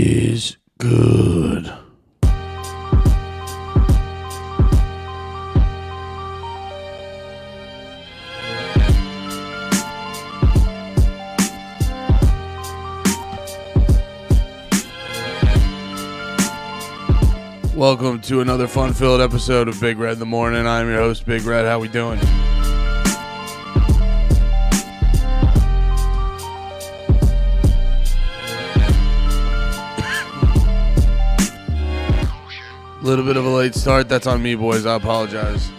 is good. Welcome to another fun-filled episode of Big Red in the Morning. I'm your host, Big Red. How we doing? Little bit of a late start. That's on me, boys. I apologize.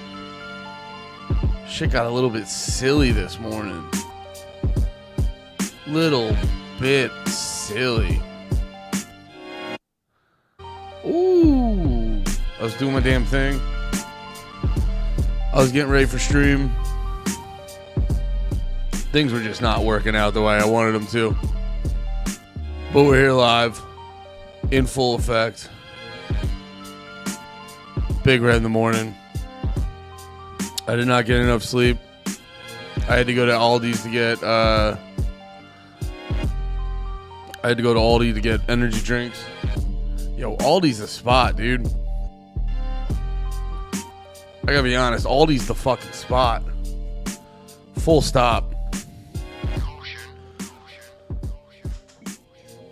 Shit got a little bit silly this morning. Little bit silly. Ooh. I was doing my damn thing. I was getting ready for stream. Things were just not working out the way I wanted them to. But we're here live. In full effect. Big Red in the Morning. I did not get enough sleep. I had to go to Aldi's to get Aldi to get energy drinks. Yo, Aldi's the spot, dude. I gotta be honest, Aldi's the fucking spot. Full stop.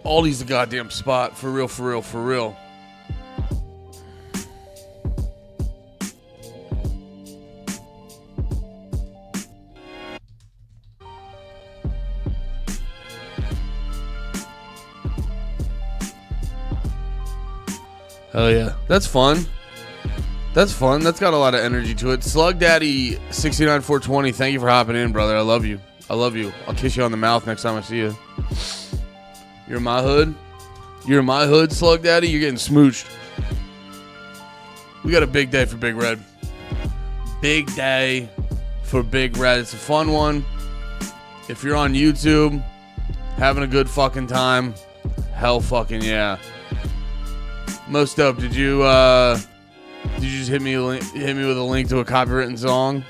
Aldi's the goddamn spot. For real, for real, for real. Hell yeah. That's fun. That's fun. That's got a lot of energy to it. Slug Daddy 69420, thank you for hopping in, brother. I love you. I love you. I'll kiss you on the mouth next time I see you. You're in my hood? You're in my hood, Slug Daddy? You're getting smooched. We got a big day for Big Red. Big day for Big Red. It's a fun one. If you're on YouTube, having a good fucking time, hell fucking yeah. Most dope. Did you just hit me with a link to a copywritten song?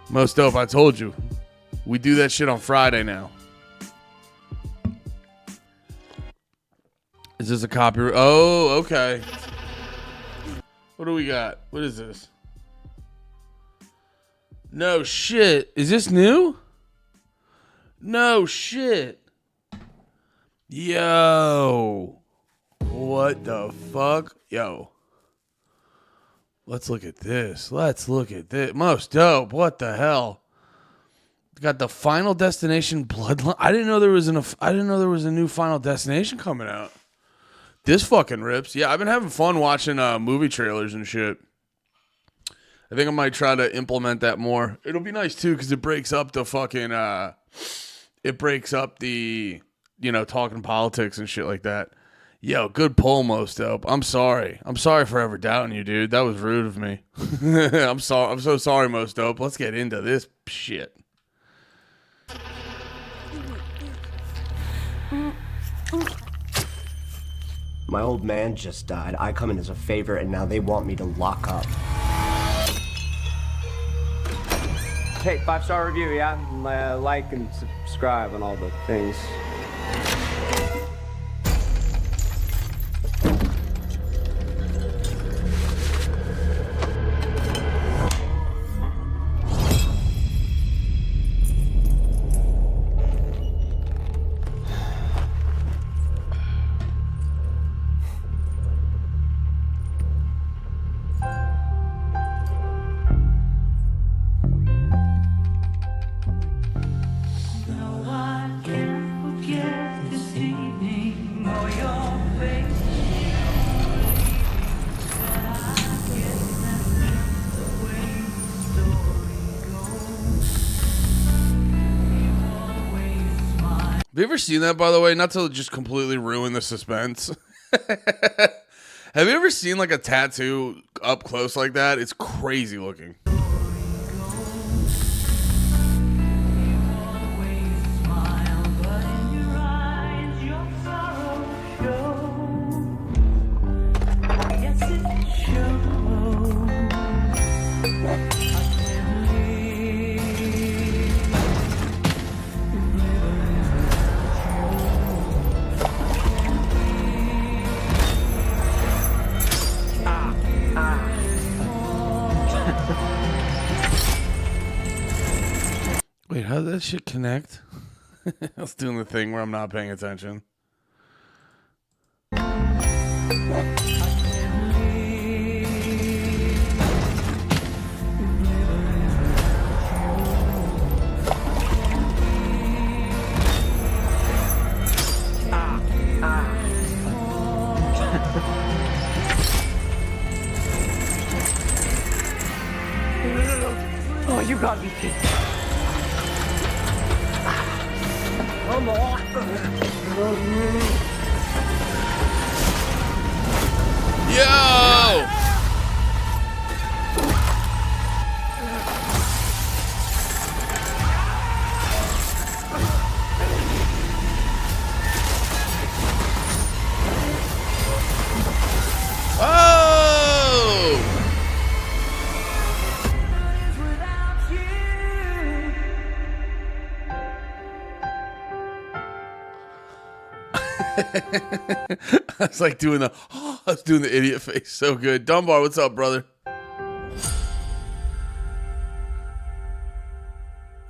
Most dope. I told you. We do that shit on Friday now. Is this a copyright? Oh, okay. What do we got? What is this? No shit. Is this new? No shit. Yo. What the fuck? Yo. Let's look at this. Let's look at this. Most dope. What the hell? Got the Final Destination Bloodline. I didn't know there was a new Final Destination coming out. This fucking rips. Yeah, I've been having fun watching movie trailers and shit. I think I might try to implement that more. It'll be nice too because it breaks up the fucking talking politics and shit like that. Yo, good poll, Most Dope. I'm sorry. I'm sorry for ever doubting you, dude. That was rude of me. I'm sorry. I'm so sorry, Most Dope. Let's get into this shit. My old man just died. I come in as a favor, and now they want me to lock up. Hey, 5-star review, yeah? Like and subscribe and all the things. Have you ever seen that, by the way? Not to just completely ruin the suspense. Have you ever seen like a tattoo up close like that? It's crazy looking. that shit connect? I was doing the thing where I'm not paying attention. Oh, you gotta be kidding. Come on. Yo! Oh! I was like doing the idiot face so good. Dunbar, what's up, brother?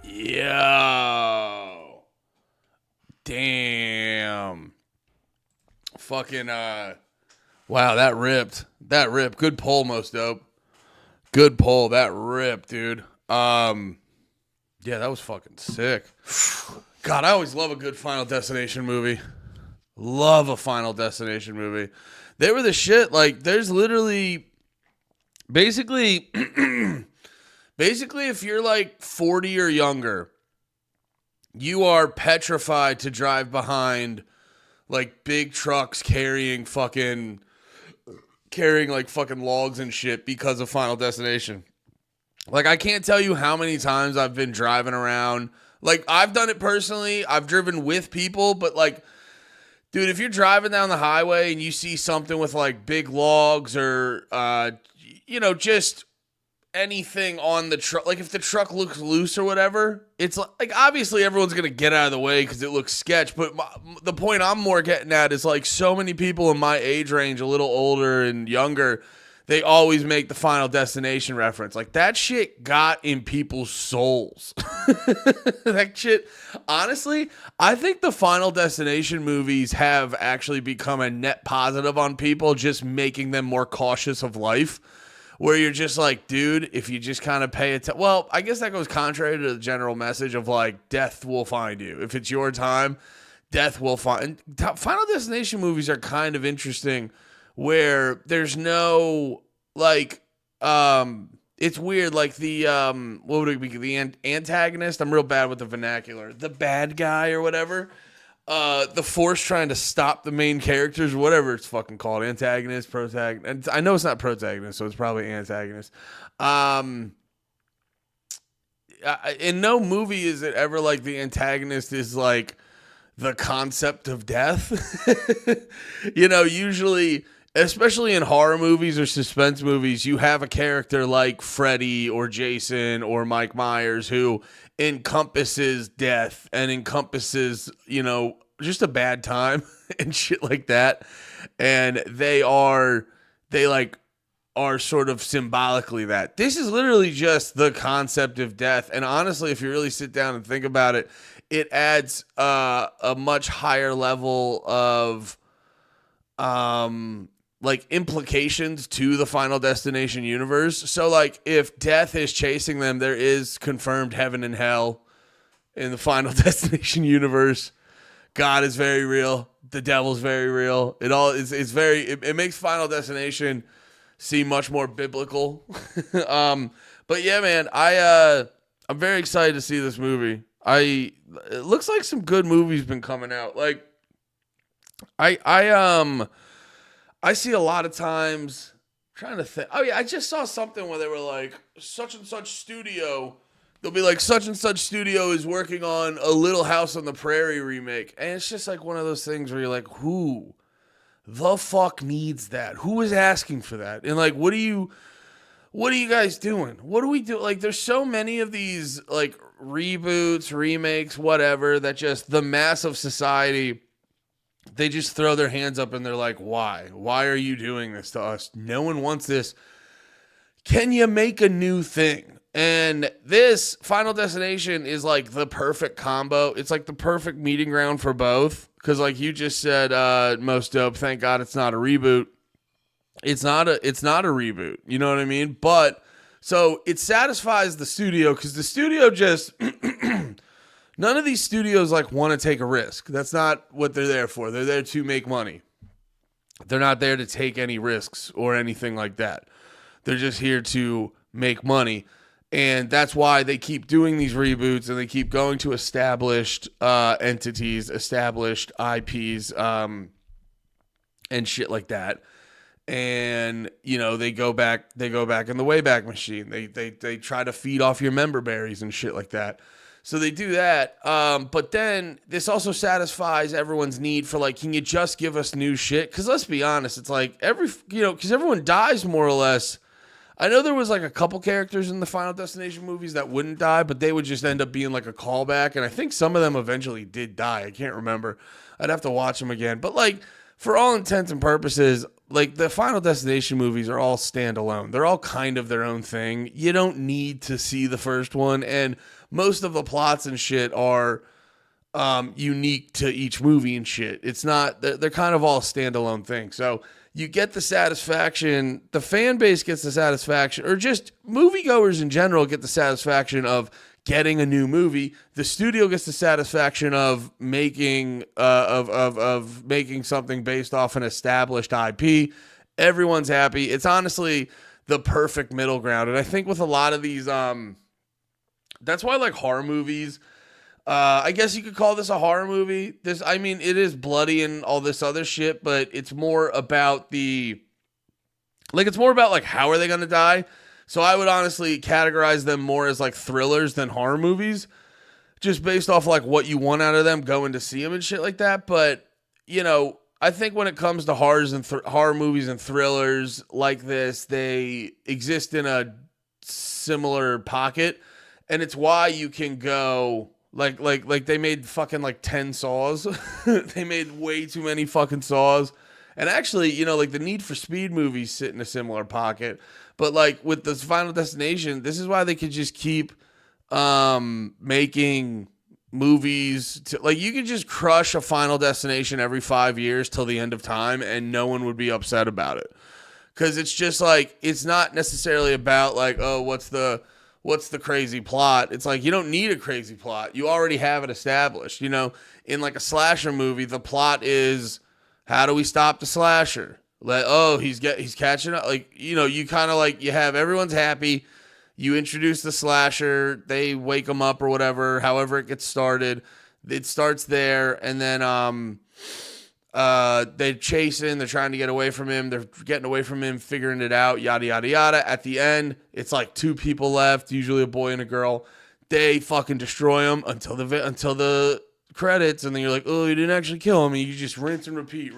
Yo. Damn. Fucking wow, that ripped. That ripped. Good pull, Most Dope. Good pull. That ripped, dude. Yeah, that was fucking sick. God, I always love a good Final Destination movie. Love a Final Destination movie. They were the shit. Like, there's literally, basically, if you're like 40 or younger, you are petrified to drive behind like big trucks carrying like fucking logs and shit because of Final Destination. Like, I can't tell you how many times I've been driving around. Like, I've done it personally. I've driven with people, but like, dude, if you're driving down the highway and you see something with like big logs or, just anything on the truck, like if the truck looks loose or whatever, it's like obviously everyone's going to get out of the way because it looks sketch. But the point I'm more getting at is like so many people in my age range, a little older and younger, they always make the Final Destination reference. Like, that shit got in people's souls. That shit, honestly, I think the Final Destination movies have actually become a net positive on people, just making them more cautious of life. Where you're just like, dude, if you just kind of pay attention. Well, I guess that goes contrary to the general message of like, death will find you. If it's your time, death will find. Final Destination movies are kind of interesting, where there's no like it's weird, like the what would it be, the antagonist, I'm real bad with the vernacular, the bad guy or whatever, the force trying to stop the main characters, whatever it's fucking called, antagonist, protagonist. I know it's not protagonist, so it's probably antagonist. In no movie is it ever like the antagonist is like the concept of death. Usually, especially in horror movies or suspense movies, you have a character like Freddy or Jason or Mike Myers who encompasses death and encompasses, just a bad time and shit like that. And they are sort of symbolically that. This is literally just the concept of death. And honestly, if you really sit down and think about it, it adds a much higher level of implications to the Final Destination universe. So like, if death is chasing them, there is confirmed heaven and hell in the Final Destination universe. God is very real. The devil's very real. It makes Final Destination seem much more biblical. But yeah, man, I'm very excited to see this movie. It looks like some good movies been coming out. Like, I see a lot of times, I'm trying to think. Oh yeah, I just saw something where they were like, such and such studio. They'll be like, such and such studio is working on a Little House on the Prairie remake. And it's just like one of those things where you're like, who the fuck needs that? Who is asking for that? And like, what are you guys doing? What do we do? Like, there's so many of these like reboots, remakes, whatever, that just the mass of society, they just throw their hands up and they're like, why? Why are you doing this to us? No one wants this. Can you make a new thing? And this Final Destination is like the perfect combo. It's like the perfect meeting ground for both. Because like you just said, most dope, thank God it's not a reboot. It's not a reboot. You know what I mean? But so it satisfies the studio because the studio just none of these studios like want to take a risk. That's not what they're there for. They're there to make money. They're not there to take any risks or anything like that. They're just here to make money. And that's why they keep doing these reboots and they keep going to established entities, established IPs, and shit like that. And, you know, they go back in the Wayback Machine. They try to feed off your member berries and shit like that. So they do that. But then this also satisfies everyone's need for like, can you just give us new shit? Because let's be honest, it's like because everyone dies more or less. I know there was like a couple characters in the Final Destination movies that wouldn't die, but they would just end up being like a callback. And I think some of them eventually did die. I can't remember. I'd have to watch them again. But like, for all intents and purposes, like the Final Destination movies are all standalone. They're all kind of their own thing. You don't need to see the first one. And most of the plots and shit are unique to each movie and shit. It's not, they're kind of all standalone things. So you get the satisfaction, the fan base gets the satisfaction, or just moviegoers in general get the satisfaction of getting a new movie. The studio gets the satisfaction of making of making something based off an established IP. Everyone's happy. It's honestly the perfect middle ground. And I think with a lot of these, that's why like horror movies, I guess you could call this a horror movie. It is bloody and all this other shit, but it's more about like how are they going to die? So I would honestly categorize them more as like thrillers than horror movies, just based off like what you want out of them going to see them and shit like that. But, you know, I think when it comes to horror movies and thrillers like this, they exist in a similar pocket, and it's why you can go like they made fucking like 10 Saws. They made way too many fucking Saws. And actually, you know, like the Need for Speed movies sit in a similar pocket. But like with this Final Destination, this is why they could just keep making movies. Like you could just crush a Final Destination every 5 years till the end of time and no one would be upset about it. Because it's just like, it's not necessarily about like, oh, what's the crazy plot? It's like, you don't need a crazy plot. You already have it established. You know, in like a slasher movie, the plot is, how do we stop the slasher? Like, oh, he's catching up. Like, you know, you kind of like, you have everyone's happy. You introduce the slasher. They wake him up or whatever. However it gets started. It starts there. And then they chase him. They're trying to get away from him. They're getting away from him, figuring it out, yada, yada, yada. At the end, it's like two people left, usually a boy and a girl. They fucking destroy him until the credits. And then you're like, oh, you didn't actually kill him. And you just rinse and repeat.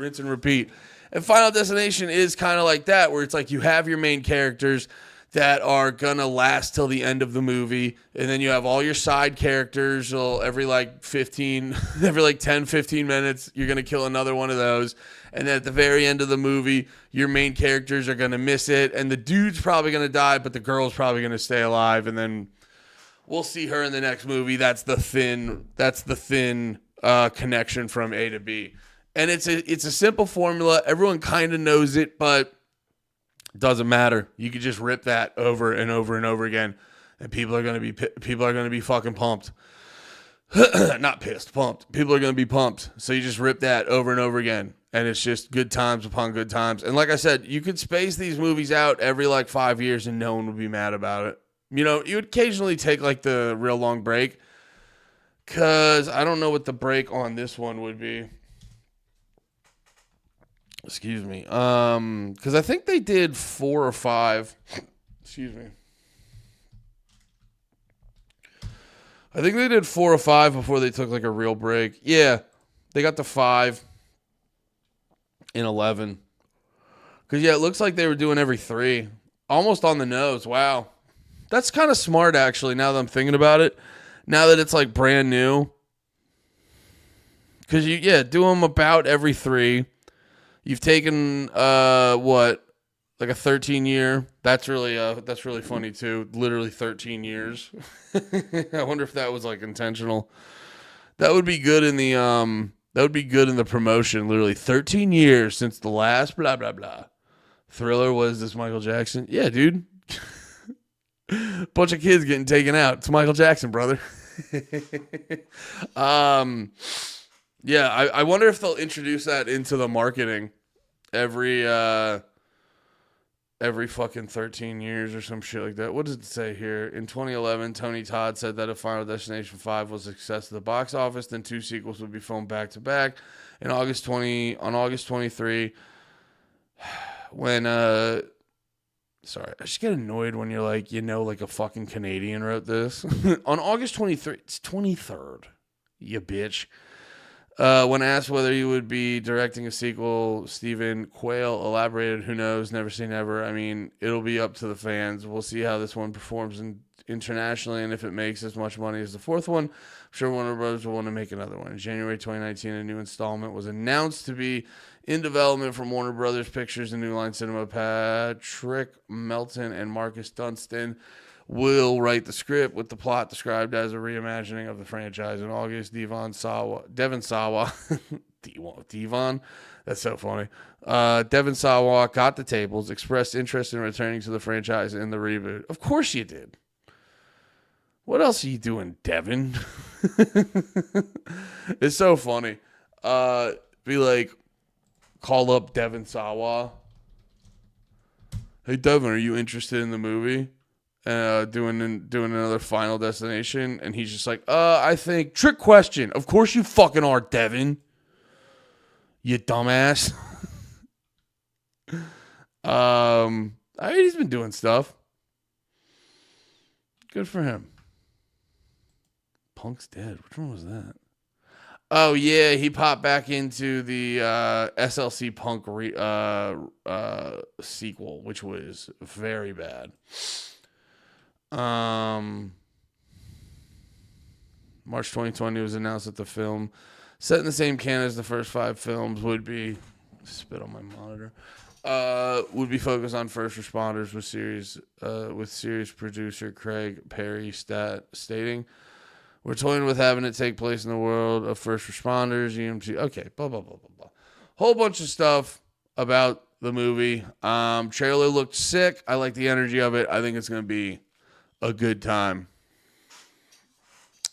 And Final Destination is kind of like that, where it's like you have your main characters that are going to last till the end of the movie. And then you have all your side characters. So every 10, 15 minutes, you're going to kill another one of those. And then at the very end of the movie, your main characters are going to miss it. And the dude's probably going to die, but the girl's probably going to stay alive. And then we'll see her in the next movie. That's the thin connection from A to B. And it's a simple formula. Everyone kind of knows it, but it doesn't matter. You could just rip that over and over and over again, and people are gonna be fucking pumped. Not pissed, pumped. People are gonna be pumped. So you just rip that over and over again, and it's just good times upon good times. And like I said, you could space these movies out every like 5 years, and no one would be mad about it. You know, you would occasionally take like the real long break, cause I don't know what the break on this one would be. Excuse me. Because I think they did 4 or 5. Excuse me. I think they did 4 or 5 before they took like a real break. Yeah, they got to 5 in 11. Because yeah, it looks like they were doing every 3, almost on the nose. Wow, that's kind of smart actually. Now that I'm thinking about it, now that it's like brand new, because do them about every 3. You've taken, Like a 13-year. That's really funny too. Literally 13 years. I wonder if that was like intentional. That would be good in the promotion. Literally 13 years since the last blah blah blah. Thriller was this Michael Jackson. Yeah, dude. Bunch of kids getting taken out. It's Michael Jackson, brother. Yeah, I wonder if they'll introduce that into the marketing every fucking 13 years or some shit like that. What does it say here? In 2011, Tony Todd said that if Final Destination 5 was a success at the box office, then 2 sequels would be filmed back to back. On August 23, when sorry, I just get annoyed when you're like, like a fucking Canadian wrote this. On August 23rd, it's 23rd, you bitch. When asked whether he would be directing a sequel, Stephen Quayle elaborated, "Who knows? Never say never. I mean, it'll be up to the fans. We'll see how this one performs internationally, and if it makes as much money as the fourth one, I'm sure Warner Bros. Will want to make another one." In January 2019, a new installment was announced to be in development from Warner Brothers Pictures and New Line Cinema. Patrick Melton and Marcus Dunstan will write the script, with the plot described as a reimagining of the franchise. In August, Devon Sawa, that's so funny. Devon Sawa got the tables, expressed interest in returning to the franchise in the reboot. Of course you did. What else are you doing, Devon? It's so funny. Be like, call up Devon Sawa. Hey, Devon, are you interested in the movie? Doing another Final Destination, and he's just like, I think, trick question. Of course you fucking are, Devin. You dumbass. I mean, he's been doing stuff. Good for him. Punk's dead. Which one was that? Oh yeah, he popped back into the SLC Punk sequel, which was very bad. March 2020 was announced that the film, set in the same canon as the first 5 films, would be spit on my monitor. Would be focused on first responders, with series producer Craig Perry stating, "We're toying with having it take place in the world of first responders, EMT." Okay, blah blah blah blah blah. Whole bunch of stuff about the movie. Trailer looked sick. I like the energy of it. I think it's gonna be a good time.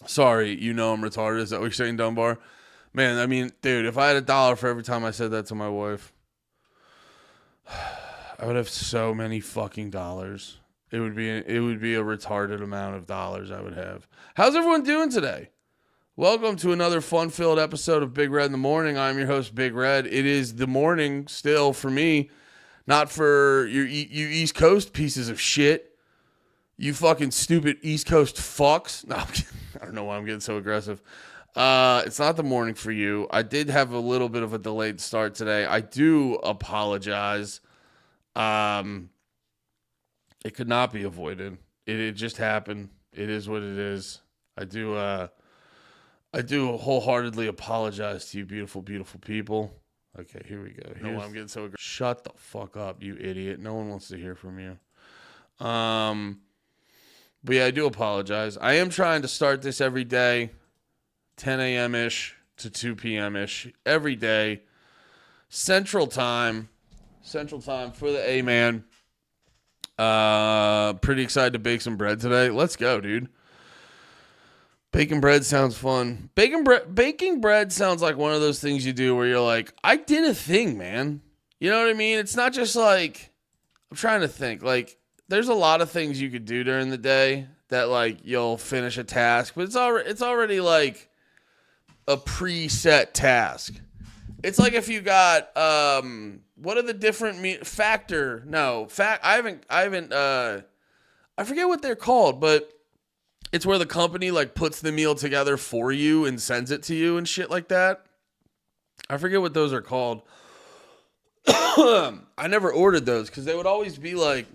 Sorry, I'm retarded. Is that what you're saying, Dunbar? Man, I mean, dude, if I had $1 for every time I said that to my wife, I would have so many fucking dollars. It would be a retarded amount of dollars I would have. How's everyone doing today? Welcome to another fun-filled episode of Big Red in the Morning. I'm your host, Big Red. It is the morning still for me, not for you East Coast pieces of shit. You fucking stupid East Coast fucks. No, I don't know why I'm getting so aggressive. It's not the morning for you. I did have a little bit of a delayed start today. I do apologize. It could not be avoided. It just happened. It is what it is. I do wholeheartedly apologize to you, beautiful, beautiful people. Okay, here we go. I'm getting so aggressive. Shut the fuck up, you idiot. No one wants to hear from you. But yeah, I do apologize. I am trying to start this every day, 10 a.m.-ish to 2 p.m.-ish, every day. Central time for the A-Man. Pretty excited to bake some bread today. Let's go, dude. Baking bread sounds fun. Baking bread sounds like one of those things you do where you're like, I did a thing, man. You know what I mean? It's not just like, I'm trying to think, like, there's a lot of things you could do during the day that, like, you'll finish a task, but it's already like a preset task. It's like if you got what are the different I forget what they're called, but it's where the company like puts the meal together for you and sends it to you and shit like that. I forget what those are called. I never ordered those because they would always be like,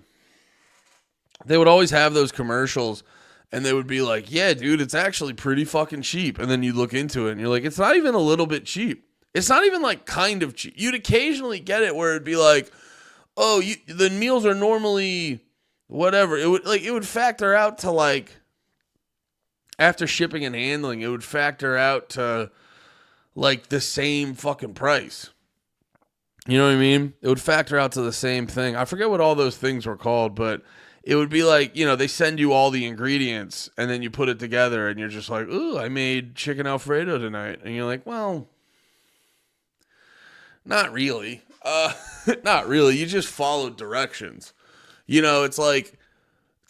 they would always have those commercials and they would be like, yeah, dude, it's actually pretty fucking cheap. And then you look into it and you're like, it's not even a little bit cheap. It's not even like kind of cheap. You'd occasionally get it where it'd be like, oh, the meals are normally whatever. It would factor out to like after shipping and handling, it would factor out to like the same fucking price. You know what I mean? It would factor out to the same thing. I forget what all those things were called, but it would be like, they send you all the ingredients and then you put it together and you're just like, ooh, I made chicken Alfredo tonight. And you're like, well, not really. Not really. You just followed directions. It's like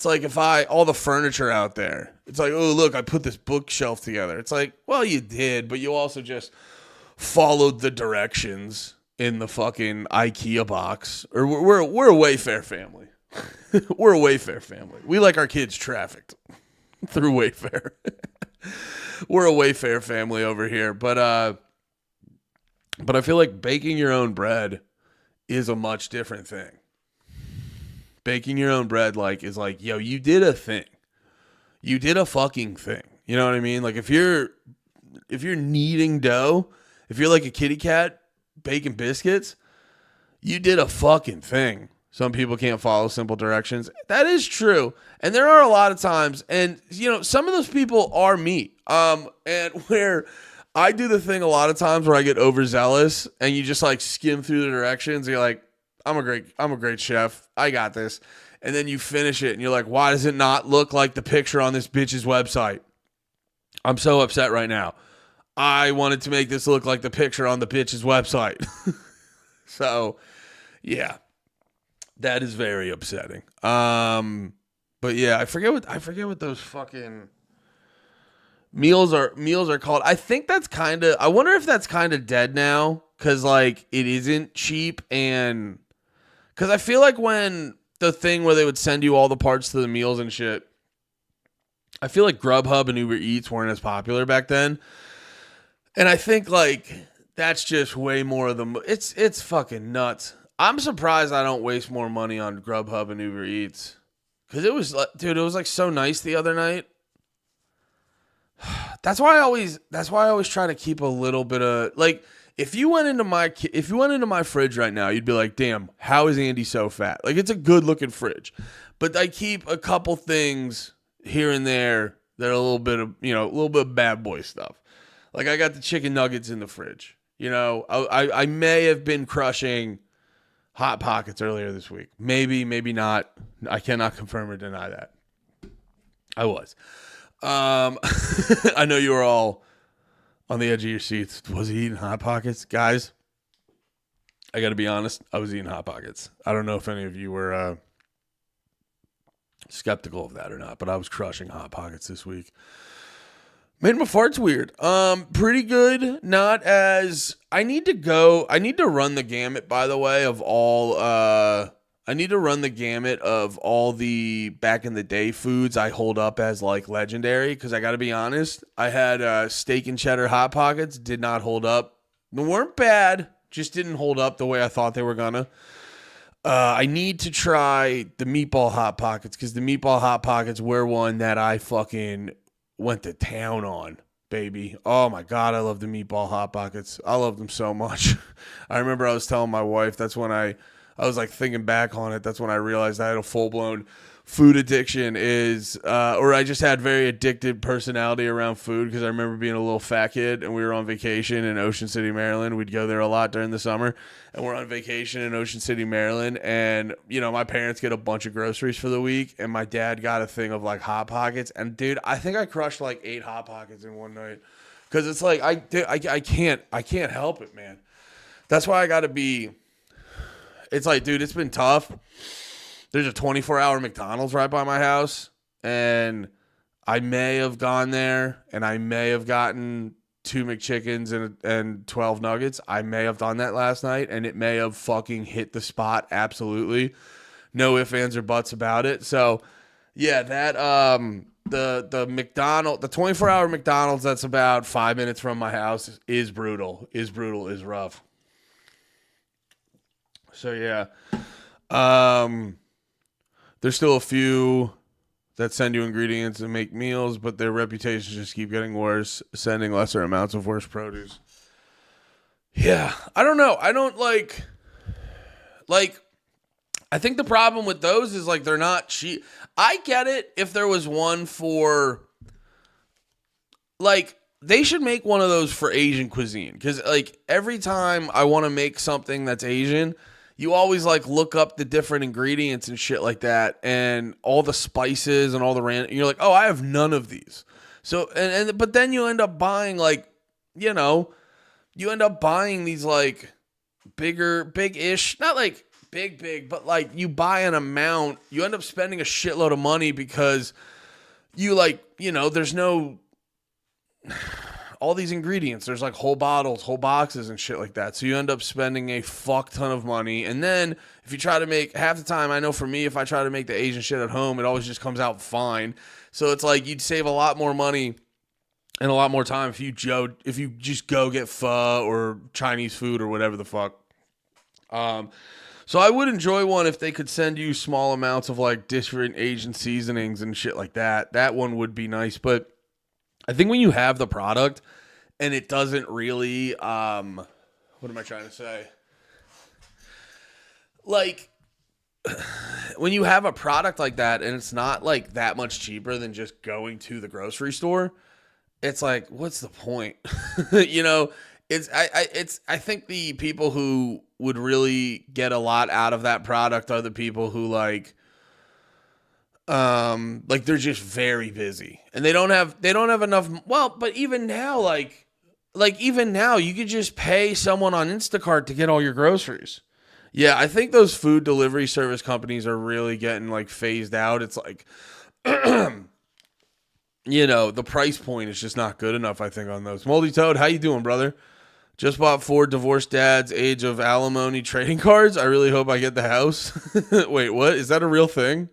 if all the furniture out there, it's like, oh, look, I put this bookshelf together. It's like, well, you did, but you also just followed the directions in the fucking IKEA box. Or we're a Wayfair family. We're a Wayfair family. We like our kids trafficked through Wayfair. We're a Wayfair family over here. But I feel like baking your own bread is a much different thing. Baking your own bread is like, yo, you did a thing. You did a fucking thing. You know what I mean? Like if you're kneading dough, if you're like a kitty cat baking biscuits, you did a fucking thing. Some people can't follow simple directions. That is true. And there are a lot of times, and some of those people are me. And where I do the thing a lot of times where I get overzealous and you just like skim through the directions. And you're like, I'm a great chef. I got this. And then you finish it and you're like, why does it not look like the picture on this bitch's website? I'm so upset right now. I wanted to make this look like the picture on the bitch's website. So, yeah. That is very upsetting. But yeah, I forget what those fucking meals are called. I think I wonder if that's kind of dead now cuz like it isn't cheap, and cuz I feel like when the thing where they would send you all the parts to the meals and shit, I feel like Grubhub and Uber Eats weren't as popular back then. And I think like that's just way more of the it's fucking nuts. I'm surprised I don't waste more money on Grubhub and Uber Eats. Because it was like so nice the other night. That's why I always try to keep a little bit of like if you went into my fridge right now, you'd be like, damn, how is Andy so fat? Like it's a good looking fridge. But I keep a couple things here and there that are a little bit of bad boy stuff. Like I got the chicken nuggets in the fridge. I may have been crushing Hot Pockets earlier this week. Maybe not. I cannot confirm or deny that. I was. I know you were all on the edge of your seats. Was he eating Hot Pockets? Guys, I got to be honest. I was eating Hot Pockets. I don't know if any of you were skeptical of that or not, but I was crushing Hot Pockets this week. Made my farts weird. Pretty good. Not as I need to run the gamut, by the way, of all the back in the day foods I hold up as like legendary, because I gotta be honest, I had steak and cheddar Hot Pockets, did not hold up. They weren't bad, just didn't hold up the way I thought they were gonna. I need to try the meatball Hot Pockets, because the meatball Hot Pockets were one that I fucking went to town on, baby. Oh my God, I love the meatball Hot Pockets. I love them so much. I remember I was telling my wife, that's when I was like thinking back on it. That's when I realized I had a full-blown food addiction or I just had very addicted personality around food, because I remember being a little fat kid and we were on vacation in Ocean City, Maryland. We'd go there a lot during the summer, and we're on vacation in Ocean City, Maryland. And, my parents get a bunch of groceries for the week, and my dad got a thing of like Hot Pockets. And dude, I think I crushed like 8 Hot Pockets in one night, because it's like, I can't help it, man. That's why I got to be, it's like, dude, it's been tough. There's a 24-hour McDonald's right by my house, and I may have gone there, and I may have gotten 2 McChickens and 12 nuggets. I may have done that last night, and it may have fucking hit the spot absolutely. No ifs, ands, or buts about it. So, yeah, that the 24-hour McDonald's that's about 5 minutes from my house is brutal. Is rough. So, yeah. There's still a few that send you ingredients and make meals, but their reputations just keep getting worse, sending lesser amounts of worse produce. Yeah, I don't know. I don't like I think the problem with those is like they're not cheap. I get it if there was one for like they should make one of those for Asian cuisine because like every time I want to make something that's Asian, you always like look up the different ingredients and shit like that and all the spices and all the random. You're like, oh, I have none of these. So but then you end up buying like, you know, you end up buying these like big-ish, not like big, but like you buy an amount, you end up spending a shitload of money because you like, you know, there's no all these ingredients. There's like whole bottles, whole boxes and shit like that. So you end up spending a fuck ton of money. And then if you try to make half the time, I know for me, if I try to make the Asian shit at home, it always just comes out fine. So it's like you'd save a lot more money and a lot more time if you just go get pho or Chinese food or whatever the fuck. So I would enjoy one if they could send you small amounts of like different Asian seasonings and shit like that. That one would be nice. But I think when you have the product and it doesn't really, what am I trying to say? Like when you have a product like that and it's not like that much cheaper than just going to the grocery store, it's like, what's the point? You know, I think the people who would really get a lot out of that product are the people who like they're just very busy and they don't have enough. Well, but even now, like even now you could just pay someone on Instacart to get all your groceries. Yeah. I think those food delivery service companies are really getting like phased out. It's like, you know, the price point is just not good enough, I think, on those. Moldy Toad, how you doing, brother? Just bought 4 divorced dads, age of alimony trading cards. I really hope I get the house. Wait, what? Is that a real thing?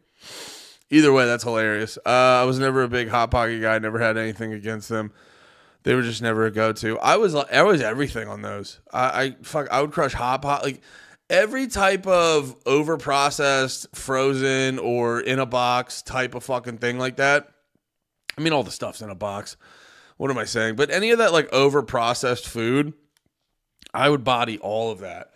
Either way, that's hilarious. I was never a big Hot Pocket guy. Never had anything against them. They were just never a go-to. I was everything on those. I would crush Hot Pot. Like every type of over-processed, frozen, or in a box type of fucking thing like that. I mean, all the stuff's in a box. What am I saying? But any of that like over-processed food, I would body all of that.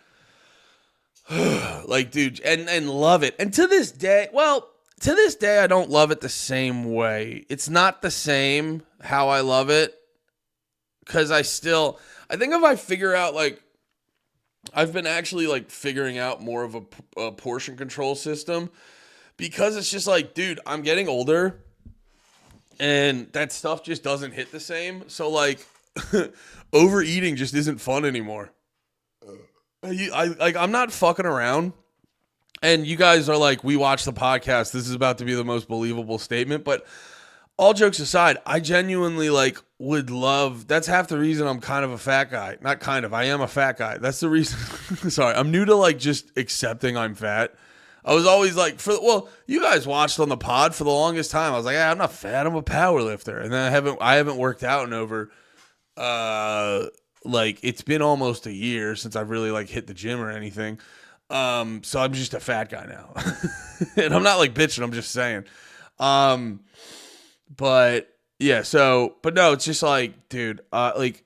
Like, dude, and love it. And to this day, I don't love it the same way. It's not the same how I love it. Because I think if I figure out, like, I've been actually, like, figuring out more of a portion control system. Because it's just like, dude, I'm getting older. And that stuff just doesn't hit the same. So, like, overeating just isn't fun anymore. I'm not fucking around. And you guys are like, we watch the podcast. This is about to be the most believable statement. But all jokes aside, I genuinely, like, would love... That's half the reason I'm kind of a fat guy. Not kind of. I am a fat guy. That's the reason... Sorry. I'm new to, like, just accepting I'm fat. I was always like, you guys watched on the pod for the longest time. I was like, I'm not fat. I'm a power lifter. And then I haven't worked out in over, like it's been almost a year since I've really like hit the gym or anything. So I'm just a fat guy now. And I'm not like bitching. I'm just saying. But yeah, but no, it's just like, dude, like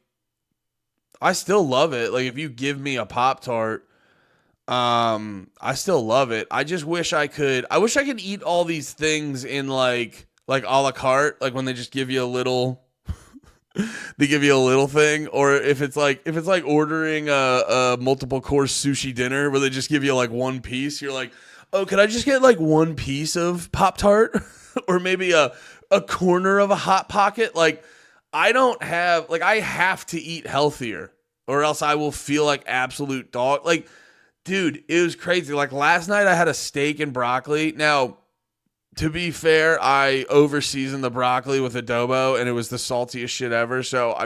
I still love it. Like if you give me a Pop-Tart, I still love it. I just wish I could eat all these things in like a la carte, like when they just give you a little they give you a little thing, or if it's like ordering a multiple course sushi dinner where they just give you like one piece, you're like, oh, could I just get like one piece of Pop-Tart or maybe a corner of a Hot Pocket? Like I have to eat healthier or else I will feel like absolute dog. Like, dude, it was crazy. Like last night I had a steak and broccoli. Now, to be fair, I over-seasoned the broccoli with adobo and it was the saltiest shit ever. So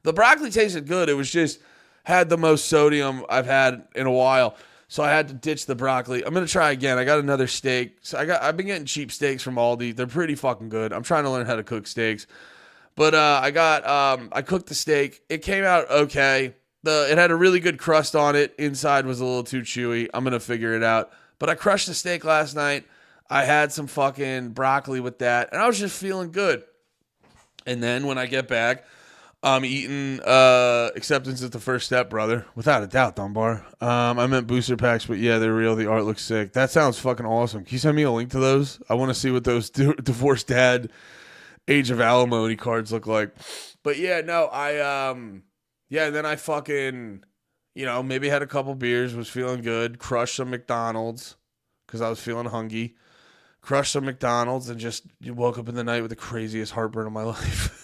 the broccoli tasted good. It was just had the most sodium I've had in a while. So I had to ditch the broccoli. I'm going to try again. I got another steak. So I've been getting cheap steaks from Aldi. They're pretty fucking good. I'm trying to learn how to cook steaks. But I cooked the steak. It came out okay. It had a really good crust on it. Inside was a little too chewy. I'm going to figure it out. But I crushed the steak last night. I had some fucking broccoli with that. And I was just feeling good. And then when I get back, I'm eating acceptance is the first step, brother. Without a doubt, Dunbar. I meant booster packs, but yeah, they're real. The art looks sick. That sounds fucking awesome. Can you send me a link to those? I want to see what those divorced dad age of alimony cards look like. But yeah, no, yeah, and then I fucking, maybe had a couple beers, was feeling good, crushed some McDonald's because I was feeling hungry. Crushed some McDonald's and just woke up in the night with the craziest heartburn of my life.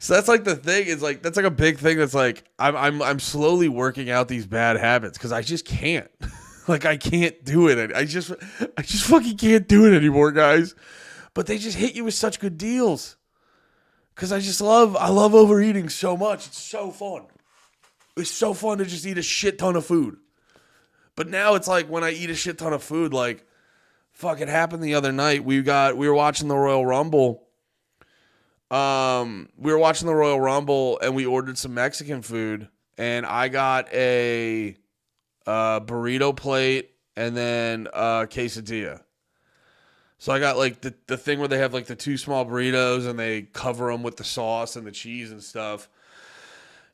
So that's like the thing is like that's like a big thing that's like I'm slowly working out these bad habits because I just can't. Like I can't do it. I just fucking can't do it anymore, guys. But they just hit you with such good deals. Cause I love overeating so much. It's so fun. It's so fun to just eat a shit ton of food. But now it's like when I eat a shit ton of food, like fuck, it happened the other night. We were watching the Royal Rumble. We were watching the Royal Rumble and we ordered some Mexican food and I got a burrito plate and then a quesadilla. So I got like the thing where they have like the two small burritos and they cover them with the sauce and the cheese and stuff.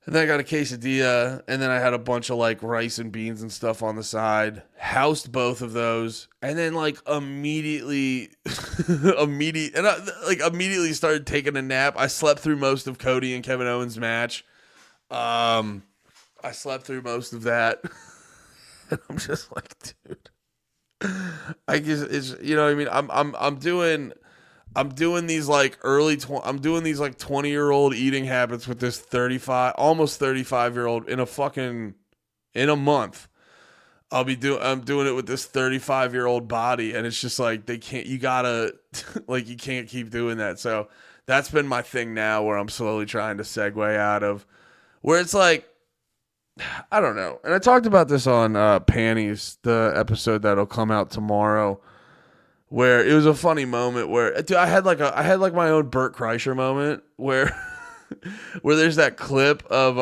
And then I got a quesadilla, and then I had a bunch of like rice and beans and stuff on the side. Housed both of those, and then like immediately started taking a nap. I slept through most of Cody and Kevin Owens' match. I slept through most of that. And I'm just like, dude, I guess it's what I mean. I'm doing these like I'm doing these like 20-year-old eating habits with this almost 35-year-old in a month. I'm doing it with this 35-year-old body and it's just like you can't keep doing that. So that's been my thing now where I'm slowly trying to segue out of where it's like, I don't know. And I talked about this on Panties, the episode that'll come out tomorrow. Where it was a funny moment where dude, I had like my own Bert Kreischer moment where where there's that clip of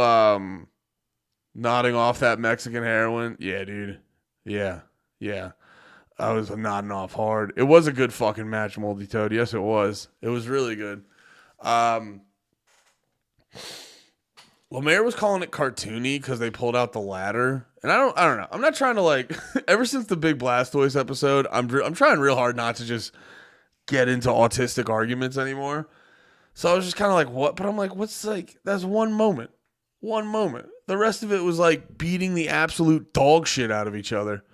nodding off that Mexican heroin. Yeah, dude. Yeah. I was nodding off hard. It was a good fucking match, Moldy Toad. Yes, it was. It was really good. Lemaire was calling it cartoony because they pulled out the ladder. And I don't know. I'm not trying to like ever since the Big Blastoise episode, I'm trying real hard not to just get into autistic arguments anymore. So I was just kind of like, what? But I'm like, what's like that's one moment. One moment. The rest of it was like beating the absolute dog shit out of each other.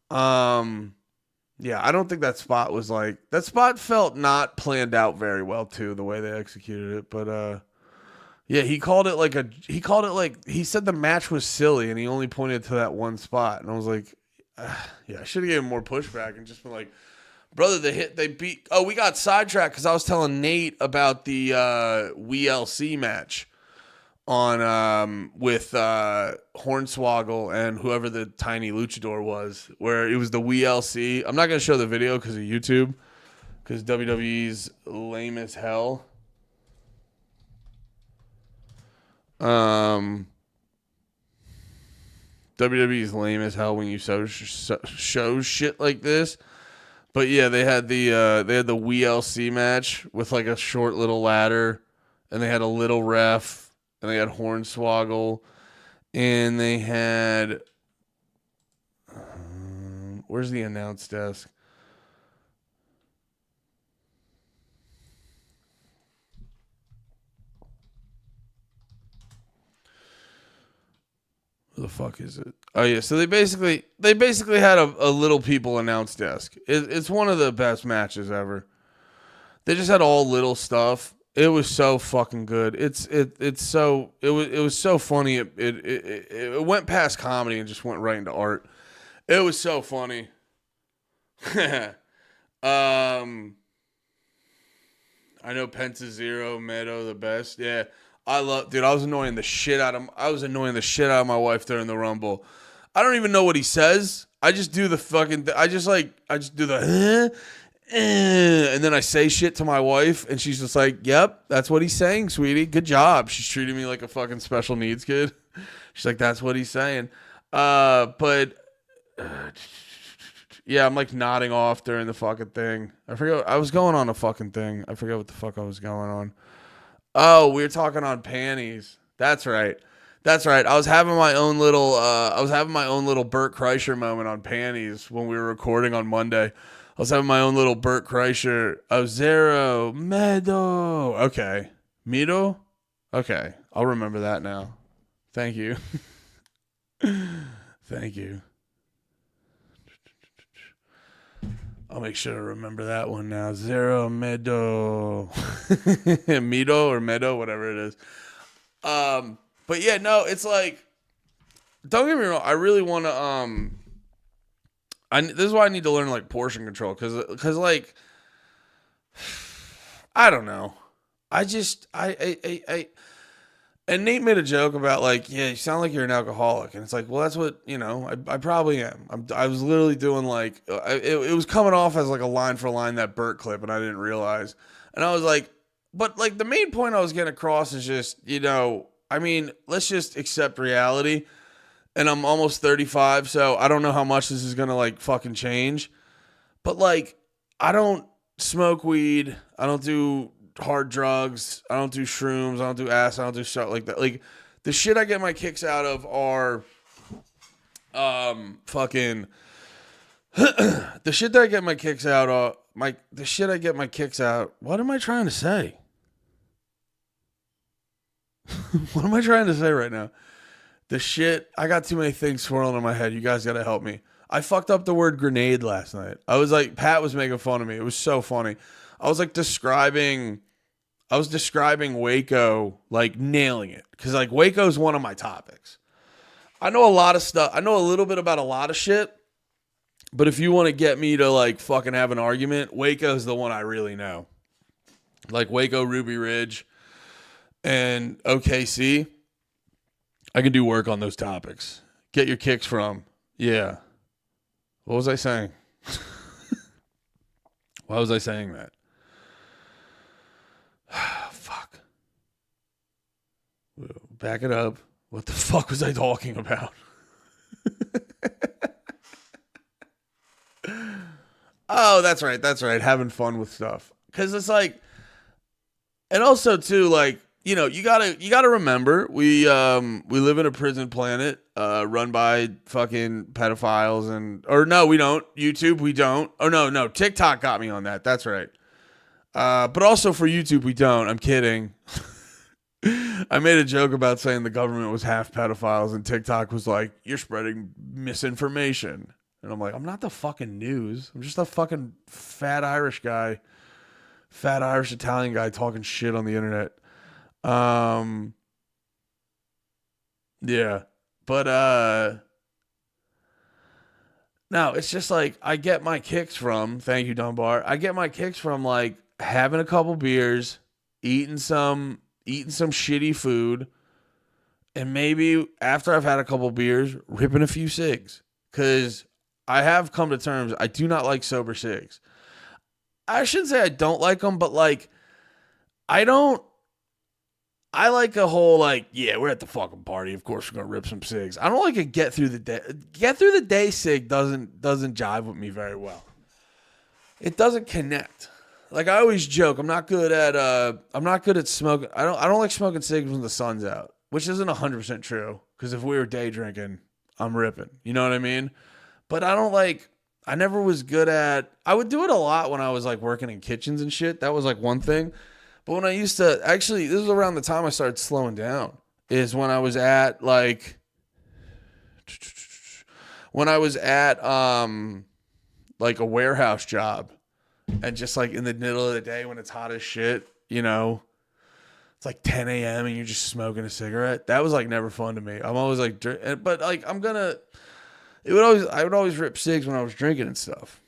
Yeah, I don't think that spot was like that spot felt not planned out very well too, the way they executed it, but yeah, he said the match was silly and he only pointed to that one spot. And I was like, yeah, I should have given more pushback and just been like, brother, we got sidetracked because I was telling Nate about the WLC match on with Hornswoggle and whoever the tiny luchador was, where it was the WLC. I'm not going to show the video because of YouTube, because WWE's lame as hell. WWE's lame as hell when you show shit like this. But yeah, they had the WLC match with like a short little ladder, and they had a little ref, and they had Hornswoggle, and they had where's the announce desk? Who the fuck is it? Oh yeah, so they basically had a little people announce desk. It's one of the best matches ever. They just had all little stuff. It was so fucking good. It was so funny. It went past comedy and just went right into art. It was so funny. I know Penta Zero, Meadow the best. Yeah. I was annoying the shit out of my wife during the Rumble. I don't even know what he says. I just do the fucking I just do the and then I say shit to my wife and she's just like, "Yep, that's what he's saying, sweetie. Good job." She's treating me like a fucking special needs kid. She's like, "That's what he's saying." But yeah, I'm like nodding off during the fucking thing. I forget I was going on a fucking thing. I forget what the fuck I was going on. Oh, we were talking on panties. That's right. That's right. I was having my own little Bert Kreischer moment on panties when we were recording on Monday. I was having my own little Bert Kreischer. Oh, zero. Medo. Okay. Mido? Okay. I'll remember that now. Thank you. Thank you. I'll make sure to remember that one now. Zero Medo. Mido or Medo, whatever it is. But yeah, no, it's like, don't get me wrong. I really want to, this is why I need to learn like portion control. Cause like, I don't know. And Nate made a joke about like, yeah, you sound like you're an alcoholic. And it's like, well, that's what, I probably am. I was literally doing like, it was coming off as like a line for line, that Burt clip, and I didn't realize. And I was like, but like the main point I was getting across is just, let's just accept reality. And I'm almost 35, so I don't know how much this is going to like fucking change. But like, I don't smoke weed. I don't do hard drugs. I don't do shrooms. I don't do acid. I don't do stuff like that. Like the shit I get my kicks out of are fucking the shit that I get my kicks out of the shit I get my kicks out. What am I trying to say? What am I trying to say right now? The shit, I got too many things swirling in my head. You guys got to help me. I fucked up the word grenade last night. I was like, Pat was making fun of me. It was so funny. I was describing Waco, like nailing it. Cause like Waco is one of my topics. I know a lot of stuff. I know a little bit about a lot of shit, but if you want to get me to like fucking have an argument, Waco is the one I really know. Like Waco, Ruby Ridge, and OKC. I can do work on those topics. Get your kicks from. Yeah. What was I saying? Why was I saying that? Fuck. Back it up. What the fuck was I talking about? Oh, that's right. That's right. Having fun with stuff. Because it's like, and also too, like, you gotta remember we live in a prison planet run by fucking pedophiles or no, we don't. YouTube, we don't. Oh no, TikTok got me on that. That's right. But also for YouTube, we don't. I'm kidding. I made a joke about saying the government was half pedophiles, and TikTok was like, "You're spreading misinformation," and I'm like, "I'm not the fucking news. I'm just a fucking fat Irish Italian guy talking shit on the internet." Yeah, but, no, it's just like, I get my kicks from, thank you, Dunbar. I get my kicks from like having a couple beers, eating some shitty food, and maybe after I've had a couple beers, ripping a few cigs. Cause I have come to terms, I do not like sober cigs. I shouldn't say I don't like them, but like, I like a whole like, yeah, we're at the fucking party. Of course we're gonna rip some cigs. I don't like a get through the day cig doesn't jive with me very well. It doesn't connect. Like I always joke, I'm not good at smoking. I don't like smoking cigs when the sun's out, which isn't 100% true. Because if we were day drinking, I'm ripping. You know what I mean? But I never was good at. I would do it a lot when I was like working in kitchens and shit. That was like one thing. But when I used to, actually, this was around the time I started slowing down, is when I was at like a warehouse job, and just like in the middle of the day when it's hot as shit, it's like 10 a.m. and you're just smoking a cigarette. That was like never fun to me. I'm always like, but like I would always rip cigs when I was drinking and stuff.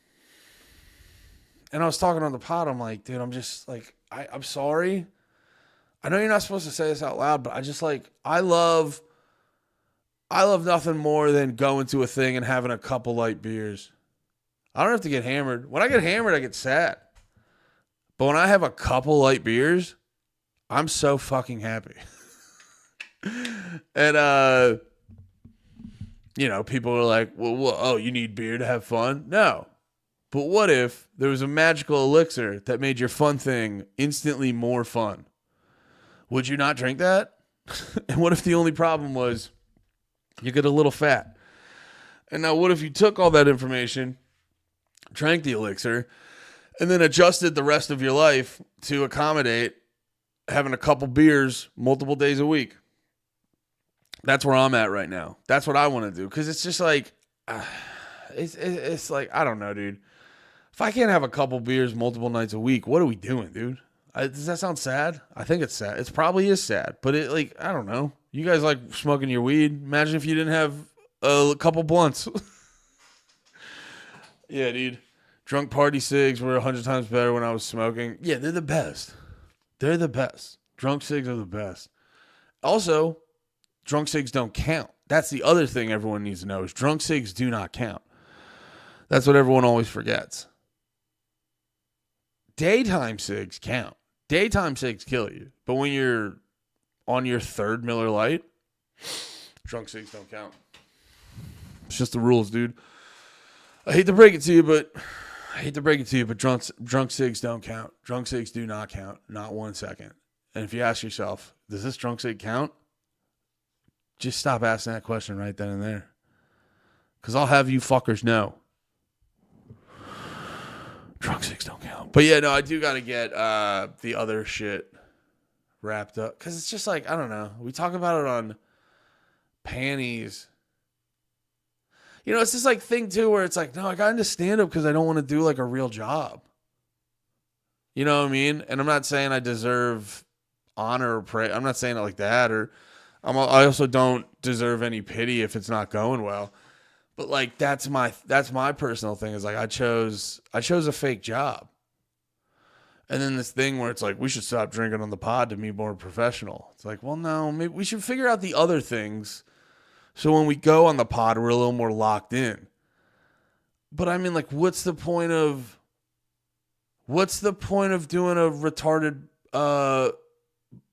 And I was talking on the pod. I'm like, dude, I'm just like, I'm sorry. I know you're not supposed to say this out loud, but I just like, I love nothing more than going to a thing and having a couple light beers. I don't have to get hammered. When I get hammered, I get sad. But when I have a couple light beers, I'm so fucking happy. And, people are like, well, you need beer to have fun? No. But what if there was a magical elixir that made your fun thing instantly more fun? Would you not drink that? And what if the only problem was you get a little fat? And now what if you took all that information, drank the elixir, and then adjusted the rest of your life to accommodate having a couple beers multiple days a week? That's where I'm at right now. That's what I want to do. Because it's just like, it's like, I don't know, dude. If I can't have a couple beers multiple nights a week, what are we doing, dude? Does that sound sad? I think it's sad. It probably is sad. But it, like, I don't know. You guys like smoking your weed. Imagine if you didn't have a couple blunts. Yeah, dude. Drunk party cigs were 100 times better when I was smoking. Yeah, they're the best. They're the best. Drunk cigs are the best. Also, drunk cigs don't count. That's the other thing everyone needs to know is drunk cigs do not count. That's what everyone always forgets. Daytime cigs count. Daytime cigs kill you. But when you're on your third Miller Lite, drunk cigs don't count. It's just the rules, dude. I hate to break it to you, but drunk cigs don't count. Drunk cigs do not count. Not 1 second. And if you ask yourself, does this drunk cig count? Just stop asking that question right then and there. Because I'll have you fuckers know. Drunk cigs don't count. But yeah, no, I do got to get the other shit wrapped up. Because it's just like, I don't know. We talk about it on panties. You know, it's this like thing too where it's like, no, I got into stand-up because I don't want to do like a real job. You know what I mean? And I'm not saying I deserve honor or praise. I'm not saying it like that. Or I also don't deserve any pity if it's not going well. But like that's my personal thing is like I chose a fake job. And then this thing where it's like we should stop drinking on the pod to be more professional. It's like, well, no, maybe we should figure out the other things. So when we go on the pod, we're a little more locked in. But I mean, like, what's the point of doing a retarded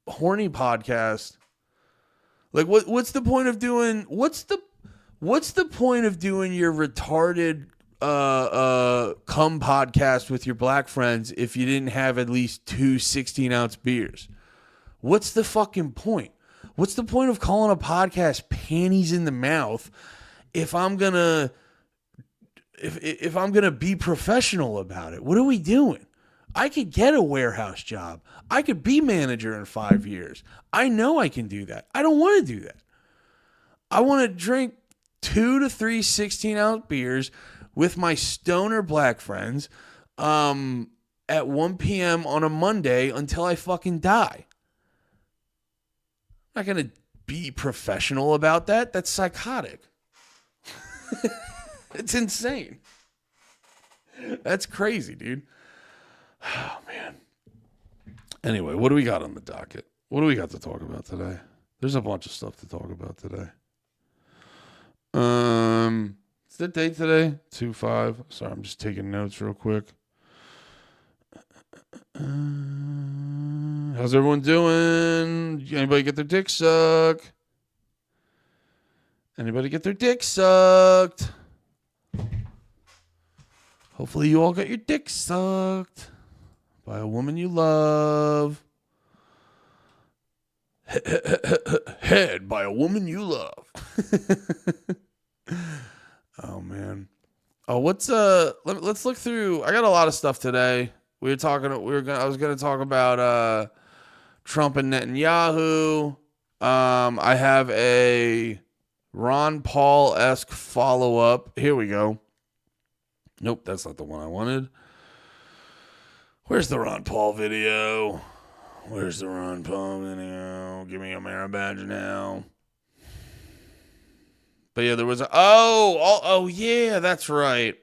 horny podcast? Like, what's the point of doing your retarded cum podcast with your black friends if you didn't have at least 2 16-ounce beers? What's the fucking point? What's the point of calling a podcast panties in the mouth if I'm gonna be professional about it? What are we doing? I could get a warehouse job. I could be manager in 5 years. I know I can do that. I don't want to do that. I want to drink 2 to 3 16-ounce beers with my stoner black friends at 1 p.m. on a Monday until I fucking die. I'm not going to be professional about that. That's psychotic. It's insane. That's crazy, dude. Oh, man. Anyway, what do we got on the docket? What do we got to talk about today? There's a bunch of stuff to talk about today. It's the date today, 2/5. Sorry, I'm just taking notes real quick. How's everyone doing? Anybody get their dick sucked? Anybody get their dick sucked? Hopefully you all got your dick sucked by a woman you love. Head by a woman you love. Oh man. Oh, let's look through. I got a lot of stuff today. I was going to talk about Trump and Netanyahu. I have a Ron Paul-esque follow-up. Here we go. Nope, that's not the one I wanted. Where's the Ron Paul video? Where's the Ron Paul video? Give me a merit badge now. But yeah, there was oh yeah, that's right.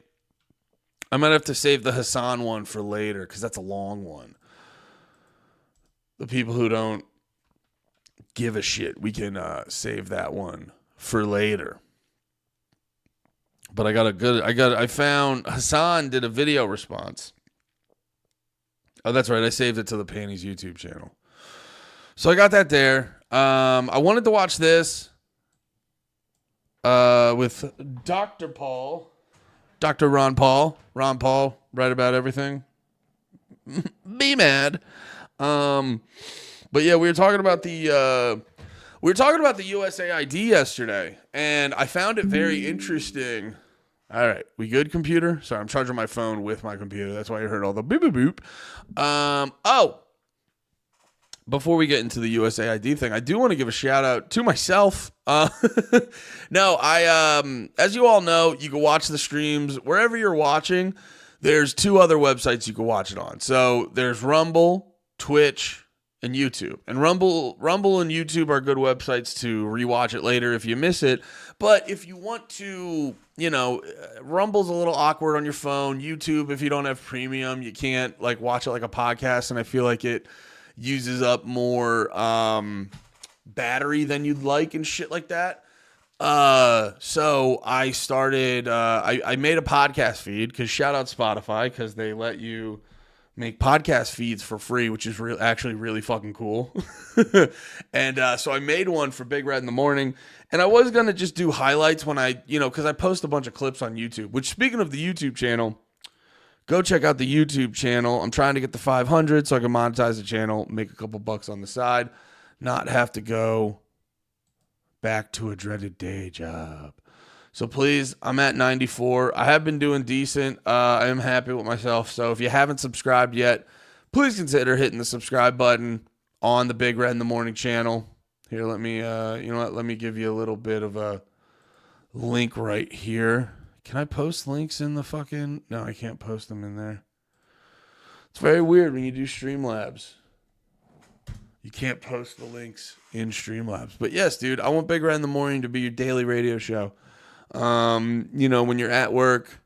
I might have to save the Hasan one for later because that's a long one. The people who don't give a shit, we can save that one for later. But I found Hasan did a video response. Oh, that's right. I saved it to the Panties YouTube channel. So I got that there. I wanted to watch this with Dr. Paul. Dr. Ron Paul. Ron Paul, right about everything. Be mad. But yeah, we were talking about the USAID yesterday, and I found it very interesting. All right, we good, computer? Sorry, I'm charging my phone with my computer. That's why you heard all the boop boop boop. Before we get into the USAID thing, I do want to give a shout out to myself. No, as you all know, you can watch the streams wherever you're watching. There's 2 other websites you can watch it on. So there's Rumble, Twitch, and YouTube. And Rumble and YouTube are good websites to rewatch it later if you miss it. But if you want to, Rumble's a little awkward on your phone. YouTube, if you don't have premium, you can't like watch it like a podcast. And I feel like it uses up more battery than you'd like and shit like that. So I started, I made a podcast feed because shout out Spotify because they let you make podcast feeds for free, which is actually really fucking cool. And so I made one for Big Red in the Morning, and I was going to just do highlights when because I post a bunch of clips on YouTube, which speaking of the YouTube channel, go check out the YouTube channel. I'm trying to get the 500 so I can monetize the channel, make a couple bucks on the side, not have to go back to a dreaded day job. So please, I'm at 94. I have been doing decent. I am happy with myself. So if you haven't subscribed yet, please consider hitting the subscribe button on the Big Red in the Morning channel. Here, let me, let me give you a little bit of a link right here. Can I post links in the fucking... No, I can't post them in there. It's very weird when you do Streamlabs. You can't post the links in Streamlabs. But yes, dude, I want Big Red in the Morning to be your daily radio show. When you're at work,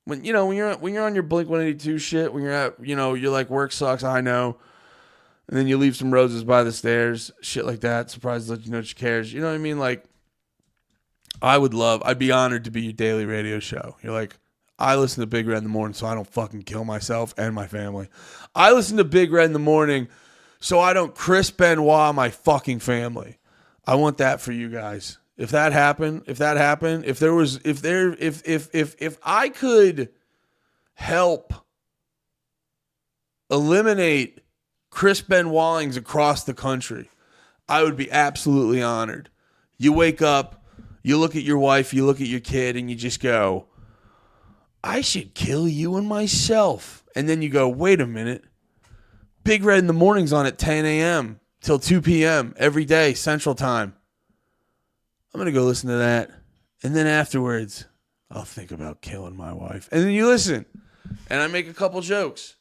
when you're on your Blink-182 shit, when you're at, you're like, work sucks, I know. And then you leave some roses by the stairs, shit like that. Surprised that you know she cares. You know what I mean? Like, I'd be honored to be your daily radio show. You're like, I listen to Big Red in the Morning so I don't fucking kill myself and my family. I listen to Big Red in the Morning so I don't Chris Benoit my fucking family. I want that for you guys. If I could help eliminate Chris Benoitings across the country, I would be absolutely honored. You wake up, you look at your wife, you look at your kid, and you just go, I should kill you and myself. And then you go, wait a minute. Big Red in the Morning's on at 10 a.m. till 2 p.m. every day, Central Time. I'm going to go listen to that. And then afterwards, I'll think about killing my wife. And then you listen. And I make a couple jokes.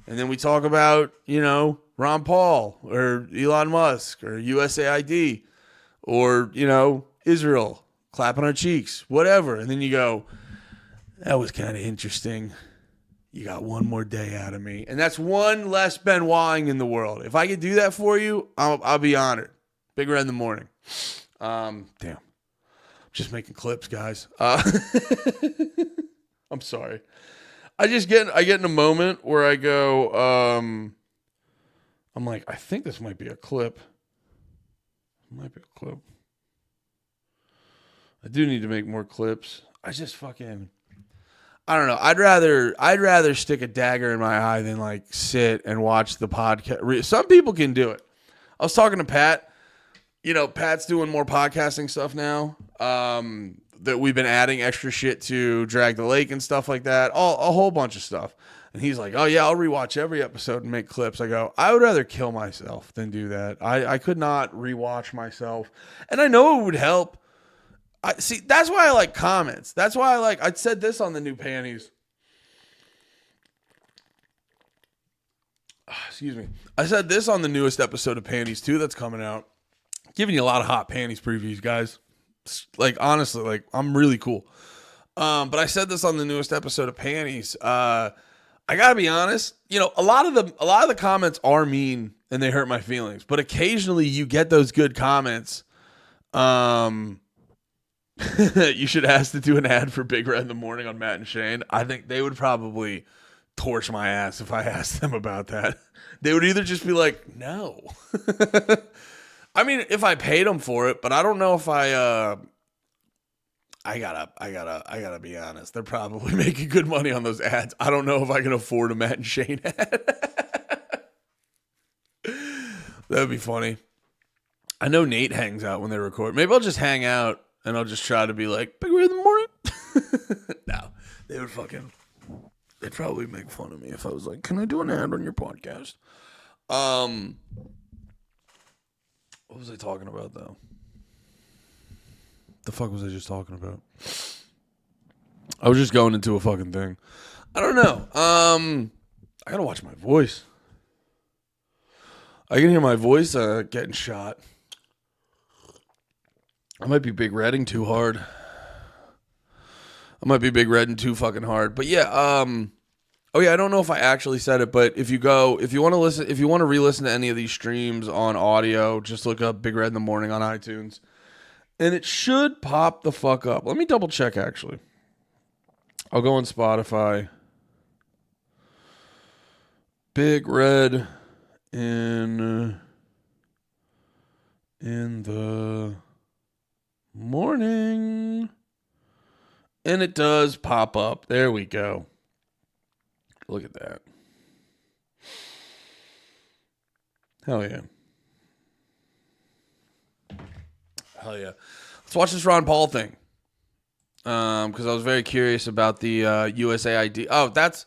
And then we talk about, Ron Paul or Elon Musk or USAID or, Israel clapping our cheeks, whatever. And then you go, that was kind of interesting. You got one more day out of me. And that's one less Benoiting in the world. If I could do that for you, I'll be honored. Big Red in the Morning. Damn. I'm just making clips, guys. I'm sorry. I get in a moment where I go, I'm like, I think this might be a clip. It might be a clip. I do need to make more clips. I just fucking, I don't know. I'd rather stick a dagger in my eye than like sit and watch the podcast. Some people can do it. I was talking to Pat. Pat's doing more podcasting stuff now. That we've been adding extra shit to Drag the Lake and stuff like that. A whole bunch of stuff. And he's like, oh yeah, I'll rewatch every episode and make clips. I go, I would rather kill myself than do that. I could not rewatch myself. And I know it would help. See, that's why I like comments. That's why I said this on the new panties. Excuse me. I said this on the newest episode of Panties too that's coming out. Giving you a lot of hot panties previews, guys. Like, honestly, like, I'm really cool. But I said this on the newest episode of Panties. I gotta be honest, a lot of the comments are mean and they hurt my feelings. But occasionally you get those good comments. You should ask to do an ad for Big Red in the Morning on Matt and Shane. I think they would probably torch my ass if I asked them about that. They would either just be like, no. I mean, if I paid them for it, but I don't know if I gotta be honest. They're probably making good money on those ads. I don't know if I can afford a Matt and Shane ad. That'd be funny. I know Nate hangs out when they record. Maybe I'll just hang out and I'll just try to be like, Big Red in the morning. No, they'd probably make fun of me if I was like, can I do an ad on your podcast? What was I talking about though? The fuck was I just talking about? I was just going into a fucking thing. I don't know. I gotta watch my voice. I can hear my voice getting shot. I might be big redding too hard. I might be big redding too fucking hard. But yeah, oh yeah, I don't know if I actually said it, but if you want to re-listen to any of these streams on audio, just look up Big Red in the Morning on iTunes. And it should pop the fuck up. Let me double check actually. I'll go on Spotify. Big Red in the morning. And it does pop up. There we go. Look at that. Hell yeah. Hell yeah. Let's watch this Ron Paul thing. Because I was very curious about the USAID. Oh, that's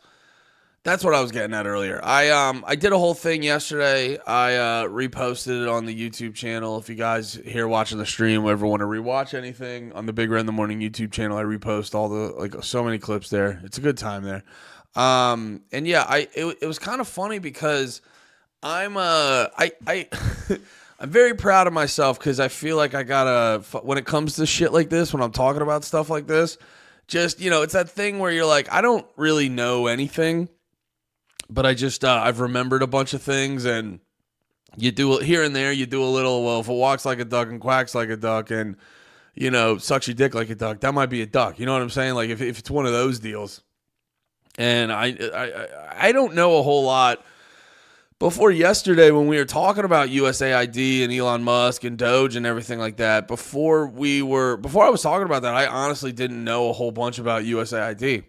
what I was getting at earlier. I did a whole thing yesterday. I reposted it on the YouTube channel. If you guys here watching the stream ever want to rewatch anything on the Big Red in the Morning YouTube channel, I repost all the so many clips there. It's a good time there. And yeah, it was kind of funny because I'm I'm very proud of myself because I feel like I gotta, when it comes to shit like this, when I'm talking about stuff like this, just, it's that thing where you're like, I don't really know anything, but I just, I've remembered a bunch of things, and you do here and there, you do a little, well, if it walks like a duck and quacks like a duck and, sucks your dick like a duck, that might be a duck. You know what I'm saying? Like if it's one of those deals. And I don't know a whole lot. Before yesterday, when we were talking about USAID and Elon Musk and Doge and everything like that, before I was talking about that, I honestly didn't know a whole bunch about USAID.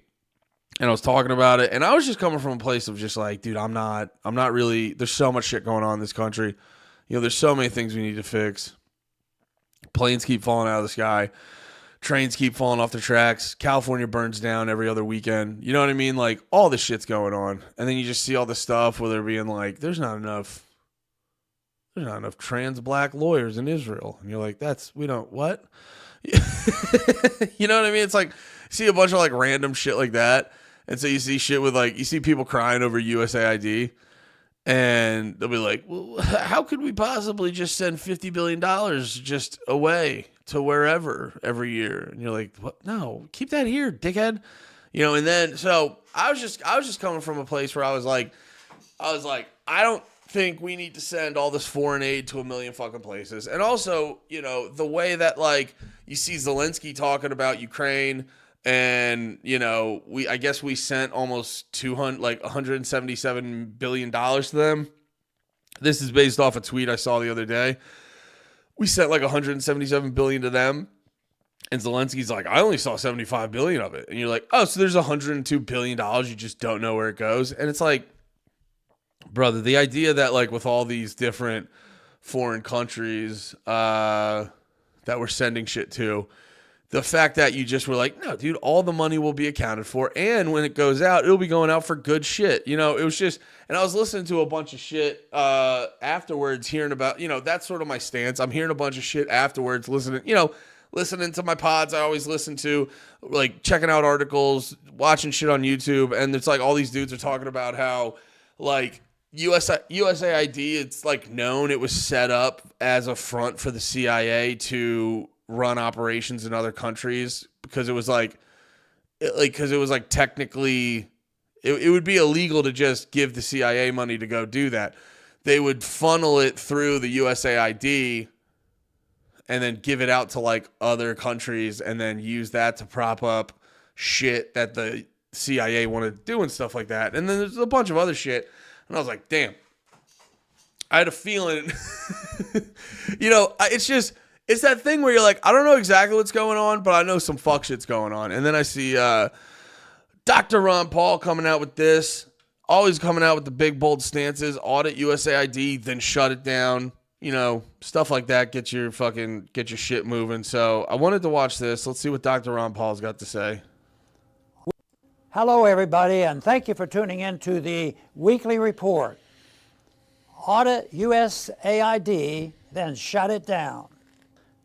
And I was talking about it, and I was just coming from a place of just like, dude, I'm not really, there's so much shit going on in this country. There's so many things we need to fix. Planes keep falling out of the sky. Trains keep falling off the tracks. California burns down every other weekend. You know what I mean? Like, all this shit's going on. And then you just see all this stuff where they're being like, there's not enough trans black lawyers in Israel. And you're like, what? You know what I mean? It's like, see a bunch of like random shit like that. And so you see shit with like, you see people crying over USAID. And they'll be like, well, how could we possibly just send $50 billion just away to wherever every year? And you're like, what? No, keep that here, dickhead. And then, so I was just coming from a place where I was like, I don't think we need to send all this foreign aid to a million fucking places. And also, the way that like you see Zelensky talking about Ukraine, and I guess we sent almost $177 billion to them. This is based off a tweet I saw the other day. We sent like $177 billion to them, and Zelensky's like, I only saw $75 billion of it. And you're like, oh, so there's $102 billion. You just don't know where it goes. And it's like, brother, the idea that like with all these different foreign countries that we're sending shit to, the fact that you just were like, no, dude, all the money will be accounted for. And when it goes out, it'll be going out for good shit. It was just, and I was listening to a bunch of shit afterwards, hearing about, that's sort of my stance. I'm hearing a bunch of shit afterwards, listening to my pods. I always listen to, like, checking out articles, watching shit on YouTube. And it's like all these dudes are talking about how, like, USAID, it's like known it was set up as a front for the CIA to run operations in other countries because it was technically it would be illegal to just give the CIA money to go do that. They would funnel it through the USAID and then give it out to like other countries and then use that to prop up shit that the CIA wanted to do and stuff like that. And then there's a bunch of other shit. And I was like, damn, I had a feeling, it's that thing where you're like, I don't know exactly what's going on, but I know some fuck shit's going on. And then I see Dr. Ron Paul coming out with this. always coming out with the big, bold stances, audit USAID, then shut it down. You know, stuff like that. Get your shit moving. So I wanted to watch this. Let's see what Dr. Ron Paul's got to say. Hello, everybody, and thank you for tuning in to the weekly report. Audit USAID, then shut it down.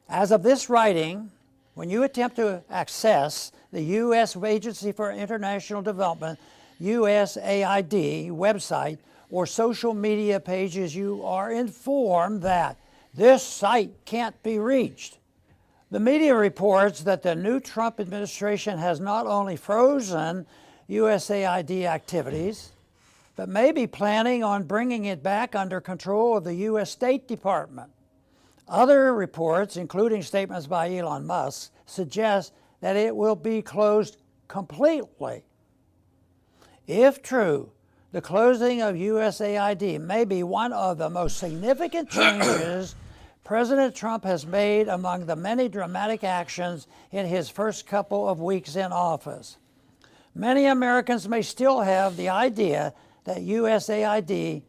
As of this writing, when you attempt to access the U.S. Agency for International Development, USAID website or social media pages, you are informed that this site can't be reached. The media reports that the new Trump administration has not only frozen USAID activities, but may be planning on bringing it back under control of the U.S. State Department. Other reports, including statements by Elon Musk, suggest that it will be closed completely. If true, the closing of USAID may be one of the most significant changes President Trump has made among the many dramatic actions in his first couple of weeks in office. Many Americans may still have the idea that USAID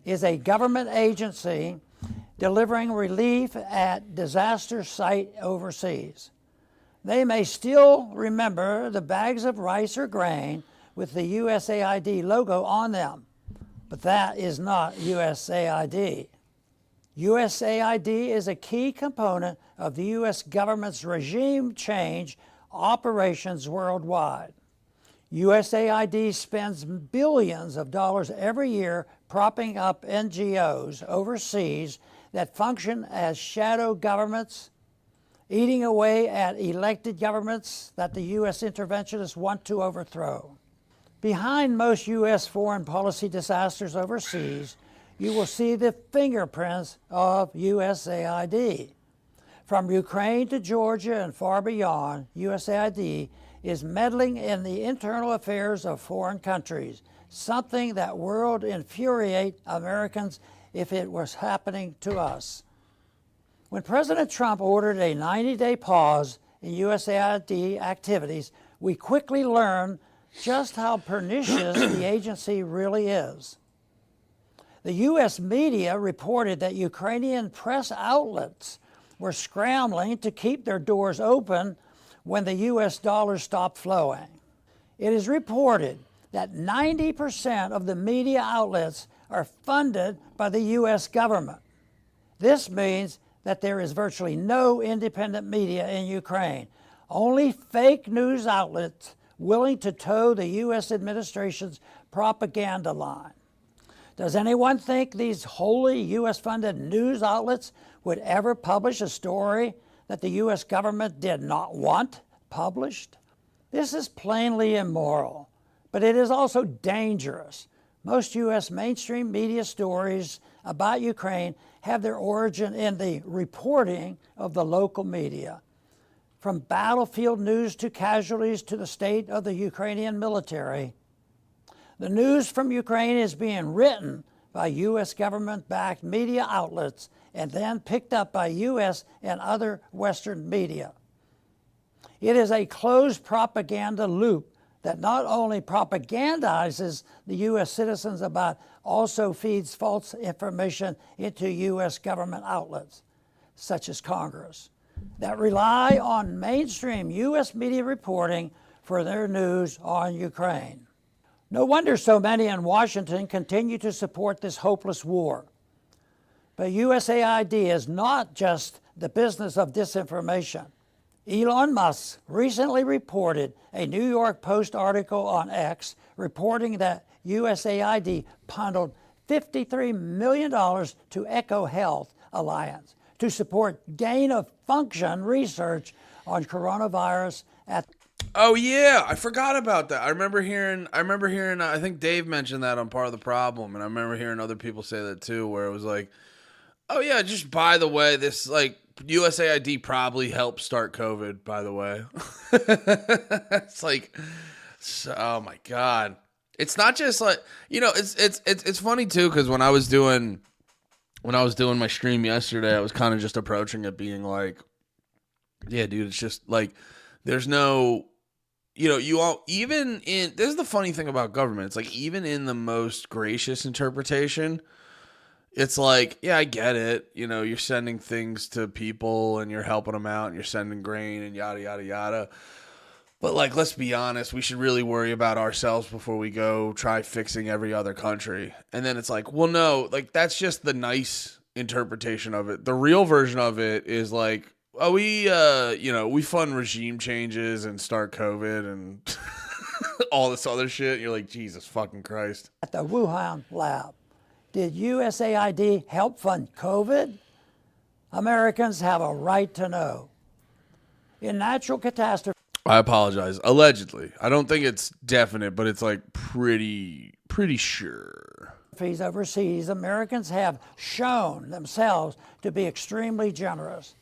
is a government agency delivering relief at disaster site overseas. They may still remember the bags of rice or grain with the USAID logo on them, but that is not USAID. USAID is a key component of the U.S. government's regime change operations worldwide. USAID spends billions of dollars every year propping up NGOs overseas that function as shadow governments, eating away at elected governments that the U.S. interventionists want to overthrow. Behind most U.S. foreign policy disasters overseas, you will see the fingerprints of USAID. From Ukraine to Georgia and far beyond, USAID is meddling in the internal affairs of foreign countries, something that would infuriate Americans if it was happening to us. When President Trump ordered a 90-day pause in USAID activities, we quickly learned just how pernicious the agency really is. The U.S. media reported that Ukrainian press outlets were scrambling to keep their doors open when the U.S. dollar stopped flowing. It is reported that 90% of the media outlets are funded by the U.S. government. This means that there is virtually no independent media in Ukraine, only fake news outlets willing to toe the U.S. administration's propaganda line. Does anyone think these wholly U.S.-funded news outlets would ever publish a story that the U.S. government did not want published? This is plainly immoral, but it is also dangerous. Most U.S. mainstream media stories about Ukraine have their origin in the reporting of the local media. From battlefield news to casualties to the state of the Ukrainian military, the news from Ukraine is being written by U.S. government-backed media outlets and then picked up by U.S. and other Western media. It is a closed propaganda loop that not only propagandizes the U.S. citizens but also feeds false information into U.S. government outlets, such as Congress, that rely on mainstream U.S. media reporting for their news on Ukraine. No wonder so many in Washington continue to support this hopeless war. But USAID is not just the business of disinformation. Elon Musk recently reported a New York Post article on X reporting that USAID bundled $53 million to Echo Health Alliance to support gain-of-function research on coronavirus at. Oh yeah, I forgot about that. I remember hearing. I think Dave mentioned that on Part of the Problem, and I remember hearing other people say that too, where it was like, "Oh yeah, just by the way, this like USAID probably helped start COVID." By the way, it's like, oh my god, it's not just like it's funny too because when I was doing my stream yesterday, I was kind of just approaching it being like, yeah, dude, it's just like there's no. you all, even in, this is the funny thing about government. It's like, even in the most gracious interpretation, it's like, yeah, I get it. You're sending things to people and you're helping them out and you're sending grain and yada, yada, yada. But like, let's be honest, we should really worry about ourselves before we go try fixing every other country. And then it's like, well, no, like that's just the nice interpretation of it. The real version of it is like, oh, we fund regime changes and start COVID and all this other shit. You're like, Jesus fucking Christ. At the Wuhan lab, did USAID help fund COVID? Americans have a right to know. In natural catastrophe, I apologize. Allegedly. I don't think it's definite, but it's like pretty sure. Overseas, Americans have shown themselves to be extremely generous.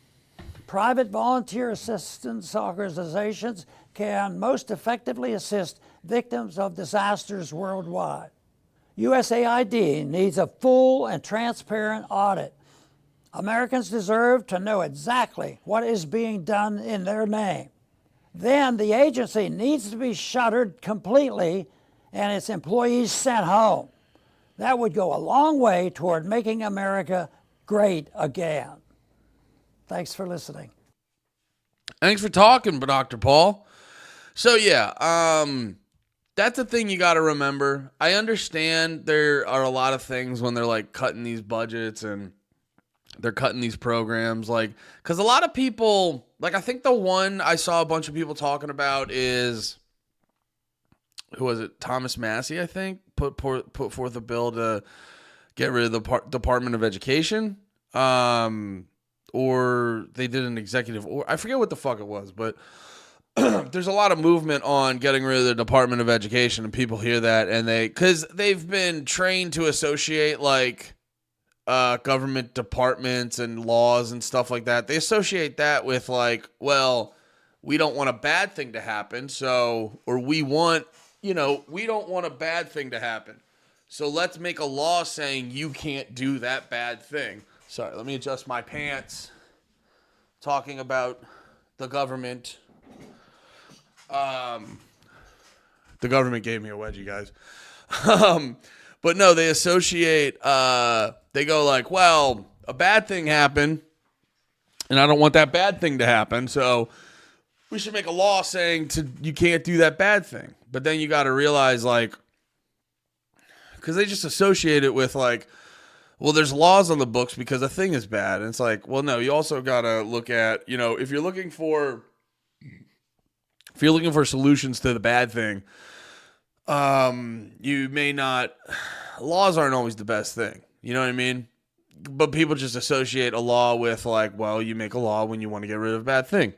Private volunteer assistance organizations can most effectively assist victims of disasters worldwide. USAID needs a full and transparent audit. Americans deserve to know exactly what is being done in their name. Then the agency needs to be shuttered completely and its employees sent home. That would go a long way toward making America great again. Thanks for listening. Thanks for talking, Dr. Paul. So yeah, that's a thing you got to remember. I understand there are a lot of things when they're like cutting these budgets and they're cutting these programs, like, because a lot of people, like, I think the one I saw a bunch of people talking about is, who was it? Thomas Massey, I think, put forth a bill to get rid of the Department of Education, or they did an executive, or I forget what the fuck it was, but there's a lot of movement on getting rid of the Department of Education, and people hear that, and because they've been trained to associate, like, government departments and laws and stuff like that. They associate that with like, well, we don't want a bad thing to happen. So, or we want, we don't want a bad thing to happen. So let's make a law saying you can't do that bad thing. Sorry, let me adjust my pants. Talking about the government. The government gave me a wedgie, guys. But no, they associate, they go like, well, a bad thing happened, and I don't want that bad thing to happen, so we should make a law saying you can't do that bad thing. But then you got to realize, like, because they just associate it with, like, well, there's laws on the books because a thing is bad. And it's like, well, no, you also got to look at, if you're looking for solutions to the bad thing, you may not, laws aren't always the best thing. You know what I mean? But people just associate a law with like, well, you make a law when you want to get rid of a bad thing.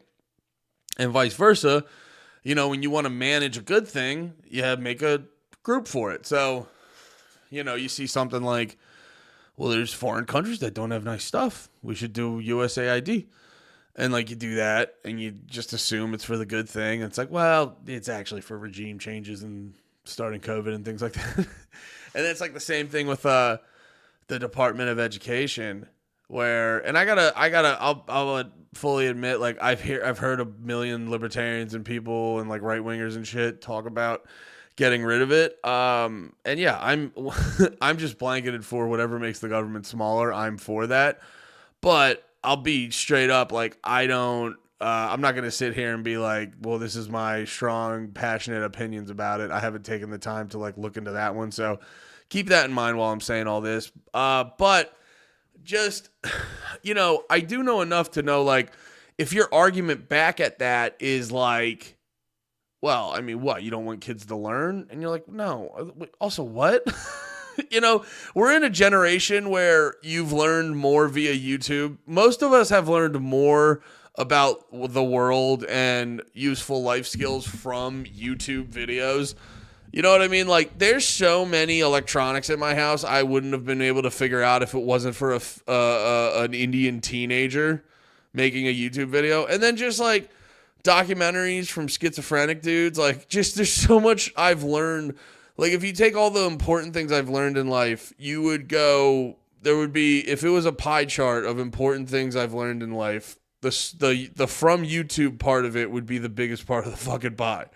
And vice versa. When you want to manage a good thing, you make a group for it. So, you see something like, well, there's foreign countries that don't have nice stuff. We should do USAID. And like you do that and you just assume it's for the good thing. And it's like, well, it's actually for regime changes and starting COVID and things like that. And it's like the same thing with the Department of Education, where, and I'll fully admit, like I've heard a million libertarians and people and like right wingers and shit talk about getting rid of it. And yeah, I'm I'm just blanketed for whatever makes the government smaller. I'm for that, but I'll be straight up, like I'm not going to sit here and be like, well, this is my strong, passionate opinions about it. I haven't taken the time to like look into that one. So keep that in mind while I'm saying all this. But just, I do know enough to know, like, if your argument back at that is like, well, I mean, what? You don't want kids to learn? And you're like, no. Also, what? We're in a generation where you've learned more via YouTube. Most of us have learned more about the world and useful life skills from YouTube videos. You know what I mean? Like, there's so many electronics in my house I wouldn't have been able to figure out if it wasn't for an Indian teenager making a YouTube video. And then just like documentaries from schizophrenic dudes, like, just there's so much I've learned. Like, if you take all the important things I've learned in life, there would be, if it was a pie chart of important things I've learned in life, the from YouTube part of it would be the biggest part of the fucking pie.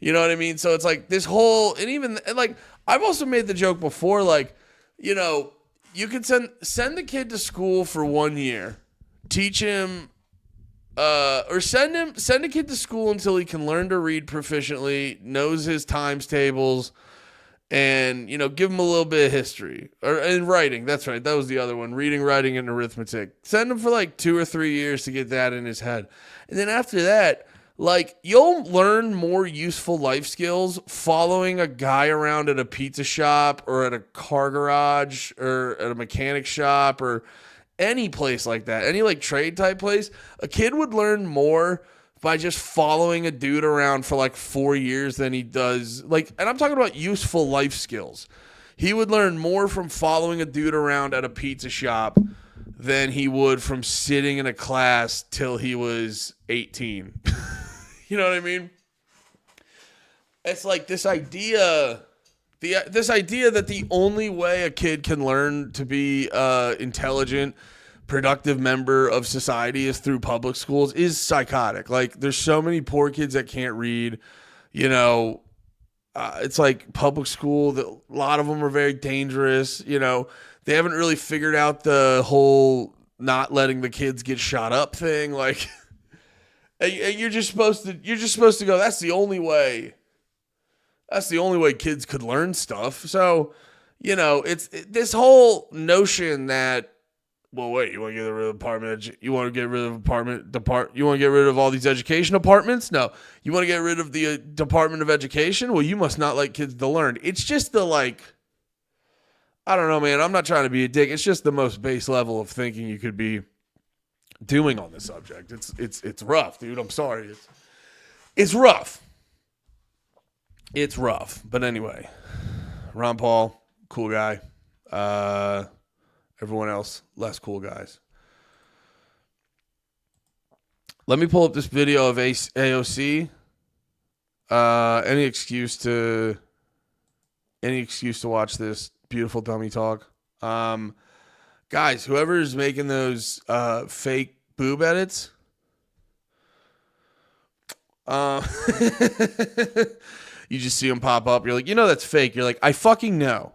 You know what I mean? So it's like this whole, and like, I've also made the joke before, like, you know, you could send the kid to school for 1 year, teach him, or send a kid to school until he can learn to read proficiently, knows his times tables, and, you know, give him a little bit of history and writing. That's right. That was the other one. Reading, writing, and arithmetic. Send him for like 2 or 3 years to get that in his head. And then after that, like, you'll learn more useful life skills following a guy around at a pizza shop or at a car garage or at a mechanic shop or any place like that. Any like trade type place. A kid would learn more by just following a dude around for like 4 years than he does. Like, and I'm talking about useful life skills. He would learn more from following a dude around at a pizza shop than he would from sitting in a class till he was 18. You know what I mean? It's like this idea that the only way a kid can learn to be intelligent, productive member of society is through public schools is psychotic. Like, there's so many poor kids that can't read. You know, it's like public school, a lot of them are very dangerous. You know, they haven't really figured out the whole not letting the kids get shot up thing. Like, you're just supposed to go, that's the only way kids could learn stuff. So, you know, it's this whole notion that, well, wait, you want to get rid of you want to get rid of you want to get rid of all these education departments? No. You want to get rid of the Department of Education? Well, you must not like kids to learn. It's just the, like, I don't know, man. I'm not trying to be a dick. It's just the most base level of thinking you could be doing on this subject. It's rough, dude. I'm sorry. It's rough. It's rough. But anyway, Ron Paul, cool guy. Everyone else, less cool guys. Let me pull up this video of AOC. Any excuse to watch this beautiful dummy talk. Guys, whoever's making those fake boob edits, you just see them pop up. You're like, you know that's fake. You're like, I fucking know.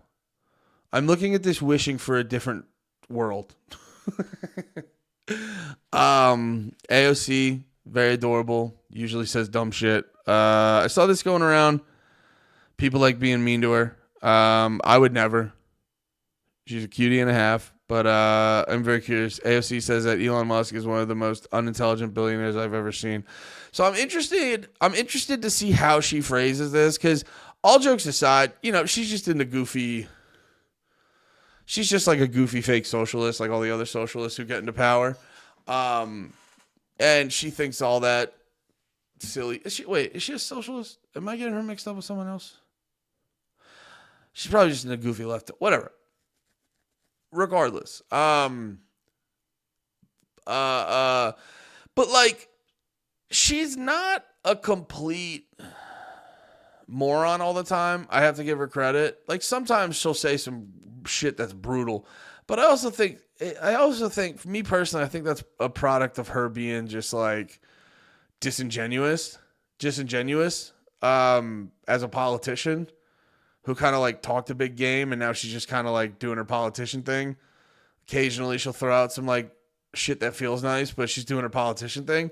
I'm looking at this wishing for a different world. AOC, very adorable. Usually says dumb shit. I saw this going around. People like being mean to her. I would never. She's a cutie and a half. But I'm very curious. AOC says that Elon Musk is one of the most unintelligent billionaires I've ever seen. So I'm interested to see how she phrases this, because all jokes aside, you know, she's just into goofy. She's just like a goofy fake socialist, like all the other socialists who get into power. And she thinks all that silly. Is she a socialist? Am I getting her mixed up with someone else? She's probably just in a goofy left. Whatever. Regardless. But like, she's not a complete moron all the time. I have to give her credit. Like, sometimes she'll say some shit that's brutal, but I also think for me personally, I think that's a product of her being just like disingenuous as a politician who kind of like talked a big game, and now she's just kind of like doing her politician thing. Occasionally she'll throw out some like shit that feels nice, but she's doing her politician thing.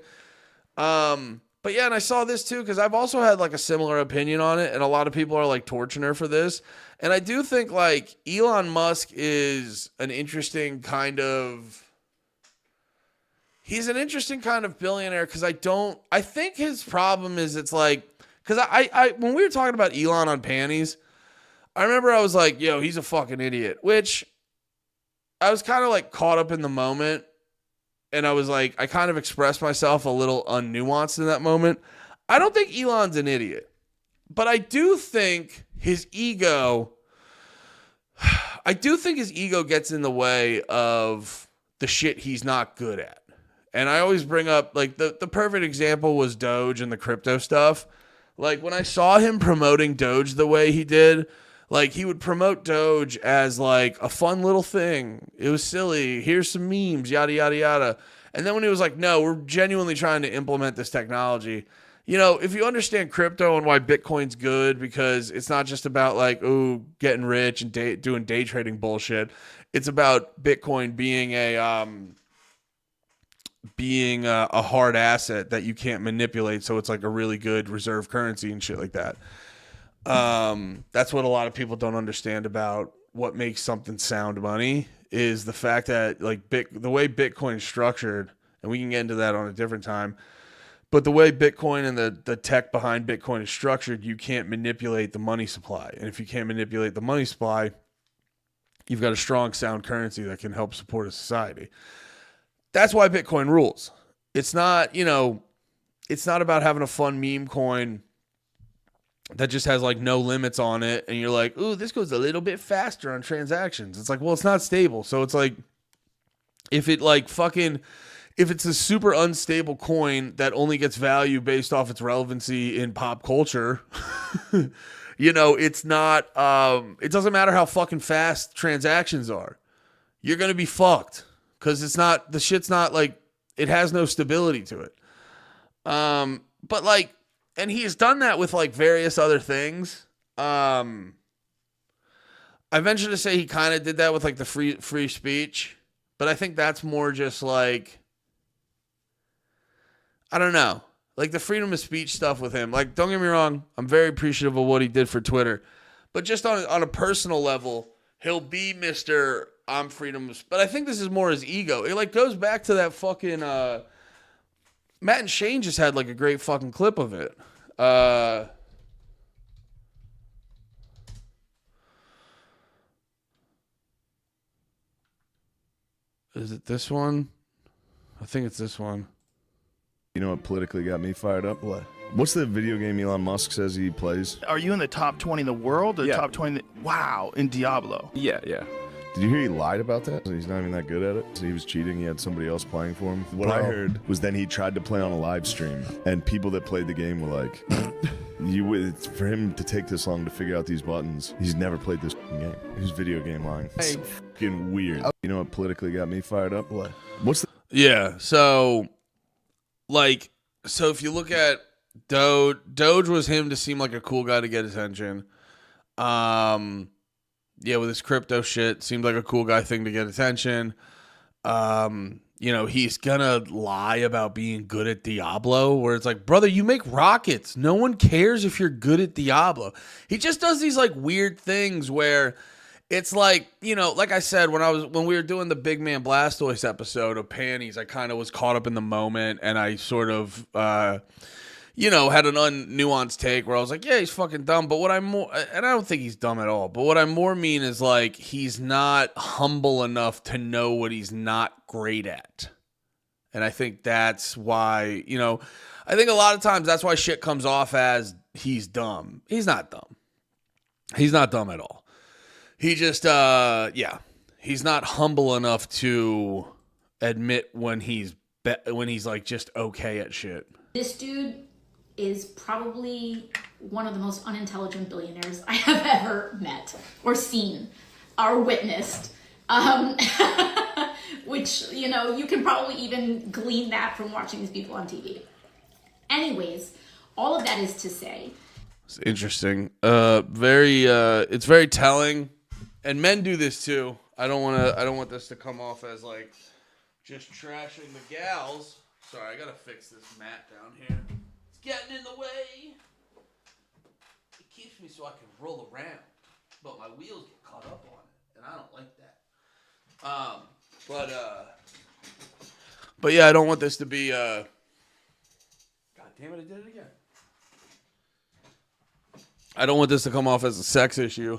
But yeah, and I saw this too, because I've also had like a similar opinion on it, and a lot of people are like torching her for this. And I do think like Elon Musk is an interesting kind of, he's an interesting kind of billionaire, because I think his problem is it's like, because I when we were talking about Elon on Panties, I remember I was like, yo, he's a fucking idiot, which I was kind of like caught up in the moment. And I was like, I kind of expressed myself a little unnuanced in that moment. I don't think Elon's an idiot, but I do think his ego gets in the way of the shit he's not good at. And I always bring up, like, the perfect example was Doge and the crypto stuff. Like, when I saw him promoting Doge the way he did, like, he would promote Doge as, like, a fun little thing. It was silly. Here's some memes, yada, yada, yada. And then when he was like, no, we're genuinely trying to implement this technology, if you understand crypto and why Bitcoin's good, because it's not just about like, ooh, getting rich and doing day trading bullshit. It's about Bitcoin being a hard asset that you can't manipulate. So it's like a really good reserve currency and shit like that. That's what a lot of people don't understand about what makes something sound money is the fact that like the way Bitcoin is structured, and we can get into that on a different time. But the way Bitcoin and the tech behind Bitcoin is structured, you can't manipulate the money supply. And if you can't manipulate the money supply, you've got a strong, sound currency that can help support a society. That's why Bitcoin rules. It's not, it's not about having a fun meme coin that just has like no limits on it. And you're like, ooh, this goes a little bit faster on transactions. It's like, well, it's not stable. So it's like, if it's a super unstable coin that only gets value based off its relevancy in pop culture, it's not, it doesn't matter how fucking fast transactions are. You're going to be fucked because the shit's not like, it has no stability to it. But like, and he's done that with like various other things. I venture to say he kind of did that with like the free speech, but I think that's more just like, I don't know. Like the freedom of speech stuff with him. Like, don't get me wrong, I'm very appreciative of what he did for Twitter. But just on a personal level, he'll be Mr. I'm freedom of... But I think this is more his ego. It like goes back to that fucking... Matt and Shane just had like a great fucking clip of it. Is it this one? I think it's this one. You know what politically got me fired up? What? What's the video game Elon Musk says he plays? Are you in the top 20 in the world or Yeah. top 20? Wow, in Diablo. Yeah. Did you hear he lied about that? He's not even that good at it. So he was cheating. He had somebody else playing for him. What I heard was then he tried to play on a live stream, and people that played the game were like, it's for him to take this long to figure out these buttons. He's never played this game. He's video game lying. It's so fucking weird. You know what politically got me fired up? What? What's the... Yeah, so if you look at Doge was him to seem like a cool guy to get attention. With his crypto shit, seemed like a cool guy thing to get attention. He's gonna lie about being good at Diablo, where it's like, brother, you make rockets. No one cares if you're good at Diablo. He just does these like weird things where it's like, like I said, when we were doing the Big Man Blastoise episode of Panties, I kind of was caught up in the moment, and I sort of, had an unnuanced take where I was like, yeah, he's fucking dumb. But what I'm more, and I don't think he's dumb at all, but what I more mean is like, he's not humble enough to know what he's not great at. And I think that's why, I think a lot of times that's why shit comes off as he's dumb. He's not dumb. He's not dumb at all. He just, he's not humble enough to admit when he's like just okay at shit. This dude is probably one of the most unintelligent billionaires I have ever met or seen or witnessed. Which, you can probably even glean that from watching these people on TV. Anyways, all of that is to say. It's interesting. It's very telling. And men do this too. I don't want this to come off as like just trashing the gals. Sorry, I gotta fix this mat down here. It's getting in the way. It keeps me so I can roll around, but my wheels get caught up on it, and I don't like that. But yeah, I don't want this to be. God damn it! I did it again. I don't want this to come off as a sex issue.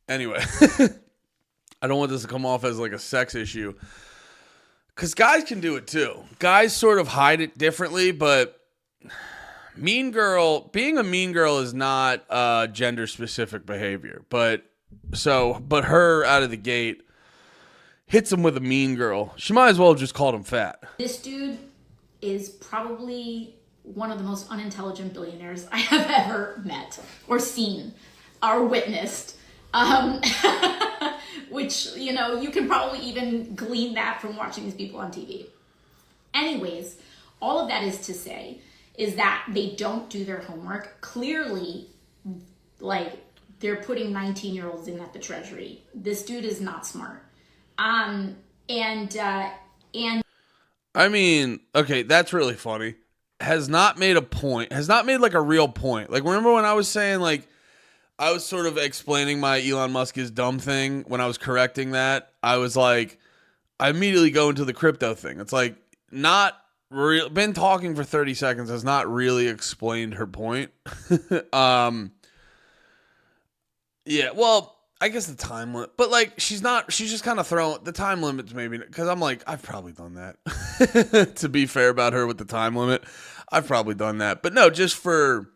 Anyway, I don't want this to come off as like a sex issue, because guys can do it too. Guys sort of hide it differently, but being a mean girl is not gender specific behavior. But her out of the gate hits him with a mean girl. She might as well have just called him fat. This dude is probably one of the most unintelligent billionaires I have ever met or seen or witnessed. Which, you know, you can probably even glean that from watching these people on TV. Anyways, all of that is to say is that they don't do their homework. Clearly, like, they're putting 19-year-olds in at the Treasury. This dude is not smart. And I mean, okay, that's really funny. Has not made like a real point. Like, remember when I was saying, like, I was sort of explaining my Elon Musk is dumb thing when I was correcting that. I was like, I immediately go into the crypto thing. It's like, not real. Been talking for 30 seconds has not really explained her point. Yeah, well, I guess the time limit, but like, she's just kind of throwing the time limits maybe, because I'm like, I've probably done that. To be fair about her with the time limit, I've probably done that. But no, just for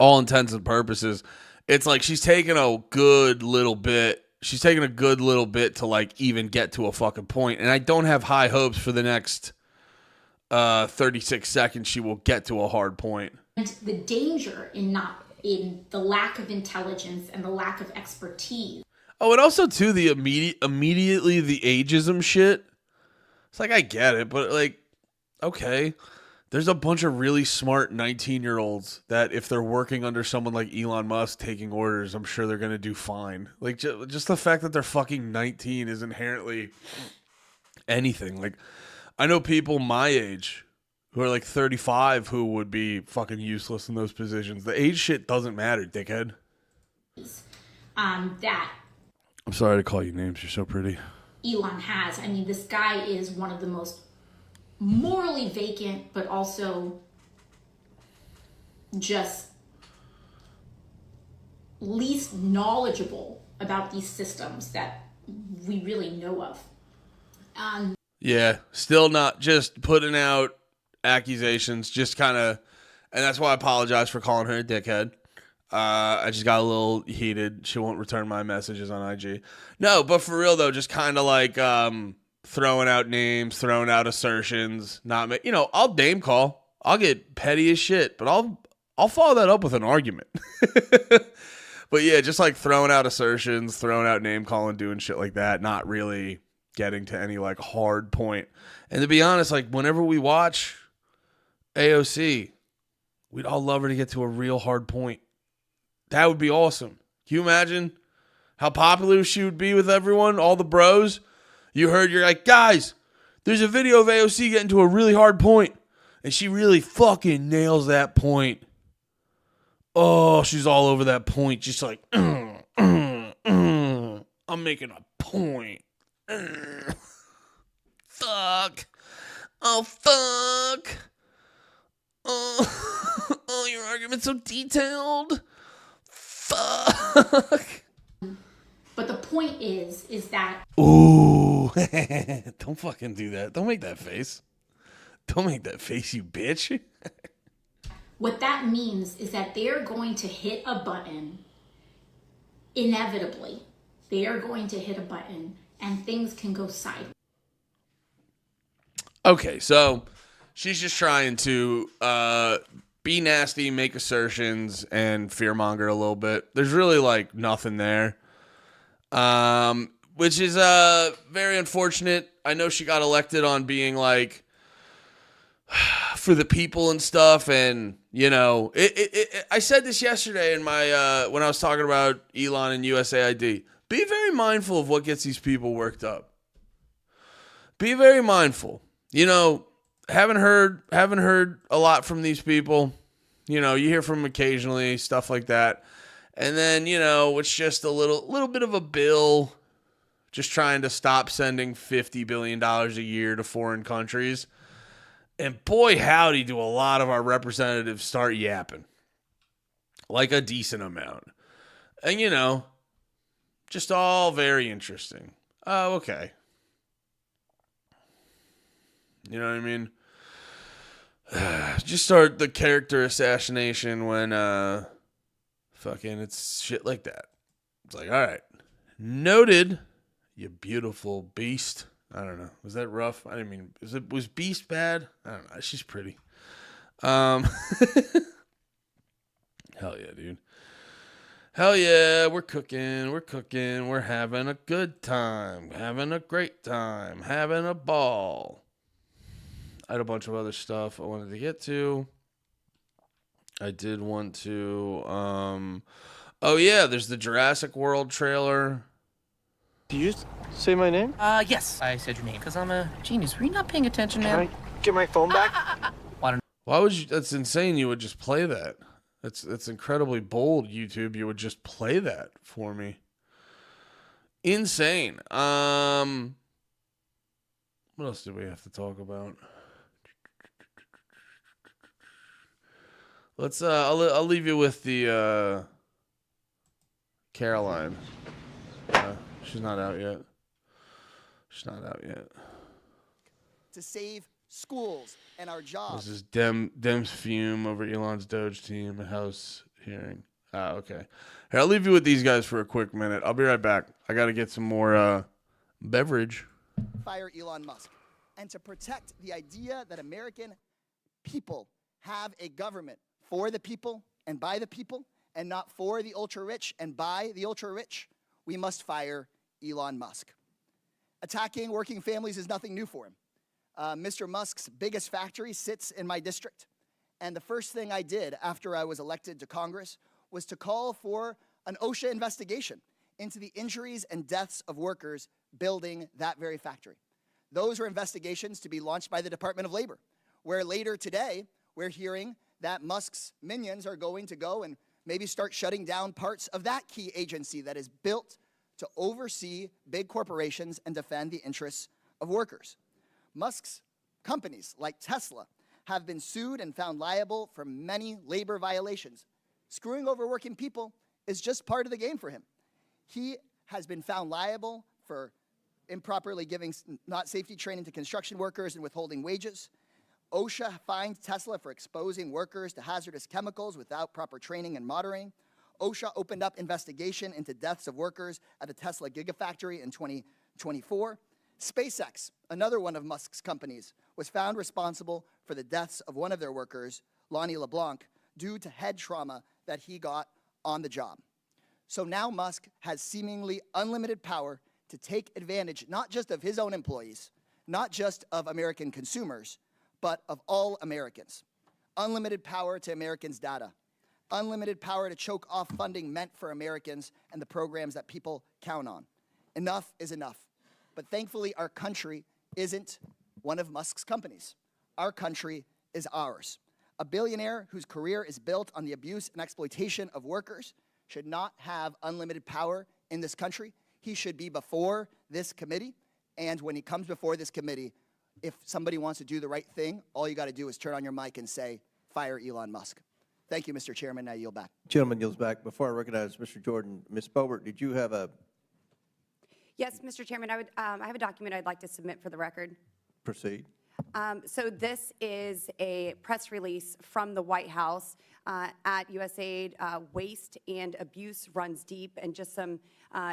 all intents and purposes, it's like she's taking a good little bit to like even get to a fucking point. And I don't have high hopes for the next 36 seconds she will get to a hard point. And the danger in the lack of intelligence and the lack of expertise. Oh, and also too, the immediately the ageism shit. It's like, I get it, but like, okay. There's a bunch of really smart 19-year-olds that if they're working under someone like Elon Musk taking orders, I'm sure they're going to do fine. Like, just the fact that they're fucking 19 is inherently anything. Like, I know people my age who are like 35 who would be fucking useless in those positions. The age shit doesn't matter, dickhead. That I'm sorry to call you names. You're so pretty. Elon has. I mean, this guy is one of the most morally vacant, but also just least knowledgeable about these systems that we really know of. Yeah, still not just putting out accusations, just kind of, and that's why I apologize for calling her a dickhead. I just got a little heated. She won't return my messages on IG. No, but for real though, just kind of like throwing out names, throwing out assertions. I'll name call. I'll get petty as shit, but I'll follow that up with an argument. But yeah, just like throwing out assertions, throwing out name calling, doing shit like that. Not really getting to any like hard point. And to be honest, like whenever we watch AOC, we'd all love her to get to a real hard point. That would be awesome. Can you imagine how popular she would be with everyone, all the bros? You're like, guys, there's a video of AOC getting to a really hard point, and she really fucking nails that point. Oh, she's all over that point, just like, I'm making a point. Fuck. Oh, fuck. Oh, your argument's so detailed. Fuck. But the point is that... Ooh. Don't fucking do that. Don't make that face. Don't make that face, you bitch. What that means is that they're going to hit a button, inevitably. They are going to hit a button, and things can go sideways. Okay, so she's just trying to be nasty, make assertions, and fearmonger a little bit. There's really, like, nothing there. Which is very unfortunate. I know she got elected on being, like, for the people and stuff, and I said this yesterday in my when I was talking about Elon and USAID. Be very mindful of what gets these people worked up. Be very mindful. Haven't heard a lot from these people. You hear from them occasionally, stuff like that, and then it's just a little bit of a bill, just trying to stop sending $50 billion a year to foreign countries. And boy, howdy, do a lot of our representatives start yapping. Like a decent amount. And, just all very interesting. Oh, okay. You know what I mean? Just start the character assassination when, fucking it's shit like that. It's like, all right. Noted, you beautiful beast. I don't know. Was that rough? I didn't mean... Was Beast bad? I don't know. She's pretty. Hell yeah, dude. Hell yeah, we're cooking, we're having a good time, having a great time, having a ball. I had a bunch of other stuff I wanted to get to. I did want to, oh yeah, there's the Jurassic World trailer. Did you just say my name? Yes, I said your name because I'm a genius. Were you not paying attention, man? Can I get my phone back? Why would you, that's insane, you would just play that. That's incredibly bold, YouTube. You would just play that for me. Insane. What else do we have to talk about? Let's I'll leave you with the Caroline. She's not out yet. She's not out yet. To save schools and our jobs. This is Dems fume over Elon's Doge team House hearing. Okay. Here, I'll leave you with these guys for a quick minute. I'll be right back. I got to get some more beverage. Fire Elon Musk. And to protect the idea that American people have a government for the people and by the people and not for the ultra-rich and by the ultra-rich, we must fire Elon Musk. Attacking working families is nothing new for him. Mr. Musk's biggest factory sits in my district. And the first thing I did after I was elected to Congress was to call for an OSHA investigation into the injuries and deaths of workers building that very factory. Those are investigations to be launched by the Department of Labor, where later today we're hearing that Musk's minions are going to go and maybe start shutting down parts of that key agency that is built to oversee big corporations and defend the interests of workers. Musk's companies like Tesla have been sued and found liable for many labor violations. Screwing over working people is just part of the game for him. He has been found liable for improperly giving not safety training to construction workers and withholding wages. OSHA fined Tesla for exposing workers to hazardous chemicals without proper training and monitoring. OSHA opened up investigation into deaths of workers at the Tesla Gigafactory in 2024. SpaceX, another one of Musk's companies, was found responsible for the deaths of one of their workers, Lonnie LeBlanc, due to head trauma that he got on the job. So now Musk has seemingly unlimited power to take advantage not just of his own employees, not just of American consumers, but of all Americans. Unlimited power to Americans' data. Unlimited power to choke off funding meant for Americans and the programs that people count on. Enough is enough. But thankfully, our country isn't one of Musk's companies. Our country is ours. A billionaire whose career is built on the abuse and exploitation of workers should not have unlimited power in this country. He should be before this committee. And when he comes before this committee, if somebody wants to do the right thing, all you got to do is turn on your mic and say, fire Elon Musk. Thank you, Mr. Chairman. I yield back. Gentleman yields back. Before I recognize Mr. Jordan, Ms. Boebert, did you have a... Yes, Mr. Chairman, I have a document I'd like to submit for the record. Proceed. So this is a press release from the White House at USAID. Waste and abuse runs deep, and just some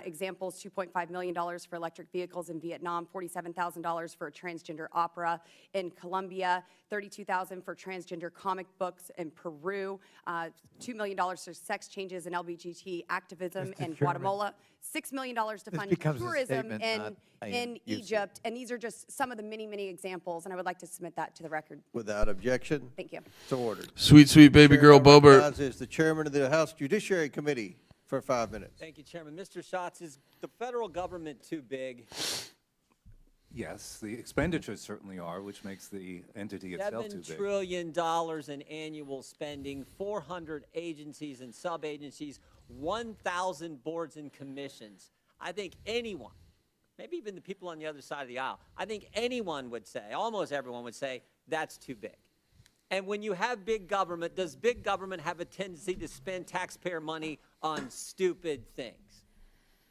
examples: $2.5 million for electric vehicles in Vietnam, $47,000 for a transgender opera in Colombia, $32,000 for transgender comic books in Peru, $2 million for sex changes and LGBT activism in Guatemala, $6 million to fund tourism in Egypt, and these are just some of the many, many examples, and I would like to submit that to the record. Without objection. Thank you. So ordered. Sweet, sweet baby girl Boebert. Is the chairman of the House Judiciary Committee for 5 minutes. Thank you, Chairman. Mr. Schatz, is the federal government too big? Yes, the expenditures certainly are, which makes the entity itself too big. $7 trillion in annual spending, 400 agencies and sub-agencies, 1,000 boards and commissions. I think anyone, maybe even the people on the other side of the aisle, I think anyone would say, almost everyone would say, that's too big. And when you have big government, does big government have a tendency to spend taxpayer money on stupid things?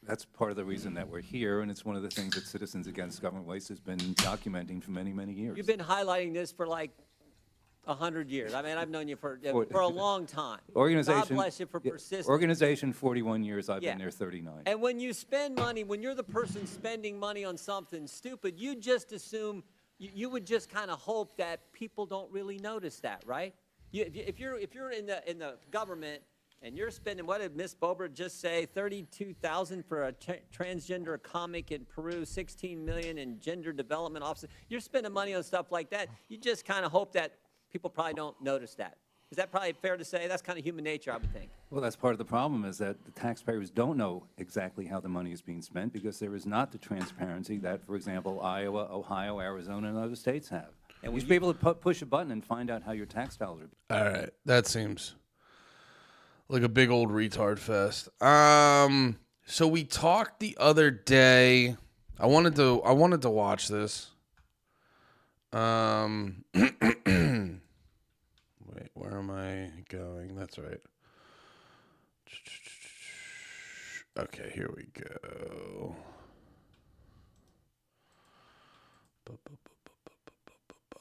That's part of the reason that we're here, and it's one of the things that Citizens Against Government Waste has been documenting for many, many years. You've been highlighting this for like 100 years. I mean, I've known you for a long time. Organization, God bless you for persistence. Organization, 41 years. I've been there 39. And when you spend money, when you're the person spending money on something stupid, you just assume, you would just kind of hope that people don't really notice that, right? If you're in the government And you're spending, what did Miss Boebert just say, $32,000 for a transgender comic in Peru, $16 million in gender development offices. You're spending money on stuff like that. You just kind of hope that people probably don't notice that. Is that probably fair to say? That's kind of human nature, I would think. Well, that's part of the problem, is that the taxpayers don't know exactly how the money is being spent because there is not the transparency that, for example, Iowa, Ohio, Arizona, and other states have. And we should be able to push a button and find out how your tax dollars are. All right, that seems like a big old retard fest. So we talked the other day. I wanted to watch this. Wait, where am I going? That's right. Okay, here we go.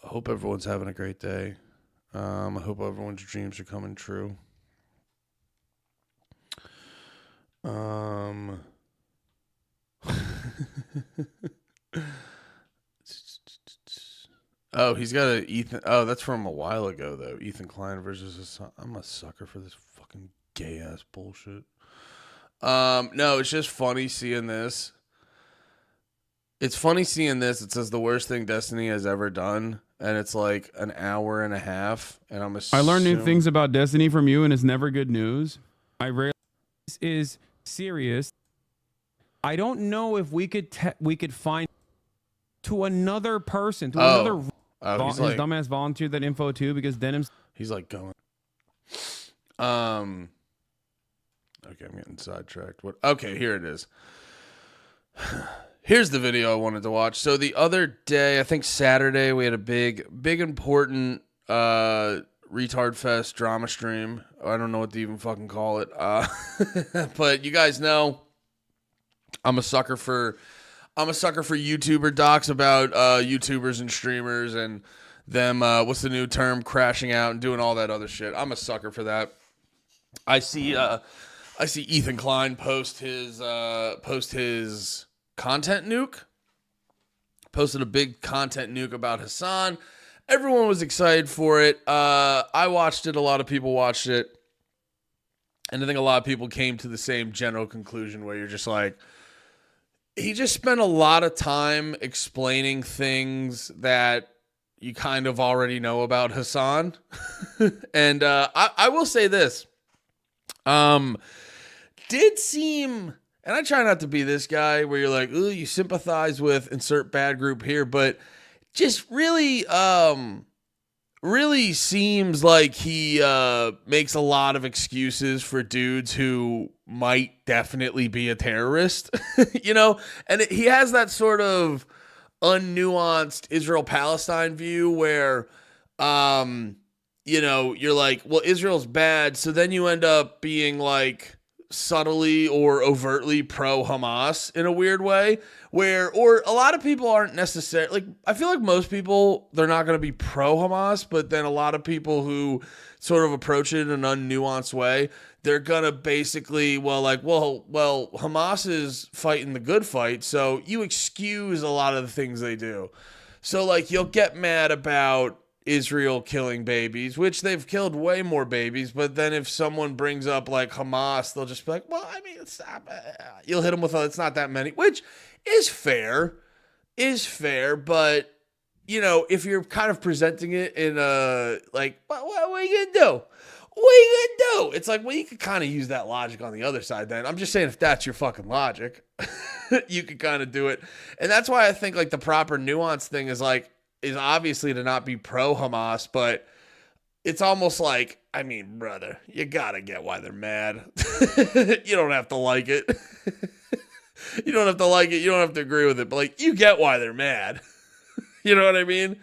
I hope everyone's having a great day. I hope everyone's dreams are coming true. Oh, he's got a Ethan. Oh, that's from a while ago though. Ethan Klein versus Hasan. I'm a sucker for this fucking gay ass bullshit. No, it's just funny seeing this. It's funny seeing this. It says the worst thing Destiny has ever done, and it's like an hour and a half. And I learned new things about Destiny from you, and it's never good news. I rarely. This is serious. I don't know if we could find to another person, to another. His dumbass volunteered that info too because Denham's. He's like going. Okay, I'm getting sidetracked. What? Okay, here it is. Here's the video I wanted to watch. So the other day, I think Saturday, we had a big important retard fest drama stream. I don't know what to even fucking call it. But you guys know I'm a sucker for YouTuber docs about YouTubers and streamers and them what's the new term, crashing out and doing all that other shit. I'm a sucker for that. I see Ethan Klein post his content nuke. Posted a big content nuke about Hasan. Everyone was excited for it. I watched it. A lot of people watched it. And I think a lot of people came to the same general conclusion where you're just like, he just spent a lot of time explaining things that you kind of already know about Hasan. And I will say this. Did seem, and I try not to be this guy where you're like, ooh, you sympathize with insert bad group here, but just really seems like he makes a lot of excuses for dudes who might definitely be a terrorist, you know? And he has that sort of unnuanced Israel-Palestine view where, you know, you're like, well, Israel's bad, so then you end up being like subtly or overtly pro-Hamas in a weird way, or a lot of people aren't necessarily, like, I feel like most people, they're not going to be pro-Hamas, but then a lot of people who sort of approach it in an unnuanced way, they're going to basically, well, Hamas is fighting the good fight, so you excuse a lot of the things they do. So, like, you'll get mad about Israel killing babies, which they've killed way more babies, but then if someone brings up like Hamas, they'll just be like, well, I mean, it's not, you'll hit them with it's not that many, which is fair, but you know, if you're kind of presenting it in a like, what are you gonna do? What are you gonna do? It's like, well, you could kind of use that logic on the other side then. I'm just saying, if that's your fucking logic, you could kind of do it. And that's why I think like the proper nuance thing is obviously to not be pro-Hamas, but it's almost like, I mean, brother, you gotta get why they're mad. You don't have to like it. You don't have to like it. You don't have to agree with it, but like, you get why they're mad. You know what I mean?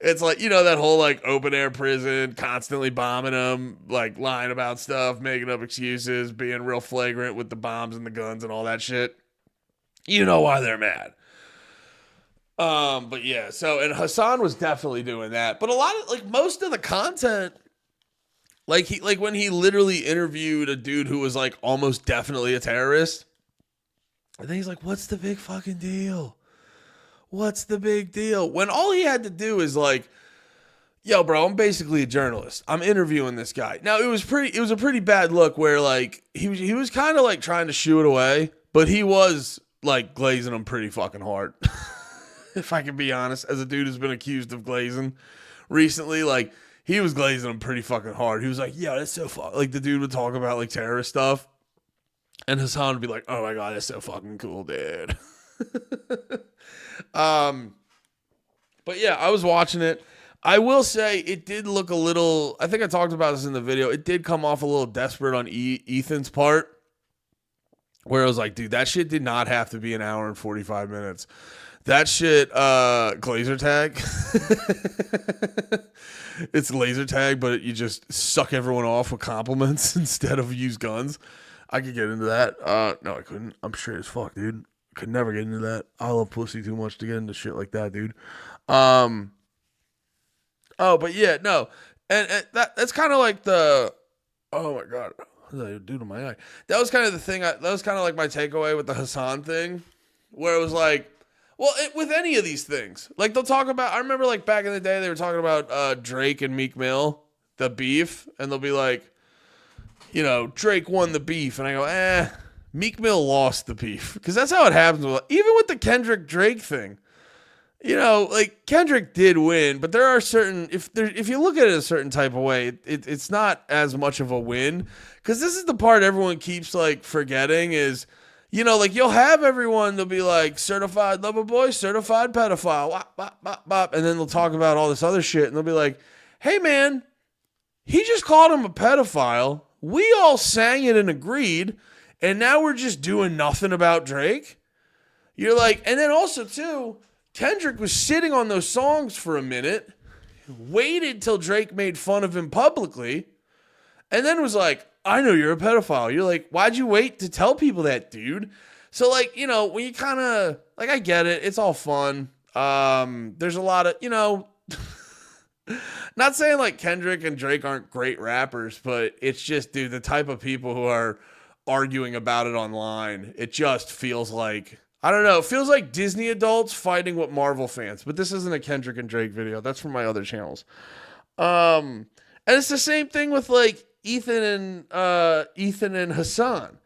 It's like, you know, that whole like open air prison, constantly bombing them, like lying about stuff, making up excuses, being real flagrant with the bombs and the guns and all that shit. You know why they're mad. But yeah, so, and Hasan was definitely doing that, but a lot of, like, most of the content, like when he literally interviewed a dude who was like almost definitely a terrorist, and then he's like, what's the big fucking deal? What's the big deal? When all he had to do is like, yo, bro, I'm basically a journalist. I'm interviewing this guy. Now, it was a pretty bad look where, like, he was kind of, like, trying to shoo it away, but he was, like, glazing him pretty fucking hard. If I can be honest, as a dude who's been accused of glazing recently, like, he was glazing him pretty fucking hard. He was like, yo, that's so fucking, like, the dude would talk about, like, terrorist stuff, and Hasan would be like, oh my God, that's so fucking cool, dude. But yeah, I was watching it. I will say it did look a little, I think I talked about this in the video, it did come off a little desperate on Ethan's part, where I was like, dude, that shit did not have to be an hour and 45 minutes. That shit, laser tag. It's laser tag, but you just suck everyone off with compliments instead of use guns. I could get into that. No, I couldn't. I'm straight as fuck, dude. Could never get into that. I love pussy too much to get into shit like that, dude. Oh, but yeah, no. And that's kind of like the, oh my God, what did I do to my eye? That was kind of the thing, that was kind of like my takeaway with the Hasan thing, where it was like, well, with any of these things, like they'll talk about, I remember like back in the day, they were talking about Drake and Meek Mill, the beef, and they'll be like, you know, Drake won the beef, and I go, Meek Mill lost the beef, because that's how it happens, even with the Kendrick Drake thing. You know, like Kendrick did win, but there are certain, if you look at it a certain type of way, it's not as much of a win, because this is the part everyone keeps like forgetting is, you know, like you'll have everyone, they'll be like certified lover boy, certified pedophile, wop, wop, wop, wop, and then they'll talk about all this other shit, and they'll be like, hey man, he just called him a pedophile, we all sang it and agreed, and now we're just doing nothing about Drake. You're like, and then also too, Kendrick was sitting on those songs for a minute, waited till Drake made fun of him publicly, and then was like, I know you're a pedophile. You're like, why'd you wait to tell people that, dude? So, like, you know, when you kind of, like, I get it. It's all fun. There's a lot of, you know, not saying, like, Kendrick and Drake aren't great rappers, but it's just, dude, the type of people who are arguing about it online, it just feels like, I don't know. It feels like Disney adults fighting with Marvel fans. But this isn't a Kendrick and Drake video. That's from my other channels. And it's the same thing with like Ethan and Hasan.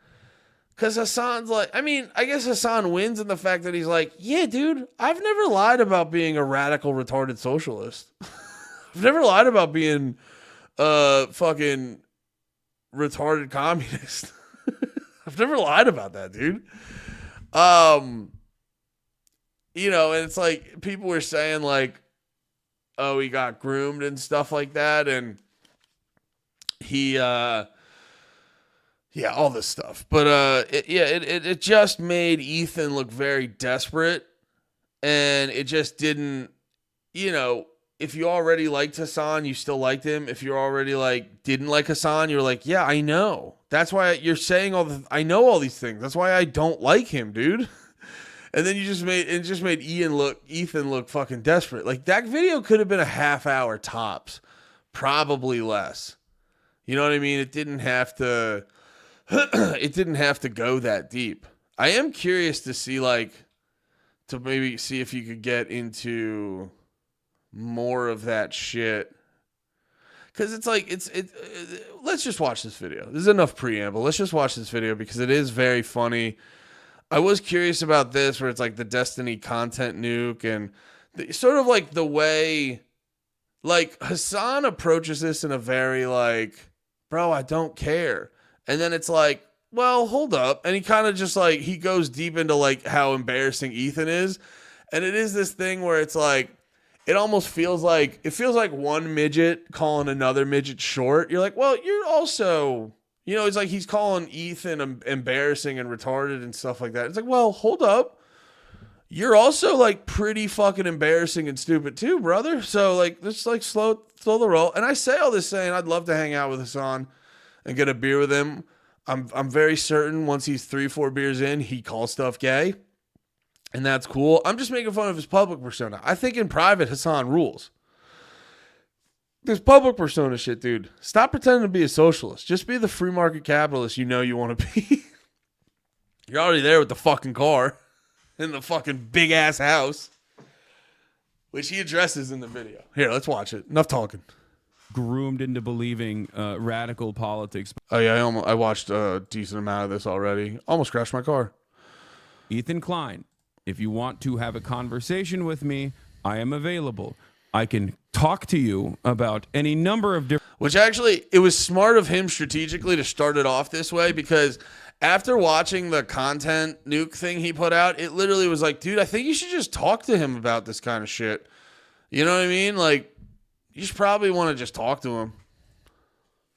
Because Hasan's like, I mean, I guess Hasan wins in the fact that he's like, yeah, dude, I've never lied about being a radical retarded socialist. I've never lied about being a fucking retarded communist. I've never lied about that, dude. You know, and it's like people were saying like, oh, he got groomed and stuff like that, and he yeah, all this stuff. But it just made Ethan look very desperate, and it just didn't, you know, if you already liked Hasan, you still liked him. If you already like didn't like Hasan, you're like, yeah, I know. That's why you're saying I know all these things. That's why I don't like him, dude. And then you just made Ethan look fucking desperate. Like that video could have been a half hour tops, probably less. You know what I mean? It didn't have to go that deep. I am curious to see to maybe see if you could get into more of that shit. Cause it's like, let's just watch this video. There's enough preamble. Let's just watch this video because it is very funny. I was curious about this where it's like the Destiny content nuke and sort of like the way like Hasan approaches this in a very like, bro, I don't care. And then it's like, well, hold up. And he kind of just like, he goes deep into like how embarrassing Ethan is. And it is this thing where it's like, it almost feels like one midget calling another midget short. You're like, well, you're also, you know, it's like he's calling Ethan embarrassing and retarded and stuff like that. It's like, well, hold up. You're also like pretty fucking embarrassing and stupid too, brother. So like, let's like slow the roll. And I say all this saying I'd love to hang out with Hasan and get a beer with him. I'm very certain once he's 3-4 beers in, he calls stuff gay. And that's cool. I'm just making fun of his public persona. I think in private, Hasan rules. This public persona shit, dude. Stop pretending to be a socialist. Just be the free market capitalist you know you want to be. You're already there with the fucking car and the fucking big ass house. which he addresses in the video. Here, let's watch it. Enough talking. Groomed into believing radical politics. Oh yeah, I watched a decent amount of this already. Almost crashed my car. Ethan Klein, if you want to have a conversation with me, I am available. I can talk to you about any number of different... Which actually, it was smart of him strategically to start it off this way, because after watching the content nuke thing he put out, it literally was like, dude, I think you should just talk to him about this kind of shit. You know what I mean? Like, you should probably want to just talk to him.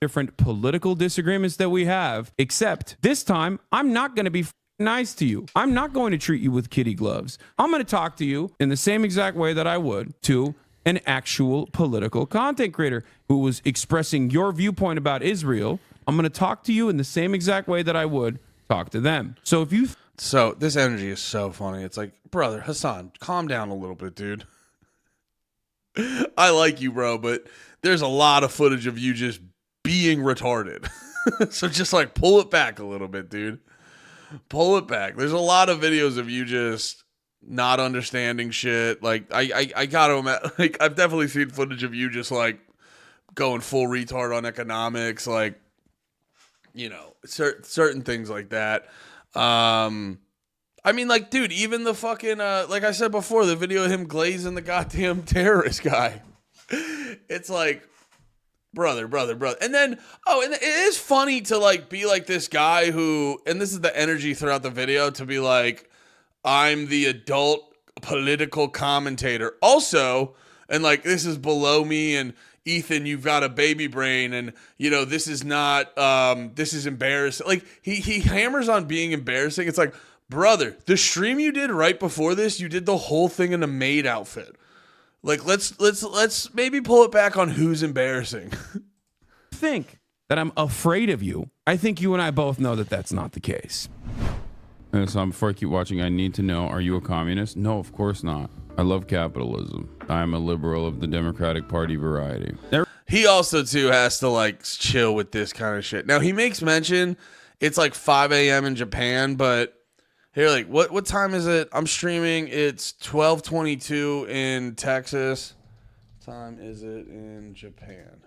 Different political disagreements that we have, except this time, I'm not going to be nice to you. I'm not going to treat you with kitty gloves. I'm going to talk to you in the same exact way that I would to an actual political content creator who was expressing your viewpoint about Israel. I'm going to talk to you in the same exact way that I would talk to them. So if you... So this energy is so funny. It's like, brother, Hasan, calm down a little bit, dude. I like you, bro, but there's a lot of footage of you just being retarded. So just like pull it back a little bit, dude. Pull it back. There's a lot of videos of you just not understanding shit. Like I gotta imagine, like I've definitely seen footage of you just like going full retard on economics, like, you know, certain things like that. I mean, like, dude, even the fucking like I said before, the video of him glazing the goddamn terrorist guy. It's like, brother. And then, and it is funny to like be like this guy who, and this is the energy throughout the video, to be like, I'm the adult political commentator. Also, and like, this is below me, and Ethan, you've got a baby brain, and you know, this is not, this is embarrassing. Like, he hammers on being embarrassing. It's like, brother, the stream you did right before this, you did the whole thing in a maid outfit. Like, let's maybe pull it back on who's embarrassing. think that I'm afraid of you. I think you and I both know that that's not the case. And so before I keep watching, I need to know, are you a communist? No, of course not. I love capitalism. I'm a liberal of the Democratic Party variety. He also, too, has to, like, chill with this kind of shit. Now, he makes mention it's like 5 a.m. in Japan, but here, like, what time is it? I'm streaming. It's 12:22 in Texas. What time is it in Japan?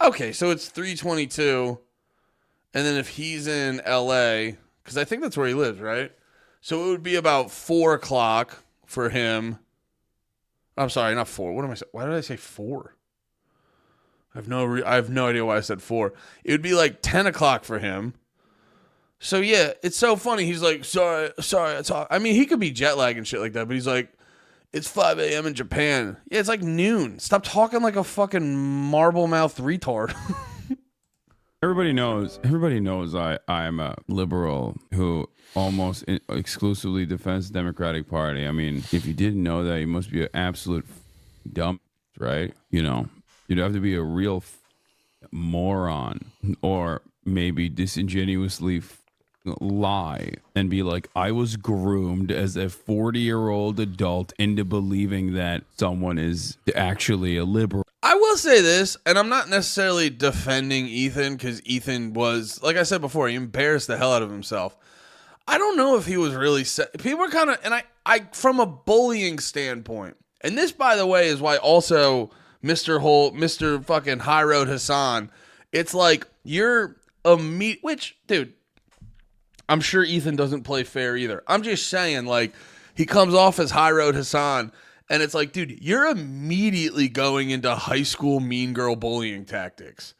Okay, so it's 3:22. And then if he's in LA, because I think that's where he lives, right? So it would be about 4 o'clock for him. I'm sorry, not 4. What am I saying? Why did I say 4? I have no idea why I said 4. It would be like 10 o'clock for him. So yeah, it's so funny. He's like, sorry. I mean, he could be jet lag and shit like that, but he's like, it's 5 a.m. in Japan. Yeah, it's like noon. Stop talking like a fucking marble-mouthed retard. Everybody knows I'm a liberal who almost exclusively defends the Democratic Party. I mean, if you didn't know that, you must be an absolute dumb, right? You know, you'd have to be a real moron, or maybe disingenuously lie and be like, I was groomed as a 40-year-old adult into believing that someone is actually a liberal. I will say this, and I'm not necessarily defending Ethan, because Ethan was, like I said before, he embarrassed the hell out of himself. I don't know if he was really people are kind of, and I from a bullying standpoint, and this, by the way, is why also Mr. fucking High Road Hasan, it's like you're which, dude, I'm sure Ethan doesn't play fair either. I'm just saying, like, he comes off as High Road Hasan, and it's like, dude, you're immediately going into high school mean girl bullying tactics.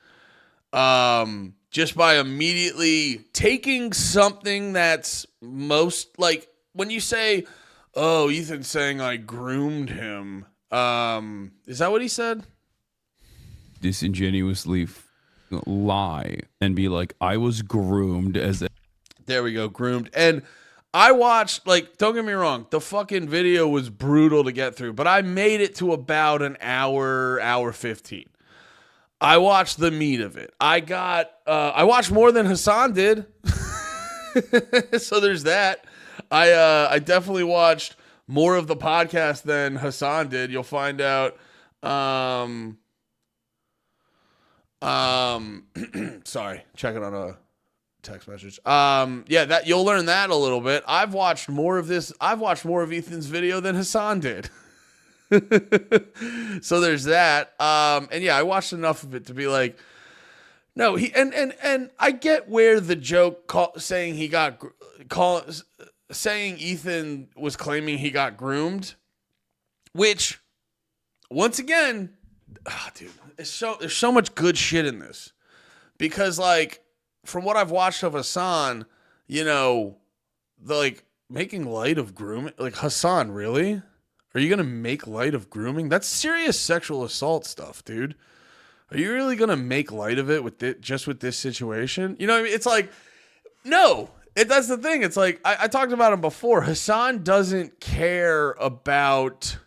Just by immediately taking something that's most, like, when you say, oh, Ethan's saying I groomed him. Is that what he said? Disingenuously lie and be like, I was groomed as a... There we go, groomed. And I watched, like, don't get me wrong, the fucking video was brutal to get through, but I made it to about an hour 15. I watched the meat of it. I watched more than Hasan did. So there's that. I definitely watched more of the podcast than Hasan did. You'll find out. Sorry, checking on a text message. Yeah, that you'll learn that a little bit. I've watched more of this. I've watched more of Ethan's video than Hasan did. So there's that. And yeah, I watched enough of it to be like, no, he and I get where the joke saying Ethan was claiming he got groomed, which once again, dude, there's so much good shit in this. Because, like, from what I've watched of Hasan, you know, the, like, making light of grooming. Like, Hasan, really? Are you going to make light of grooming? That's serious sexual assault stuff, dude. Are you really going to make light of it with just with this situation? You know what I mean? It's like, no. That's the thing. It's like, I talked about him before. Hasan doesn't care about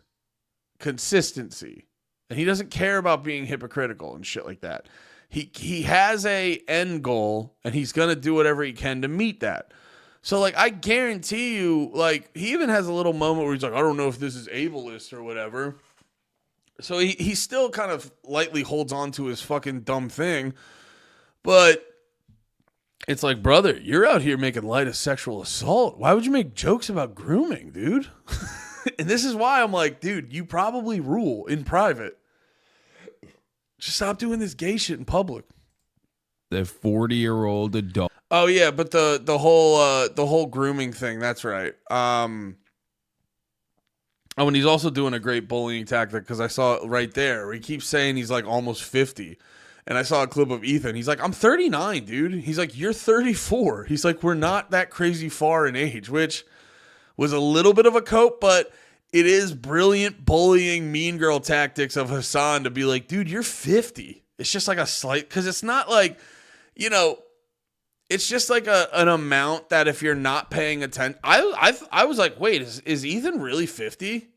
consistency. And he doesn't care about being hypocritical and shit like that. He has a end goal, and he's going to do whatever he can to meet that. So, like, I guarantee you, like, he even has a little moment where he's like, I don't know if this is ableist or whatever. So he still kind of lightly holds on to his fucking dumb thing. But it's like, brother, you're out here making light of sexual assault. Why would you make jokes about grooming, dude? And this is why I'm like, dude, you probably rule in private. Just stop doing this gay shit in public. The 40-year-old adult. Oh yeah, but the whole grooming thing, that's right. Oh, and he's also doing a great bullying tactic because I saw it right there where he keeps saying he's like almost 50. And I saw a clip of Ethan. He's like, I'm 39, dude. He's like, you're 34. He's like, we're not that crazy far in age, which was a little bit of a cope, but it is brilliant bullying mean girl tactics of Hasan to be like, dude, you're 50. It's just like a slight, because it's not like, you know, it's just like an amount that if you're not paying attention, I was like, wait, is Ethan really 50?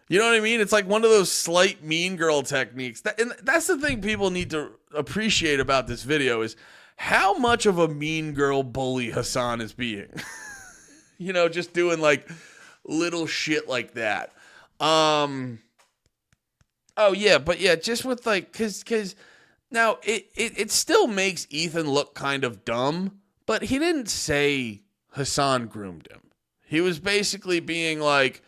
You know what I mean? It's like one of those slight mean girl techniques. And that's the thing people need to appreciate about this video is how much of a mean girl bully Hasan is being. You know, just doing like little shit like that. Oh yeah, but yeah, just with like, cause now it still makes Ethan look kind of dumb, but he didn't say Hasan groomed him. He was basically being like,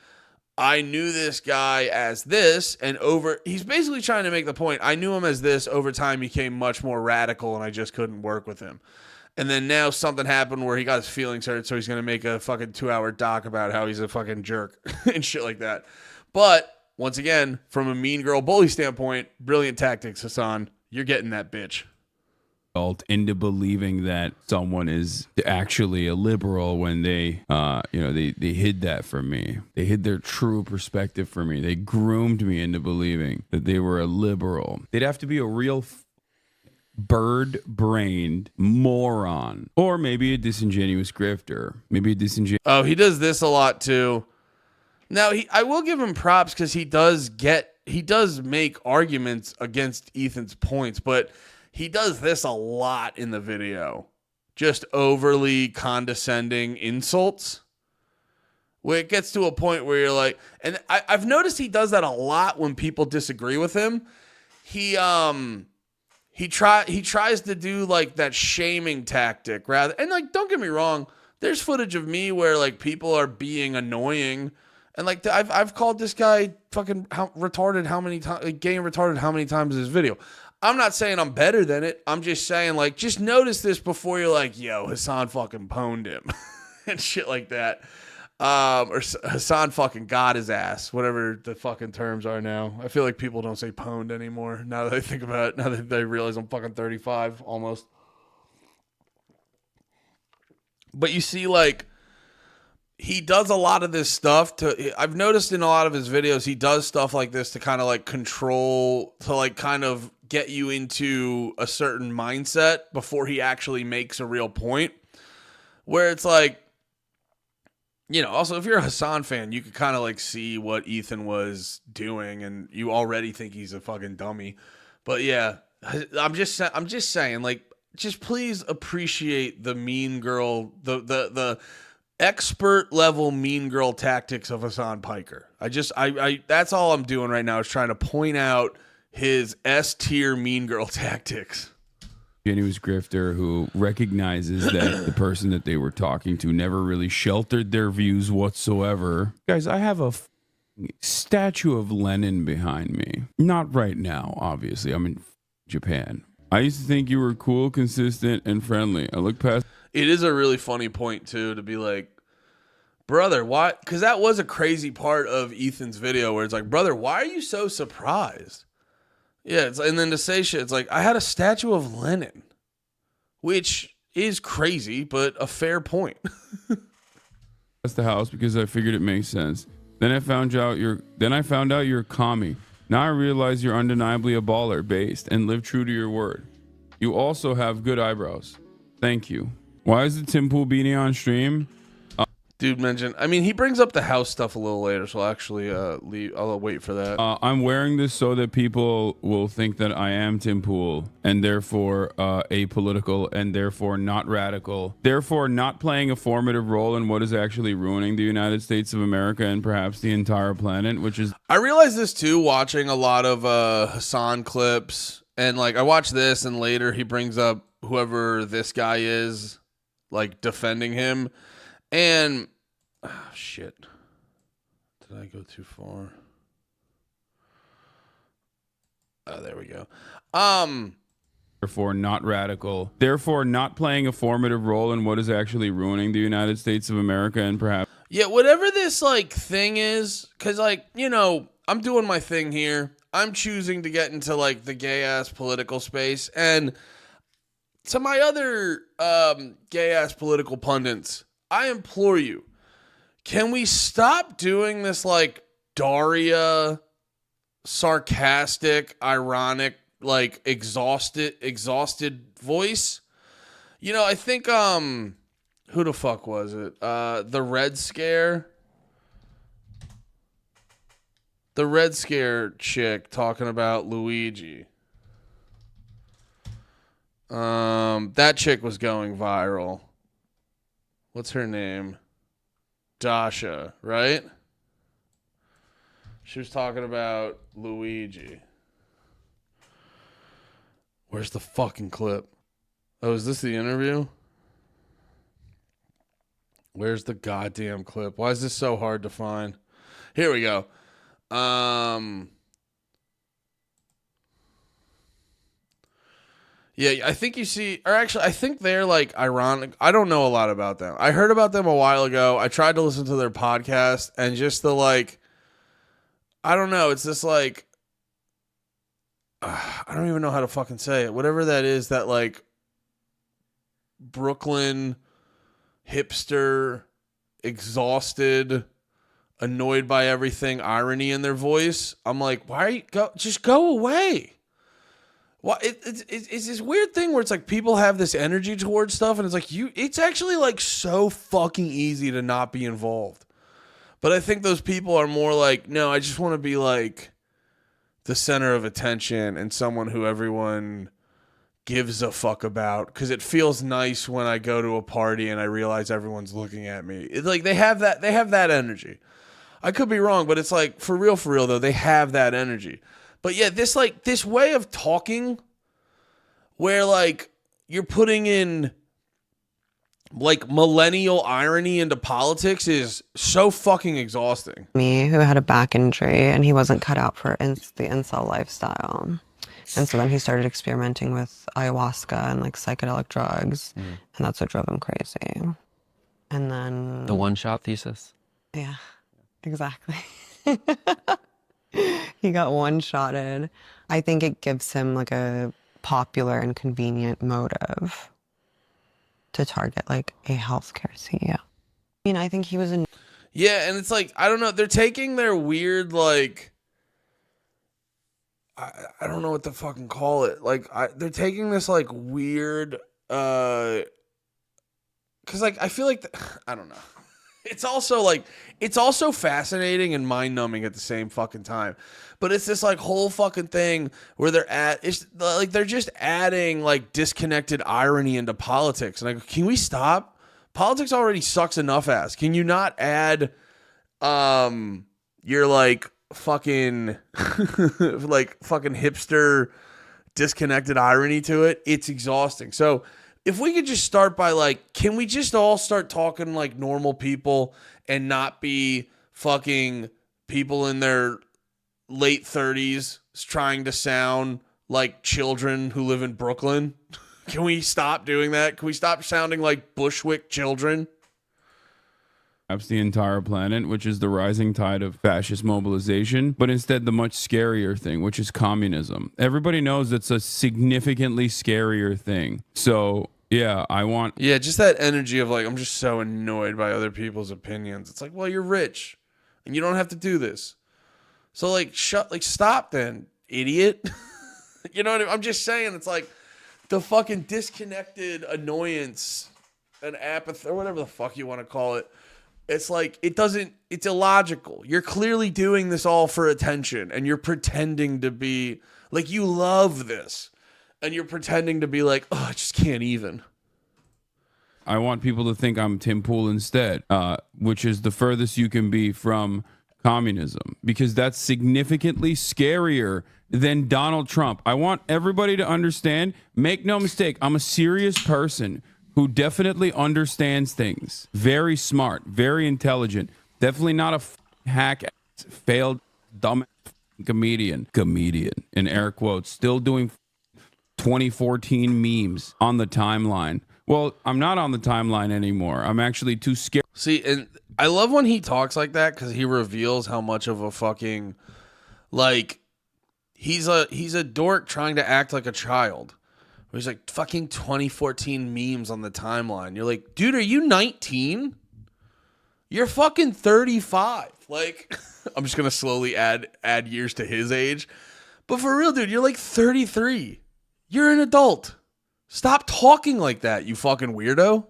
I knew this guy as this, and he's basically trying to make the point, I knew him as this, over time he became much more radical and I just couldn't work with him. And then now something happened where he got his feelings hurt, so he's going to make a fucking 2-hour doc about how he's a fucking jerk and shit like that. But, once again, from a mean girl bully standpoint, brilliant tactics, Hasan. You're getting that bitch. Into believing that someone is actually a liberal when they hid that from me. They hid their true perspective from me. They groomed me into believing that they were a liberal. They'd have to be a real bird-brained moron, or maybe a disingenuous grifter, Oh, he does this a lot too. Now, I will give him props because he does make arguments against Ethan's points, but he does this a lot in the video, just overly condescending insults. Where it gets to a point where you're like, and I've noticed he does that a lot when people disagree with him. He tries to do like that shaming tactic rather, and like, don't get me wrong, there's footage of me where like people are being annoying, and like I've called this guy fucking retarded how many times, like, gay and retarded how many times in this video. I'm not saying I'm better than it. I'm just saying, like, just notice this before you're like, yo, Hasan fucking pwned him and shit like that. Or Hasan fucking got his ass, whatever the fucking terms are now. I feel like people don't say pwned anymore now that I think about it, now that they realize I'm fucking 35 almost. But you see, like, he does a lot of this stuff I've noticed in a lot of his videos, he does stuff like this to kind of like control, to like kind of get you into a certain mindset before he actually makes a real point. Where it's like, you know, also if you're a Hasan fan, you could kind of like see what Ethan was doing and you already think he's a fucking dummy. But yeah, I'm just saying, like, just please appreciate the mean girl, the expert level mean girl tactics of Hasan Piker. I that's all I'm doing right now is trying to point out his S tier mean girl tactics. Genuine grifter who recognizes that the person that they were talking to never really sheltered their views whatsoever. Guys, I have a statue of Lenin behind me. Not right now, obviously. I'm in Japan. I used to think you were cool, consistent, and friendly. I look past. It is a really funny point, too, to be like, brother, why? Because that was a crazy part of Ethan's video where it's like, brother, why are you so surprised? Yeah, and then to say shit, it's like, I had a statue of Lenin, which is crazy, but a fair point. That's the house because I figured it makes sense. Then I found out you're a commie. Now I realize you're undeniably a baller, based, and live true to your word. You also have good eyebrows. Thank you. Why is the Tim Pool beanie on stream? Dude mentioned, I mean, he brings up the house stuff a little later, so I'll actually I'll wait for that. I'm wearing this so that people will think that I am Tim Pool, and therefore apolitical, and therefore not radical, therefore not playing a formative role in what is actually ruining the United States of America and perhaps the entire planet, which is... I realized this too, watching a lot of Hasan clips, and like I watched this, and later he brings up whoever this guy is, like defending him, and... Oh, shit. Did I go too far? Oh, there we go. Therefore not radical, therefore not playing a formative role in what is actually ruining the United States of America and perhaps... Yeah, whatever this like thing is, because like, you know, I'm doing my thing here. I'm choosing to get into like the gay ass political space, and to my other gay ass political pundits, I implore you, can we stop doing this like Daria sarcastic, ironic, like exhausted voice? You know, I think who the fuck was it? The Red Scare. The Red Scare chick talking about Luigi. That chick was going viral. What's her name? Dasha, right? She was talking about Luigi. Where's the fucking clip? Oh, is this the interview? Where's the goddamn clip? Why is this so hard to find? Here we go. Yeah, I think you see, or actually, I think they're like ironic. I don't know a lot about them. I heard about them a while ago. I tried to listen to their podcast, and just the like, I don't know. It's just like, I don't even know how to fucking say it. Whatever that is, that like Brooklyn hipster, exhausted, annoyed by everything, irony in their voice. I'm like, why just go away? Well, it's this weird thing where it's like people have this energy towards stuff, and it's like it's actually like so fucking easy to not be involved. But I think those people are more like, no, I just want to be like the center of attention and someone who everyone gives a fuck about, because it feels nice when I go to a party and I realize everyone's looking at me. It's like they have that energy. I could be wrong, but it's like for real though, they have that energy. But yeah, this way of talking where like you're putting in like millennial irony into politics is so fucking exhausting. Me, who had a back injury and he wasn't cut out for the incel lifestyle. And so then he started experimenting with ayahuasca and like psychedelic drugs. And that's what drove him crazy. And then... The one-shot thesis? Yeah, exactly. He got one-shotted. I think it gives him like a popular and convenient motive to target like a healthcare CEO. I mean, I think he was in... Yeah, and it's like, I don't know, they're taking their weird like... I don't know what to fucking call it. Like, they're taking this like weird... Because like, I feel like... I don't know. It's also fascinating and mind-numbing at the same fucking time. But it's this like whole fucking thing where they're just adding like disconnected irony into politics. And I go, can we stop? Politics already sucks enough ass. Can you not add your like fucking like fucking hipster disconnected irony to it, it's exhausting. So if we could just start by like, can we just all start talking like normal people and not be fucking people in their late 30s trying to sound like children who live in Brooklyn? Can we stop doing that? Can we stop sounding like Bushwick children? Perhaps the entire planet, which is the rising tide of fascist mobilization, but instead the much scarier thing, which is communism. Everybody knows it's a significantly scarier thing. So yeah, Yeah, just that energy of like, I'm just so annoyed by other people's opinions. It's like, well, you're rich and you don't have to do this. So like, stop then, idiot. You know what I mean? I'm just saying, it's like the fucking disconnected annoyance and apathy or whatever the fuck you want to call it. It's like, it's illogical. You're clearly doing this all for attention and you're pretending to be like, you love this and you're pretending to be like, oh, I just can't even. I want people to think I'm Tim Pool instead, which is the furthest you can be from communism, because that's significantly scarier than Donald Trump. I want everybody to understand, make no mistake, I'm a serious person who definitely understands things. Very smart, very intelligent. Definitely not a hack, failed, dumb comedian, in air quotes, still doing 2014 memes on the timeline. Well, I'm not on the timeline anymore. I'm actually too scared. See, and I love when he talks like that because he reveals how much of a fucking, like, he's a dork trying to act like a child. He's like, fucking 2014 memes on the timeline. You're like, dude, are you 19? You're fucking 35. Like, I'm just going to slowly add years to his age. But for real, dude, you're like 33. You're an adult. Stop talking like that, you fucking weirdo.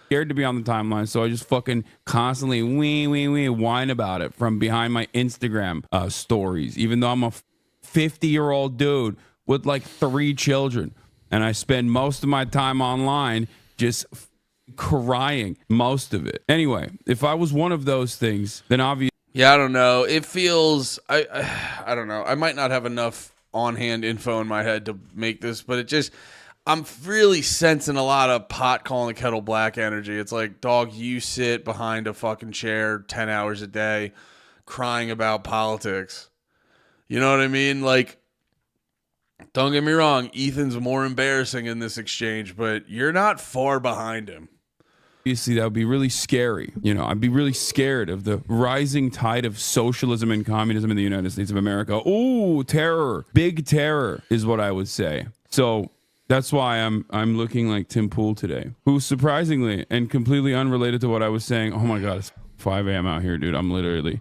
Scared to be on the timeline, so I just fucking constantly whine about it from behind my Instagram stories, even though I'm a 50-year-old dude with like 3 children, and I spend most of my time online just crying most of it. Anyway, if I was one of those things, then obviously, yeah, I don't know. It feels I don't know. I might not have enough on-hand info in my head to make this, but it just, I'm really sensing a lot of pot calling the kettle black energy. It's like, dog, you sit behind a fucking chair 10 hours a day crying about politics. You know what I mean? Like, don't get me wrong, Ethan's more embarrassing in this exchange, but you're not far behind him. obviously that would be really scary. You know, I'd be really scared of the rising tide of socialism and communism in the United States of America. Ooh, terror. Big terror is what I would say. So that's why I'm looking like Tim Pool today, who surprisingly and completely unrelated to what I was saying. Oh my God, it's 5 a.m. out here, dude. I'm literally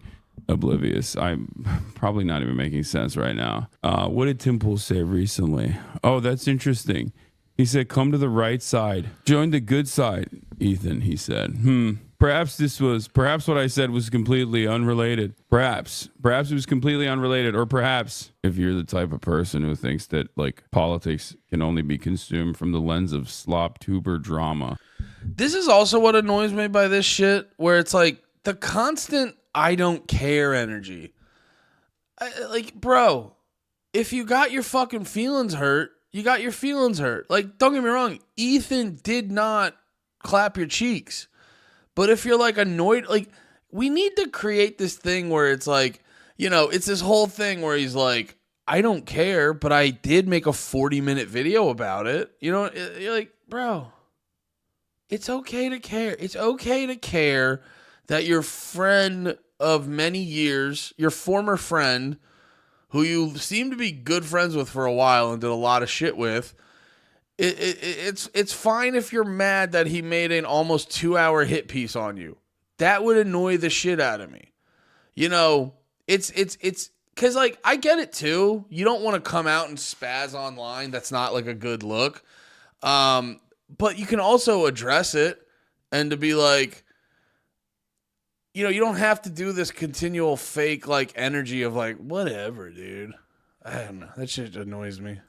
oblivious. I'm probably not even making sense right now. What did Tim Pool say recently? Oh, that's interesting. He said, come to the right side. Join the good side, Ethan, he said. Perhaps what I said was completely unrelated. Perhaps it was completely unrelated. Or perhaps if you're the type of person who thinks that like politics can only be consumed from the lens of slop tuber drama. This is also what annoys me by this shit, where it's like the constant I don't care energy. Like, bro, if you got your fucking feelings hurt, you got your feelings hurt. Like, don't get me wrong, Ethan did not clap your cheeks. But if you're like annoyed, like, we need to create this thing where it's like, you know, it's this whole thing where he's like, I don't care, but I did make a 40-minute video about it. You know, you're like, bro, it's okay to care. It's okay to care that your friend of many years, your former friend, who you seem to be good friends with for a while and did a lot of shit with, it's fine if you're mad that he made an almost 2-hour hit piece on you. That would annoy the shit out of me. You know, it's because, like, I get it too. You don't want to come out and spaz online. That's not like a good look. But you can also address it and to be like, you know, you don't have to do this continual fake like energy of like, whatever, dude. I don't know. That shit annoys me.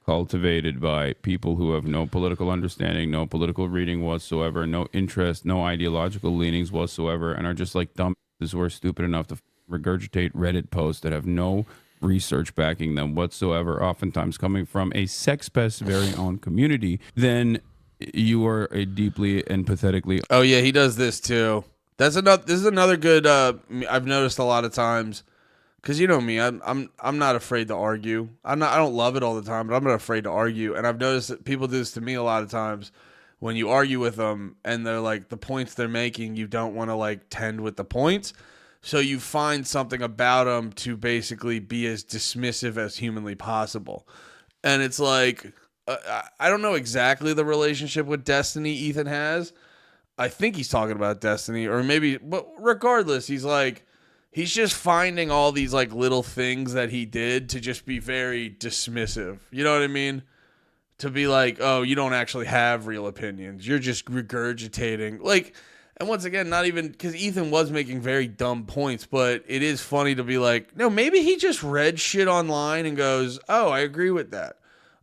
Cultivated by people who have no political understanding, no political reading whatsoever, no interest, no ideological leanings whatsoever, and are just like dumb who are stupid enough to regurgitate Reddit posts that have no research backing them whatsoever, oftentimes coming from a sex pest's very own community, then you are a deeply and pathetically. Oh yeah, he does this too. This is another good. I've noticed a lot of times, because you know me, I'm not afraid to argue. I don't love it all the time, but I'm not afraid to argue. And I've noticed that people do this to me a lot of times. When you argue with them and they're like, the points they're making, you don't want to like tend with the points. So you find something about them to basically be as dismissive as humanly possible. And it's like, I don't know exactly the relationship with Destiny Ethan has. I think he's talking about Destiny, or maybe, but regardless, he's just finding all these like little things that he did to just be very dismissive. You know what I mean? To be like, oh, you don't actually have real opinions. You're just regurgitating. Like, and once again, not even, because Ethan was making very dumb points, but it is funny to be like, no, maybe he just read shit online and goes, oh, I agree with that.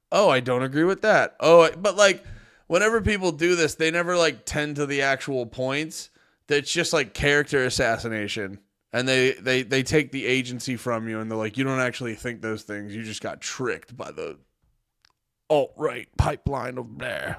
Oh, I don't agree with that. Oh, but like, whenever people do this, they never like tend to the actual points. That's just like character assassination. And they take the agency from you and they're like, you don't actually think those things. You just got tricked by the alt-right pipeline over there.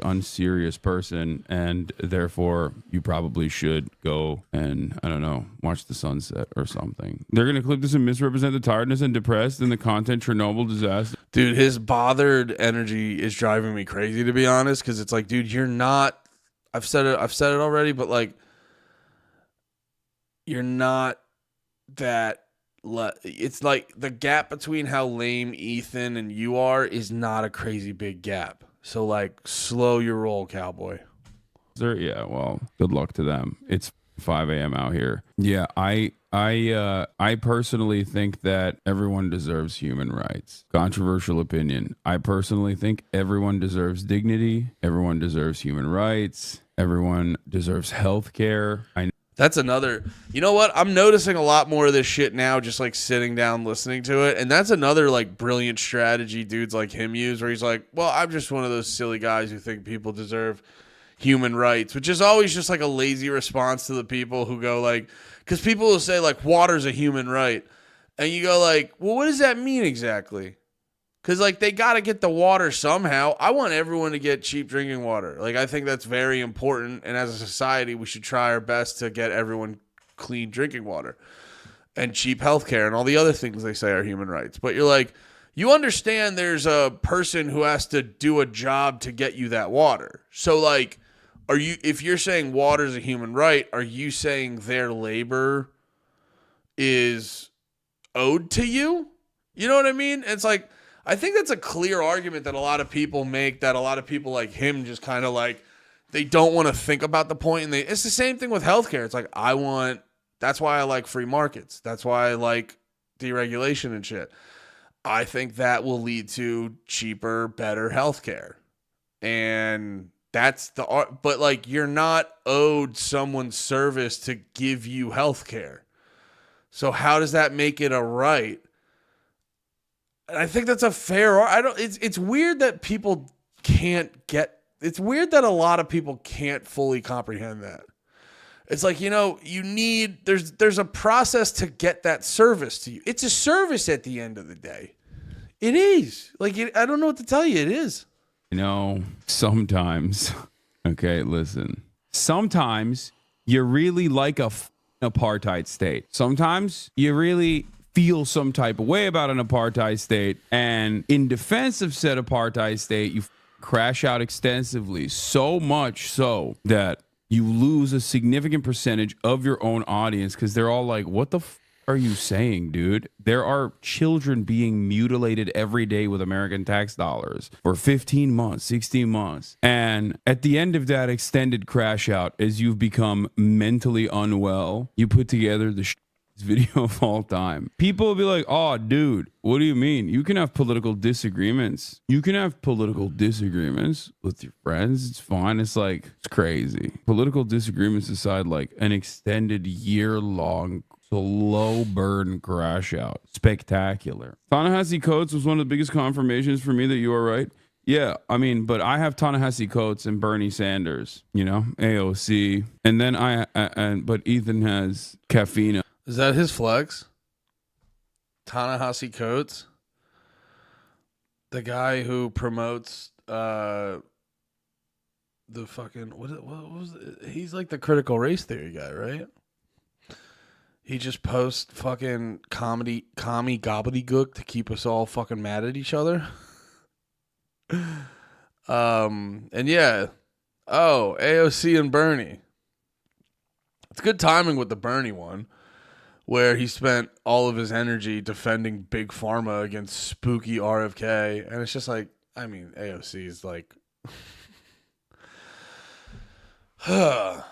Unserious person, and therefore you probably should go and, I don't know, watch the sunset or something. They're going to clip this and misrepresent the tiredness and depressed in the content Chernobyl disaster. Dude, his bothered energy is driving me crazy, to be honest, because it's like, dude, you're not, I've said it already, but like, you're not that. It's like the gap between how lame Ethan and you are is not a crazy big gap. So like, slow your roll, cowboy. Yeah, well, good luck to them. It's 5 a.m. out here. Yeah, I personally think that everyone deserves human rights. Controversial opinion. I personally think everyone deserves dignity. Everyone deserves human rights. Everyone deserves health care. That's another, you know what? I'm noticing a lot more of this shit now, just like sitting down listening to it. And that's another like brilliant strategy dudes like him use, where he's like, well, I'm just one of those silly guys who think people deserve human rights, which is always just like a lazy response to the people who go like, because people will say like water's a human right. And you go like, well, what does that mean exactly? Because, like, they got to get the water somehow. I want everyone to get cheap drinking water. Like, I think that's very important. And as a society, we should try our best to get everyone clean drinking water and cheap healthcare and all the other things they say are human rights. But you're like, you understand there's a person who has to do a job to get you that water. So, like, if you're saying water is a human right, are you saying their labor is owed to you? You know what I mean? It's like, I think that's a clear argument that a lot of people make, that a lot of people like him just kind of like, they don't want to think about the point. And it's the same thing with healthcare. It's like, that's why I like free markets. That's why I like deregulation and shit. I think that will lead to cheaper, better healthcare. And that's but like, you're not owed someone's service to give you healthcare. So how does that make it a right? And I think that's a fair. It's weird that people can't get. It's weird that a lot of people can't fully comprehend that. It's like, you know, there's a process to get that service to you. It's a service at the end of the day. It is. Like, I don't know what to tell you. It is. You know, sometimes. Okay, listen. Sometimes you really like a apartheid state. Sometimes you really feel some type of way about an apartheid state, and in defense of said apartheid state, you crash out extensively, so much so that you lose a significant percentage of your own audience, because they're all like, what the are you saying, dude? There are children being mutilated every day with American tax dollars for 15 months, 16 months. And at the end of that extended crash out, as you've become mentally unwell, you put together the video of all time. People will be like, oh, dude, what do you mean? You can have political disagreements. You can have political disagreements with your friends. It's fine. It's like, it's crazy. Political disagreements aside, like an extended year-long slow burn crash out. Spectacular. Ta-Nehisi Coates was one of the biggest confirmations for me that you are right. Yeah, I mean, but I have Ta-Nehisi Coates and Bernie Sanders, you know, AOC. And then but Ethan has caffeine. Is that his flex? Ta-Nehisi Coates, the guy who promotes the fucking what was it? He's like the critical race theory guy, right? He just posts fucking commie gobbledygook to keep us all fucking mad at each other. And yeah. Oh, AOC and Bernie. It's good timing with the Bernie one, where he spent all of his energy defending Big Pharma against spooky RFK. And it's just like, I mean, AOC is like, I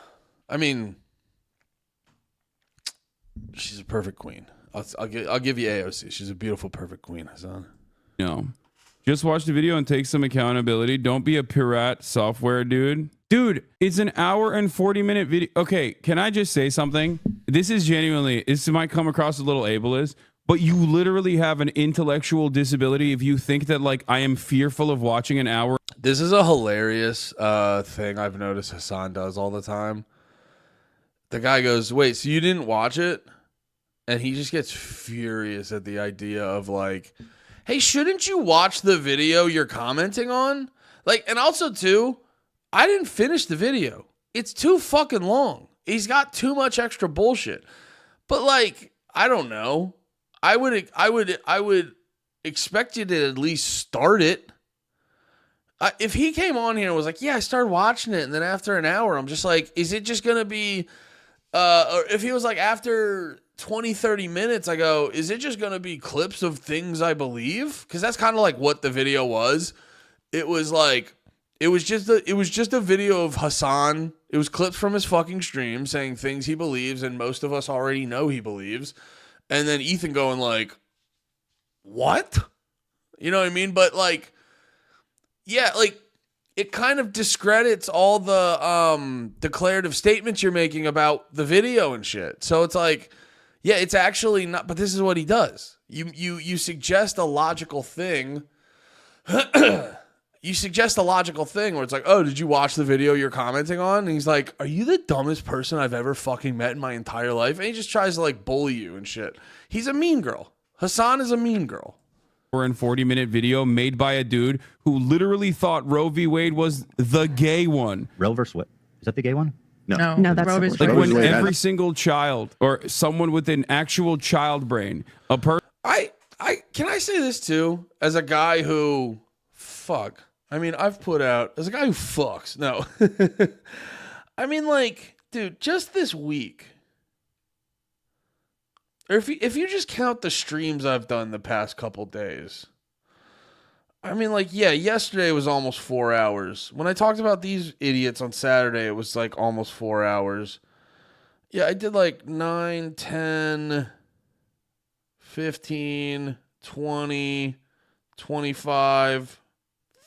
mean, she's a perfect queen. I'll give you AOC. She's a beautiful, perfect queen, Hasan. No. Just watch the video and take some accountability. Don't be a pirate software dude. Dude, it's an hour and 40-minute video. Okay, can I just say something? This is genuinely, this might come across a little ableist, but you literally have an intellectual disability if you think that, like, I am fearful of watching an hour. This is a hilarious thing I've noticed Hasan does all the time. The guy goes, wait, so you didn't watch it? And he just gets furious at the idea of, like, hey, shouldn't you watch the video you're commenting on? Like, and also, too, I didn't finish the video. It's too fucking long. He's got too much extra bullshit. But, like, I don't know. I would expect you to at least start it. If he came on here and was like, yeah, I started watching it, and then after an hour, I'm just like, is it just going to be, or if he was like, after 20, 30 minutes, I go, is it just going to be clips of things I believe? Because that's kind of like what the video was. It was like, it was just a video of Hasan. It was clips from his fucking stream saying things he believes, and most of us already know he believes. And then Ethan going like, what? You know what I mean? But like, yeah, like, it kind of discredits all the declarative statements you're making about the video and shit. So it's like, yeah, it's actually not, but this is what he does. You suggest a logical thing. You suggest a logical thing where it's like, oh, did you watch the video you're commenting on? And he's like, are you the dumbest person I've ever fucking met in my entire life? And he just tries to like bully you and shit. He's a mean girl. Hasan is a mean girl. And 40-minute video made by a dude who literally thought Roe v. Wade was the gay one. Roe versus what? Is that the gay one? No, that's Roe like when every single child or someone with an actual child brain, a person. Can I say this too? As a guy who, I mean, I've put out, as a guy who fucks, no. I mean, like, dude, just this week, or if you just count the streams I've done the past couple days, I mean, like, yeah, yesterday was almost 4 hours. When I talked about these idiots on Saturday, it was like almost 4 hours. Yeah, I did like 9, 10, 15, 20, 25,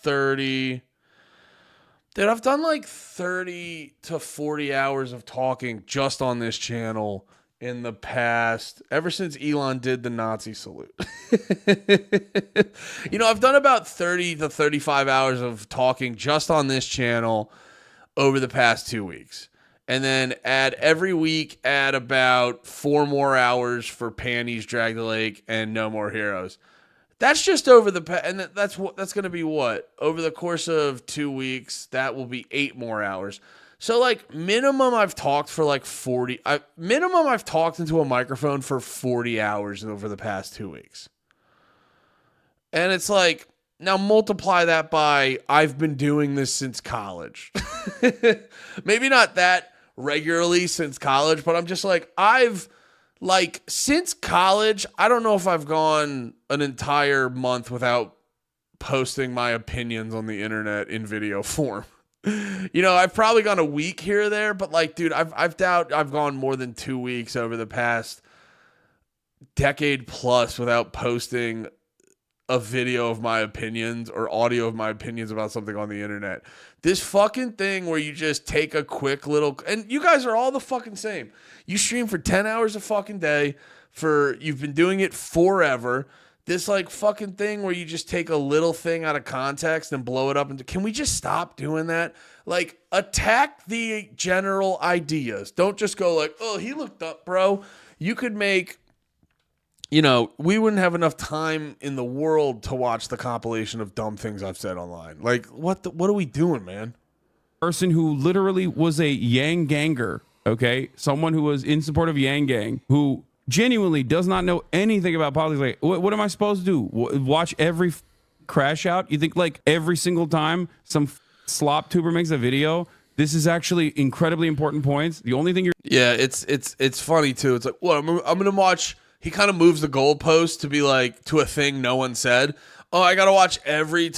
30. Dude, I've done like 30 to 40 hours of talking just on this channel in the past, ever since Elon did the Nazi salute. You know, I've done about 30 to 35 hours of talking just on this channel over the past 2 weeks. And then every week add about 4 more hours for Panties, Drag the Lake, and No More Heroes. That's just over and that's going to be what? Over the course of 2 weeks, that will be 8 more hours. So, like, minimum I've talked for like 40. Minimum I've talked into a microphone for 40 hours over the past 2 weeks. And it's like, now multiply that by I've been doing this since college. Maybe not that regularly since college, but I'm just like, since college, I don't know if I've gone an entire month without posting my opinions on the internet in video form. You know, I've probably gone a week here or there, but like, dude, I've gone more than 2 weeks over the past decade plus without posting a video of my opinions or audio of my opinions about something on the internet. This fucking thing where you just take a quick little, and you guys are all the fucking same. You stream for 10 hours a fucking day you've been doing it forever. This like fucking thing where you just take a little thing out of context and blow it up. Can we just stop doing that? Like, attack the general ideas. Don't just go like, oh, he looked up, bro. You could make you know, we wouldn't have enough time in the world to watch the compilation of dumb things I've said online. Like, what are we doing, man? Person who literally was a Yang Ganger, okay? Someone who was in support of Yang Gang, who genuinely does not know anything about politics. Like, what am I supposed to do? Watch every crash out? You think like every single time some slop tuber makes a video, this is actually incredibly important points? The only thing you're... Yeah, it's funny too. It's like, well, I'm going to watch... He kind of moves the goalpost to be like, to a thing no one said. Oh, I got to watch every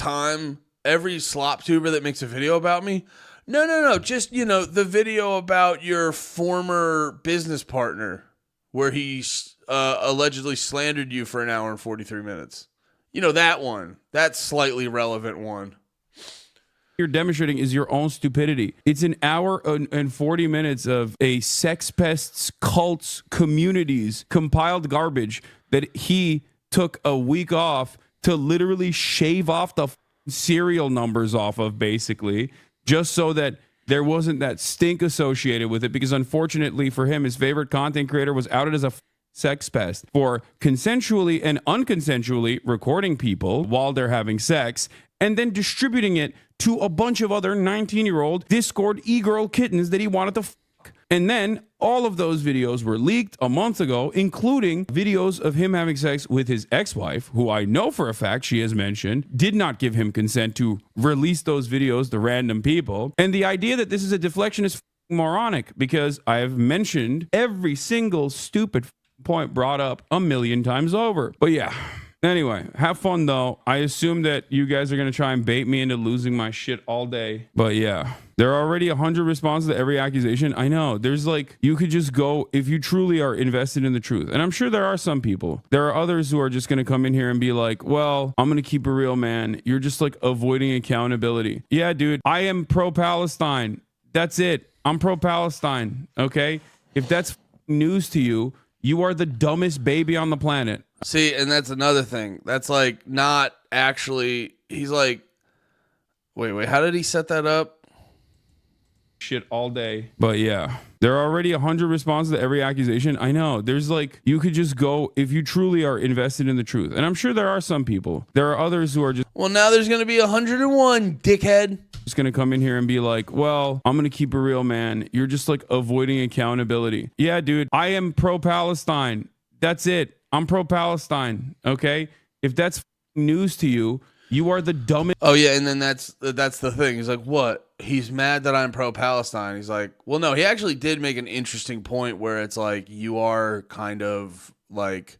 slop tuber that makes a video about me. No. Just, you know, the video about your former business partner where he allegedly slandered you for an hour and 43 minutes. You know, that one. That slightly relevant one. You're demonstrating is your own stupidity. It's an hour and 40 minutes of a sex pests, cults, communities, compiled garbage that he took a week off to literally shave off the serial numbers off of, basically, just so that there wasn't that stink associated with it, because unfortunately for him, his favorite content creator was outed as a sex pest for consensually and unconsensually recording people while they're having sex and then distributing it to a bunch of other 19-year-old Discord e-girl kittens that he wanted to fuck. And then all of those videos were leaked a month ago, including videos of him having sex with his ex-wife, who I know for a fact she has mentioned did not give him consent to release those videos to random people. And the idea that this is a deflection is moronic, because I have mentioned every single stupid point brought up a million times over. But yeah. Anyway, have fun though. I assume that you guys are going to try and bait me into losing my shit all day. But yeah, there are already 100 responses to every accusation. I know. There's like, you could just go if you truly are invested in the truth. And I'm sure there are some people. There are others who are just going to come in here and be like, well, I'm going to keep it real, man. You're just like avoiding accountability. Yeah, dude, I am pro-Palestine. That's it. I'm pro-Palestine. Okay? If that's news to you, you are the dumbest baby on the planet. See, and that's another thing. That's like not actually, he's like, wait, how did he set that up? Shit all day. But yeah, there are already 100 responses to every accusation. I know. There's like, you could just go if you truly are invested in the truth. And I'm sure there are some people. There are others who are just... Well, now there's going to be 101, dickhead. Just going to come in here and be like, well, I'm going to keep it real, man. You're just like avoiding accountability. Yeah, dude, I am pro-Palestine. That's it. I'm pro-Palestine. Okay? If that's news to you, you are the dumbest... Oh, yeah, and then that's the thing. He's like, what? He's mad that I'm pro-Palestine. He's like, well, no, he actually did make an interesting point where it's like, you are kind of like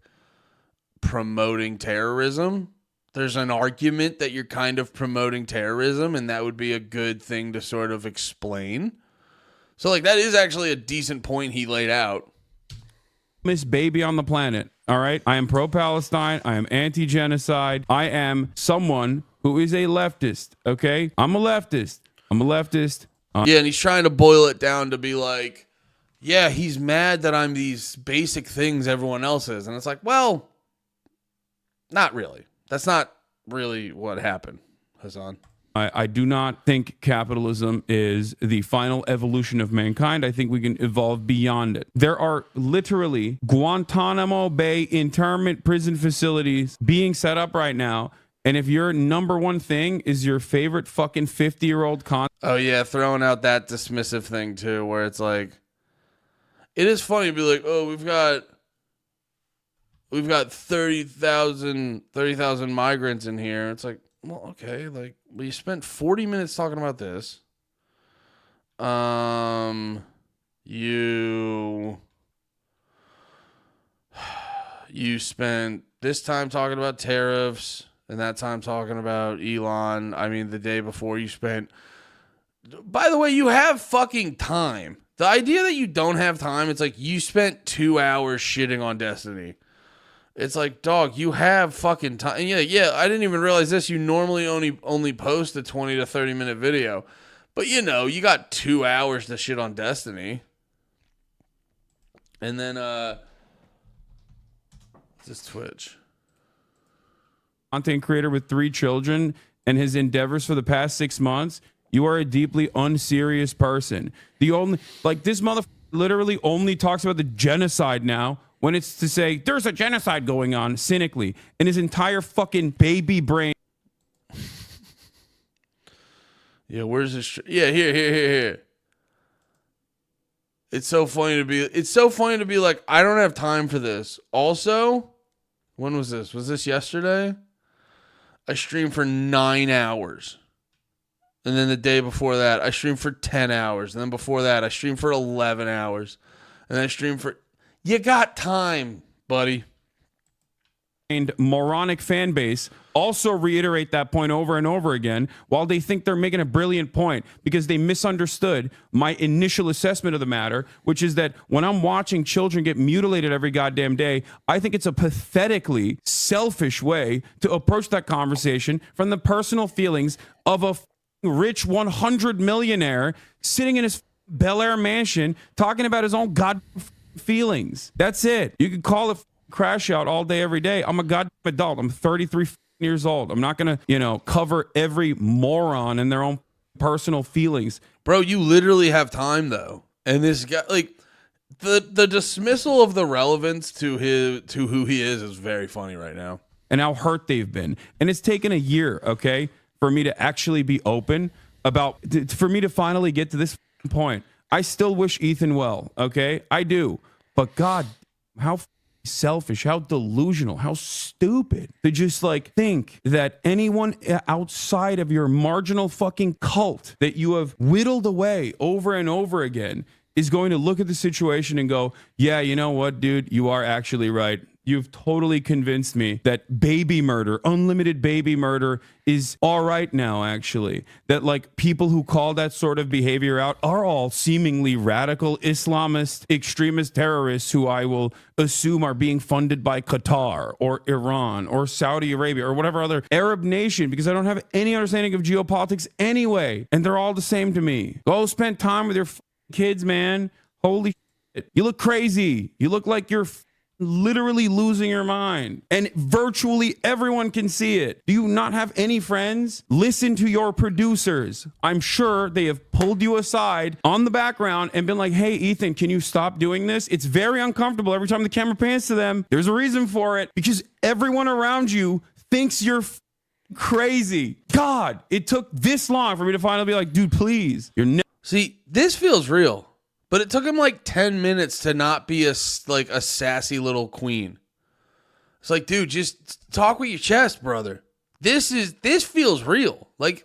promoting terrorism. There's an argument that you're kind of promoting terrorism, and that would be a good thing to sort of explain. So, like, that is actually a decent point he laid out. Miss baby on the planet. All right. I am pro-Palestine. I am anti-genocide. I am someone who is a leftist. Okay. I'm a leftist. Yeah. And he's trying to boil it down to be like, yeah, he's mad that I'm these basic things everyone else is. And it's like, well, not really. That's not really what happened, Hasan. I do not think capitalism is the final evolution of mankind. I think we can evolve beyond it. There are literally Guantanamo Bay internment prison facilities being set up right now. And if your number one thing is your favorite fucking 50-year-old Oh, yeah, throwing out that dismissive thing, too, where it's like, it is funny to be like, oh, we've got 30,000 migrants in here. It's like, well, okay, like, well, you spent 40 minutes talking about this. You spent this time talking about tariffs and that time talking about Elon. I mean, the day before you spent... By the way, you have fucking time. The idea that you don't have time, it's like you spent 2 hours shitting on Destiny. It's like, dog, you have fucking time. Yeah, I didn't even realize this. You normally only post a 20 to 30 minute video. But, you know, you got 2 hours to shit on Destiny. And then, this Twitch. Content creator with 3 children and his endeavors for the past 6 months, you are a deeply unserious person. This motherfucker literally only talks about the genocide now. when it's to say there's a genocide going on cynically, and his entire fucking baby brain. Yeah, where's this? Yeah, here. It's so funny to be like, I don't have time for this. Also, when was this? Was this yesterday? I streamed for 9 hours. And then the day before that, I streamed for 10 hours. And then before that, I streamed for 11 hours. And then I streamed for... You got time, buddy. And moronic fan base also reiterate that point over and over again while they think they're making a brilliant point because they misunderstood my initial assessment of the matter, which is that when I'm watching children get mutilated every goddamn day, I think it's a pathetically selfish way to approach that conversation from the personal feelings of a rich 100 millionaire sitting in his Bel Air mansion talking about his own god feelings. That's it. You can call it crash out all day, every day. I'm a goddamn adult. I'm 33 years old. I'm not going to, cover every moron in their own personal feelings. Bro, you literally have time, though. And this guy, like, the dismissal of the relevance to who he is very funny right now. And how hurt they've been. And it's taken a year, okay, for me to actually be open for me to finally get to this point. I still wish Ethan well, okay? I do. But God, how selfish, how delusional, how stupid to just like think that anyone outside of your marginal fucking cult that you have whittled away over and over again is going to look at the situation and go, yeah, you know what, dude, you are actually right. You've totally convinced me that baby murder, unlimited baby murder is all right now, actually. That like people who call that sort of behavior out are all seemingly radical Islamist extremist terrorists who I will assume are being funded by Qatar or Iran or Saudi Arabia or whatever other Arab nation because I don't have any understanding of geopolitics anyway. And they're all the same to me. Go spend time with your kids, man. Holy shit. You look crazy. You look like you're literally losing your mind, and virtually everyone can see it. Do you not have any friends? Listen to your producers. I'm sure they have pulled you aside on the background and been like, hey, Ethan, can you stop doing this? It's very uncomfortable every time the camera pans to them. There's a reason for it, because everyone around you thinks you're crazy. God, it took this long for me to finally be like, dude, please. See, this feels real. But it took him like 10 minutes to not be a sassy little queen. It's like, dude, just talk with your chest, brother. This feels real. Like,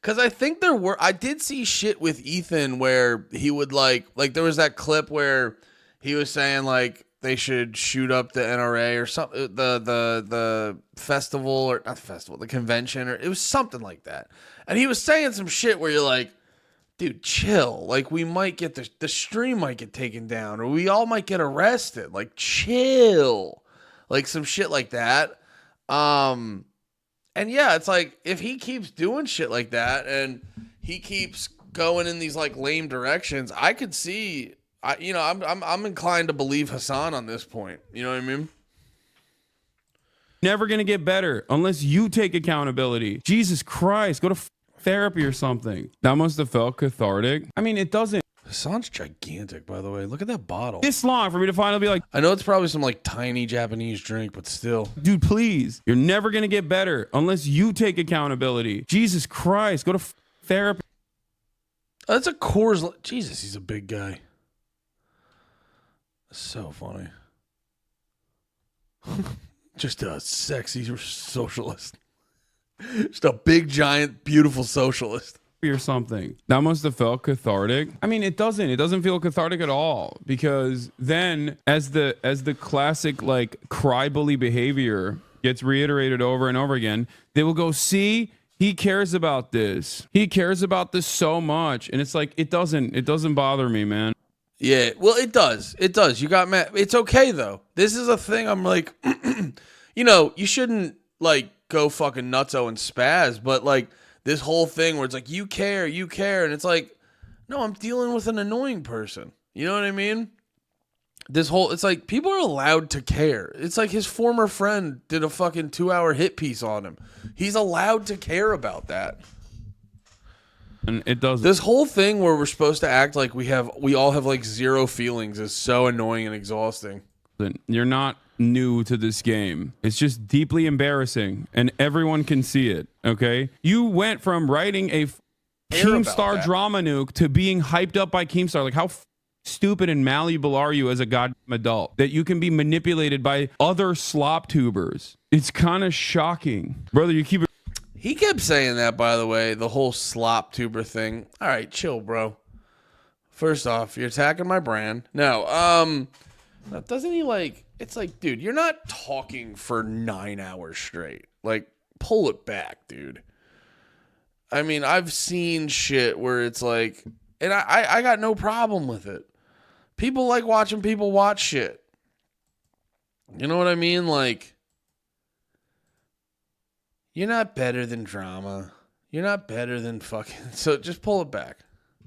cause I think I did see shit with Ethan where he would like there was that clip where he was saying like they should shoot up the NRA or something, the festival or not the festival, the convention, or it was something like that. And he was saying some shit where you're like, dude, chill. Like, we might get the stream might get taken down, or we all might get arrested. Like, chill. Like, some shit like that. And yeah, it's like, if he keeps doing shit like that, and he keeps going in these, like, lame directions, I could see, I'm inclined to believe Hasan on this point. You know what I mean? Never gonna get better unless you take accountability. Jesus Christ, go to therapy or something. That must have felt cathartic. I mean, it doesn't. Hasan's gigantic, by the way. Look at that bottle. This long for me to finally be like, I know it's probably some like tiny Japanese drink, but still. Dude, please. You're never going to get better unless you take accountability. Jesus Christ. Go to therapy. That's a Coors. Jesus, he's a big guy. So funny. Just a sexy socialist. Just a big, giant, beautiful socialist. Or something. That must have felt cathartic. I mean, it doesn't. It doesn't feel cathartic at all, because then as the classic like cry bully behavior gets reiterated over and over again, they will go, see, he cares about this. He cares about this so much. And it's like, it doesn't bother me, man. Yeah, well, it does. It does. You got mad. It's okay though. This is a thing. I'm like, you shouldn't like go fucking nutso and spaz, but like this whole thing where it's like you care, and it's like, no, I'm dealing with an annoying person. You know what I mean? It's like people are allowed to care. It's like his former friend did a fucking 2-hour hit piece on him. He's allowed to care about that. And it does. This whole thing where we're supposed to act like we all have like zero feelings is so annoying and exhausting. You're not new to this game. It's just deeply embarrassing, and everyone can see it. Okay, you went from writing a Keemstar drama nuke to being hyped up by Keemstar. Like, how stupid and malleable are you as a goddamn adult that you can be manipulated by other slop tubers? It's kind of shocking, brother. You keep it. He kept saying that, by the way, the whole slop tuber thing. All right, chill, bro. First off, you're attacking my brand. No, doesn't he like, it's like, dude, you're not talking for 9 hours straight. Like, pull it back, dude. I mean, I've seen shit where it's like, and I got no problem with it. People like watching people watch shit. You know what I mean? Like, you're not better than drama. You're not better than fucking, so just pull it back.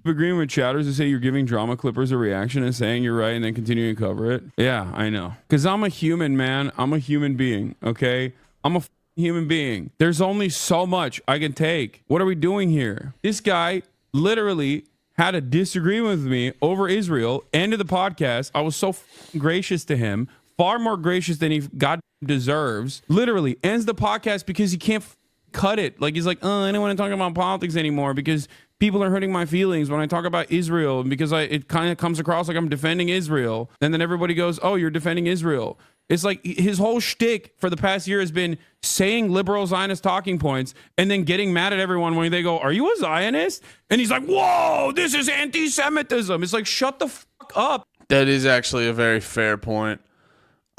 Agreeing with chatters to say you're giving drama clippers a reaction and saying you're right and then continuing to cover it. Yeah, I know. Because I'm a human, man. I'm a human being, okay? I'm a human being. There's only so much I can take. What are we doing here? This guy literally had a disagreement with me over Israel. End of the podcast. I was so gracious to him. Far more gracious than he God deserves. Literally ends the podcast because he can't cut it. Like, he's like, oh, I don't want to talk about politics anymore because people are hurting my feelings when I talk about Israel, because it kind of comes across like I'm defending Israel. And then everybody goes, oh, you're defending Israel. It's like his whole shtick for the past year has been saying liberal Zionist talking points and then getting mad at everyone when they go, are you a Zionist? And he's like, whoa, this is anti-Semitism. It's like, shut the fuck up. That is actually a very fair point.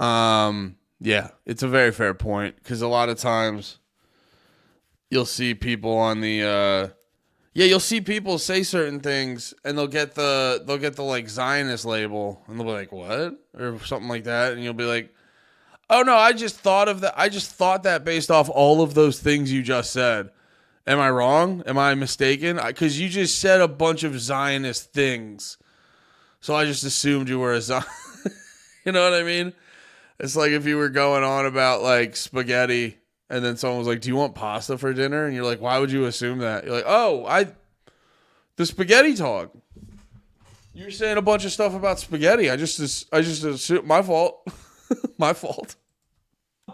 Yeah, it's a very fair point, because a lot of times you'll see people on the you'll see people say certain things and they'll get the like Zionist label and they'll be like, what? Or something like that, and you'll be like, oh no, I just thought that based off all of those things you just said. Am I wrong? Am I mistaken? Because you just said a bunch of Zionist things, so I just assumed you were a Zionist. You know what I mean? It's like if you were going on about like spaghetti and then someone was like, do you want pasta for dinner? And you're like, why would you assume that? You're like, oh, the spaghetti talk. You're saying a bunch of stuff about spaghetti. I just assumed, my fault. My fault.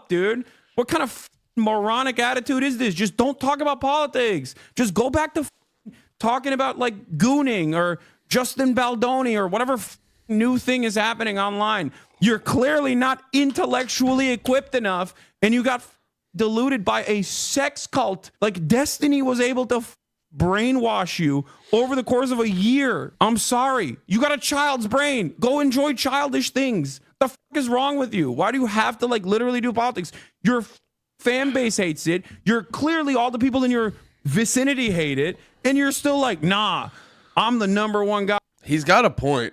Dude, what kind of moronic attitude is this? Just don't talk about politics. Just go back to talking about like gooning or Justin Baldoni or whatever new thing is happening online. You're clearly not intellectually equipped enough, and you got deluded by a sex cult. Like, Destiny was able to brainwash you over the course of a year. I'm sorry. You got a child's brain. Go enjoy childish things. The fuck is wrong with you? Why do you have to like literally do politics? Your fan base hates it. You're clearly, all the people in your vicinity hate it, and you're still like, nah, I'm the number one guy. He's got a point.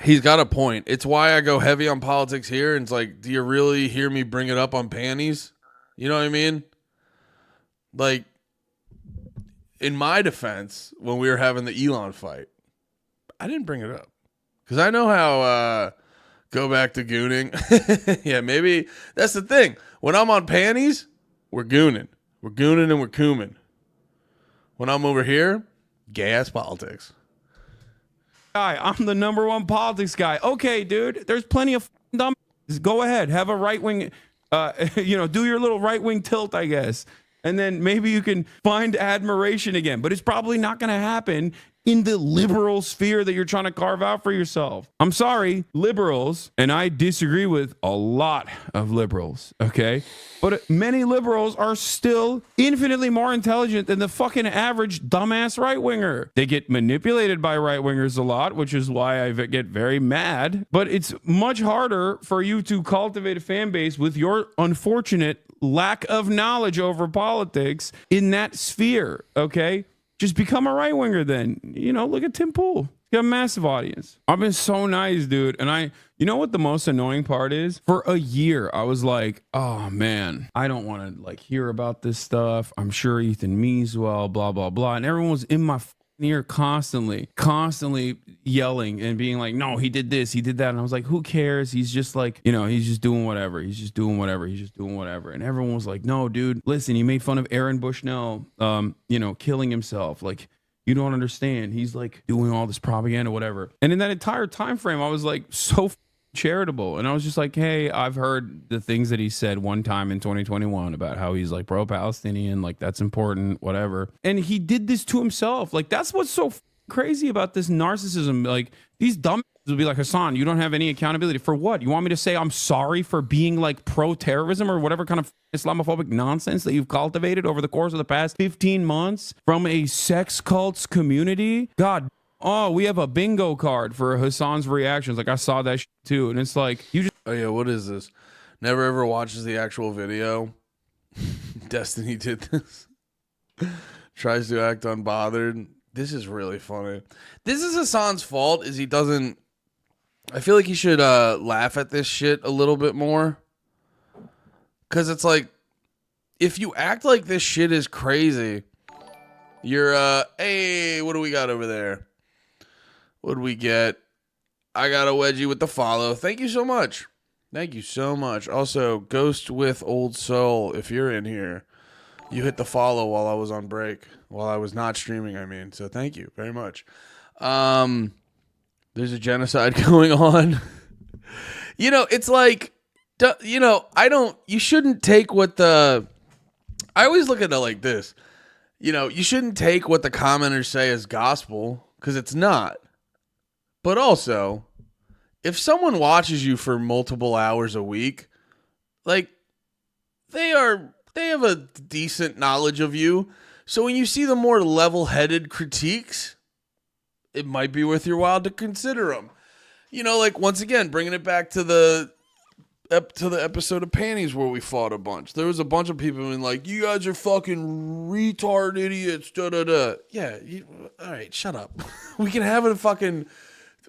He's got a point. It's why I go heavy on politics here. And it's like, do you really hear me bring it up on panties? You know what I mean? Like, in my defense, when we were having the Elon fight, I didn't bring it up. Because I know how, go back to gooning. Yeah, maybe that's the thing. When I'm on panties, we're gooning. We're gooning and we're cooming. When I'm over here, gay-ass politics. I'm the number one politics guy. Okay, dude, there's plenty of dumb. Go ahead, have a right wing, do your little right wing tilt, I guess. And then maybe you can find admiration again. But it's probably not going to happen in the liberal sphere that you're trying to carve out for yourself. I'm sorry, liberals, and I disagree with a lot of liberals, okay? But many liberals are still infinitely more intelligent than the fucking average dumbass right-winger. They get manipulated by right-wingers a lot, which is why I get very mad. But it's much harder for you to cultivate a fan base with your unfortunate lack of knowledge over politics in that sphere, okay? Just become a right-winger then. Look at Tim Pool. He's got a massive audience. I've been so nice, dude. And you know what the most annoying part is? For a year, I was like, oh, man, I don't want to, like, hear about this stuff. I'm sure Ethan means well, blah, blah, blah. And everyone was in my ear constantly yelling and being like, no, he did this, he did that. And I was like, who cares? He's just like, he's just doing whatever. He's just doing whatever. He's just doing whatever. And everyone was like, no, dude, listen, he made fun of Aaron Bushnell, killing himself. Like, you don't understand. He's like doing all this propaganda, whatever. And in that entire time frame, I was like so charitable. And I was just like, hey, I've heard the things that he said one time in 2021 about how he's like pro-Palestinian, like that's important, whatever. And he did this to himself. Like that's what's so crazy about this narcissism. Like these dumb will be like, Hasan, you don't have any accountability for what? You want me to say I'm sorry for being like pro-terrorism or whatever kind of Islamophobic nonsense that you've cultivated over the course of the past 15 months from a sex cults community? God. Oh, we have a bingo card for Hasan's reactions. Like I saw that too, and it's like you just. Oh yeah, what is this? Never ever watches the actual video. Destiny did this. Tries to act unbothered. This is really funny. This is Hasan's fault. Is he doesn't. I feel like he should laugh at this shit a little bit more. Cause it's like, if you act like this shit is crazy, you're hey, what do we got over there? What do we get? I got a wedgie with the follow. Thank you so much. Thank you so much. Also, Ghost with Old Soul, if you're in here, you hit the follow while I was on break. While I was not streaming, I mean. So thank you very much. There's a genocide going on. You know, it's like, you know, you shouldn't take what I always look at it like this. You know, you shouldn't take what the commenters say as gospel, because it's not. But also, if someone watches you for multiple hours a week, like they have a decent knowledge of you. So when you see the more level-headed critiques, it might be worth your while to consider them. You know, like once again, bringing it back to the episode of Panties where we fought a bunch. There was a bunch of people being like, you guys are fucking retard idiots, da-da-da. Yeah, all right, shut up. We can have a fucking...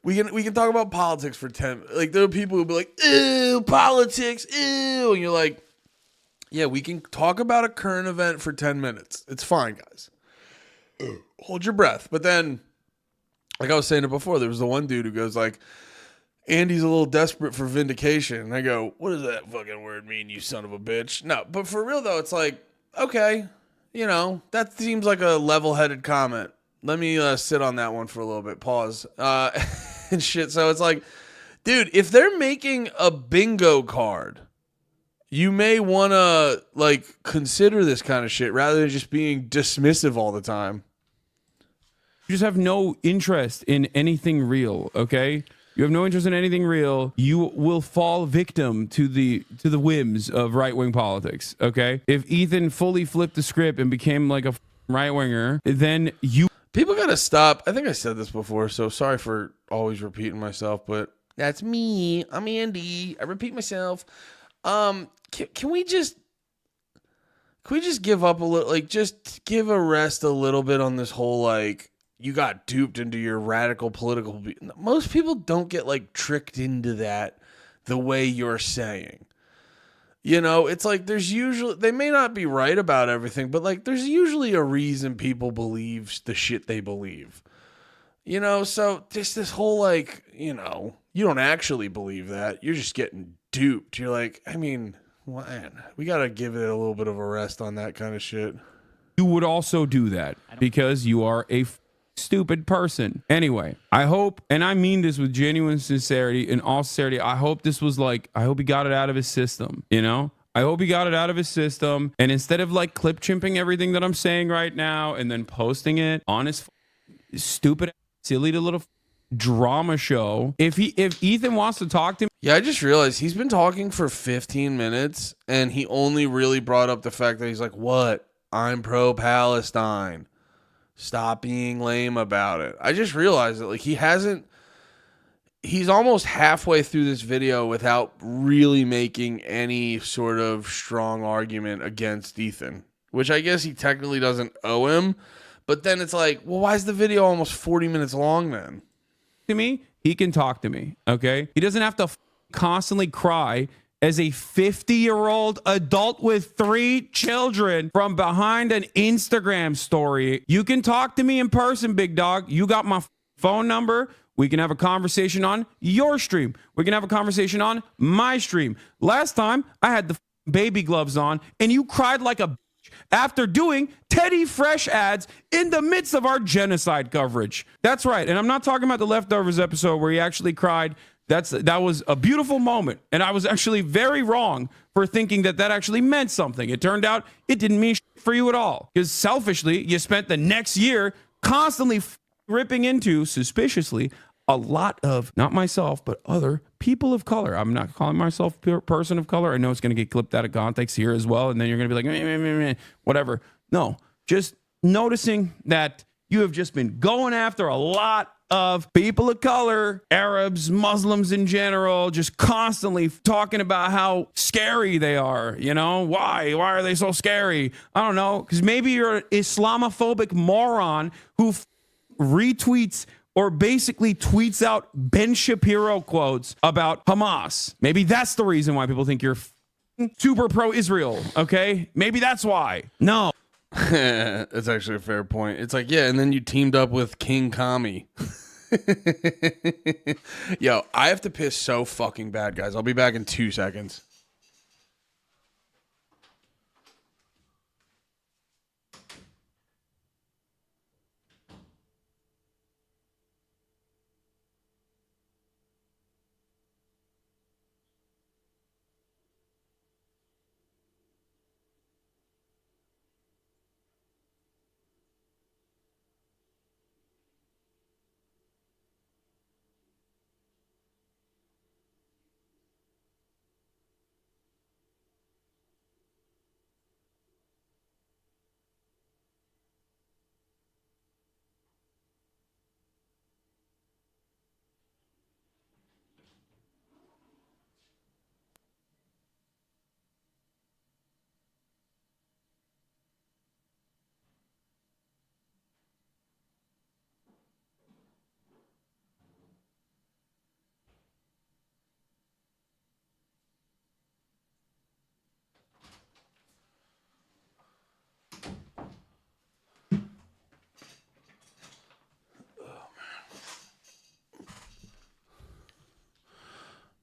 We can talk about politics for 10. Like there are people who'll be like, ew, politics, ew, and you're like, yeah, we can talk about a current event for 10 minutes. It's fine, guys. Hold your breath. But then, like I was saying it before, there was the one dude who goes like, Andy's a little desperate for vindication. And I go, what does that fucking word mean, you son of a bitch? No, but for real though, it's like, okay, you know, that seems like a level-headed comment. Let me sit on that one for a little bit. Pause. And shit. So it's like, dude, if they're making a bingo card, you may want to like consider this kind of shit rather than just being dismissive all the time. You just have no interest in anything real, okay? You have no interest in anything real. You will fall victim to the whims of right-wing politics, okay? If Ethan fully flipped the script and became like a right-winger, then you... People gotta stop. I think I said this before, so sorry for always repeating myself, but that's me. I'm Andy. I repeat myself. Can we just give up a little, like just give a rest a little bit on this whole like you got duped into your radical political. Most people don't get like tricked into that the way you're saying. You know, it's like there's usually, they may not be right about everything, but like there's usually a reason people believe the shit they believe. You know, so just this whole like, you know, you don't actually believe that. You're just getting duped. You're like, I mean, man, we got to give it a little bit of a rest on that kind of shit. You would also do that because you are a stupid person. Anyway, I hope, and I mean this with genuine sincerity, in all sincerity, I hope this was like, I hope he got it out of his system, you know? I hope he got it out of his system, and instead of like clip chimping everything that I'm saying right now and then posting it on his stupid, silly little drama show, if Ethan wants to talk to me. Yeah, I just realized he's been talking for 15 minutes, and he only really brought up the fact that he's like, what? I'm pro-Palestine. Stop being lame about it. I just realized that like he's almost halfway through this video without really making any sort of strong argument against Ethan, which I guess he technically doesn't owe him. But then it's like, well, why is the video almost 40 minutes long then? To me, he can talk to me, okay? He doesn't have to constantly cry as a 50-year-old adult with 3 children from behind an Instagram story. You can talk to me in person, big dog. You got my phone number. We can have a conversation on your stream. We can have a conversation on my stream. Last time, I had the baby gloves on, and you cried like a bitch after doing Teddy Fresh ads in the midst of our genocide coverage. That's right, and I'm not talking about the Leftovers episode where he actually cried That was a beautiful moment. And I was actually very wrong for thinking that that actually meant something. It turned out it didn't mean shit for you at all. Because selfishly, you spent the next year constantly ripping into, suspiciously, a lot of, not myself, but other people of color. I'm not calling myself a person of color. I know it's going to get clipped out of context here as well. And then you're going to be like, meh, meh, meh, meh, whatever. No, just noticing that you have just been going after a lot of people of color, Arabs, Muslims in general, just constantly talking about how scary they are. You know, why are they so scary? I don't know, because maybe you're an Islamophobic moron who retweets or basically tweets out Ben Shapiro quotes about Hamas. Maybe that's the reason why people think you're super pro-Israel, okay? Maybe that's why. No. That's actually a fair point. It's like, yeah, and then you teamed up with King Kami. Yo, I have to piss so fucking bad, guys. I'll be back in 2 seconds.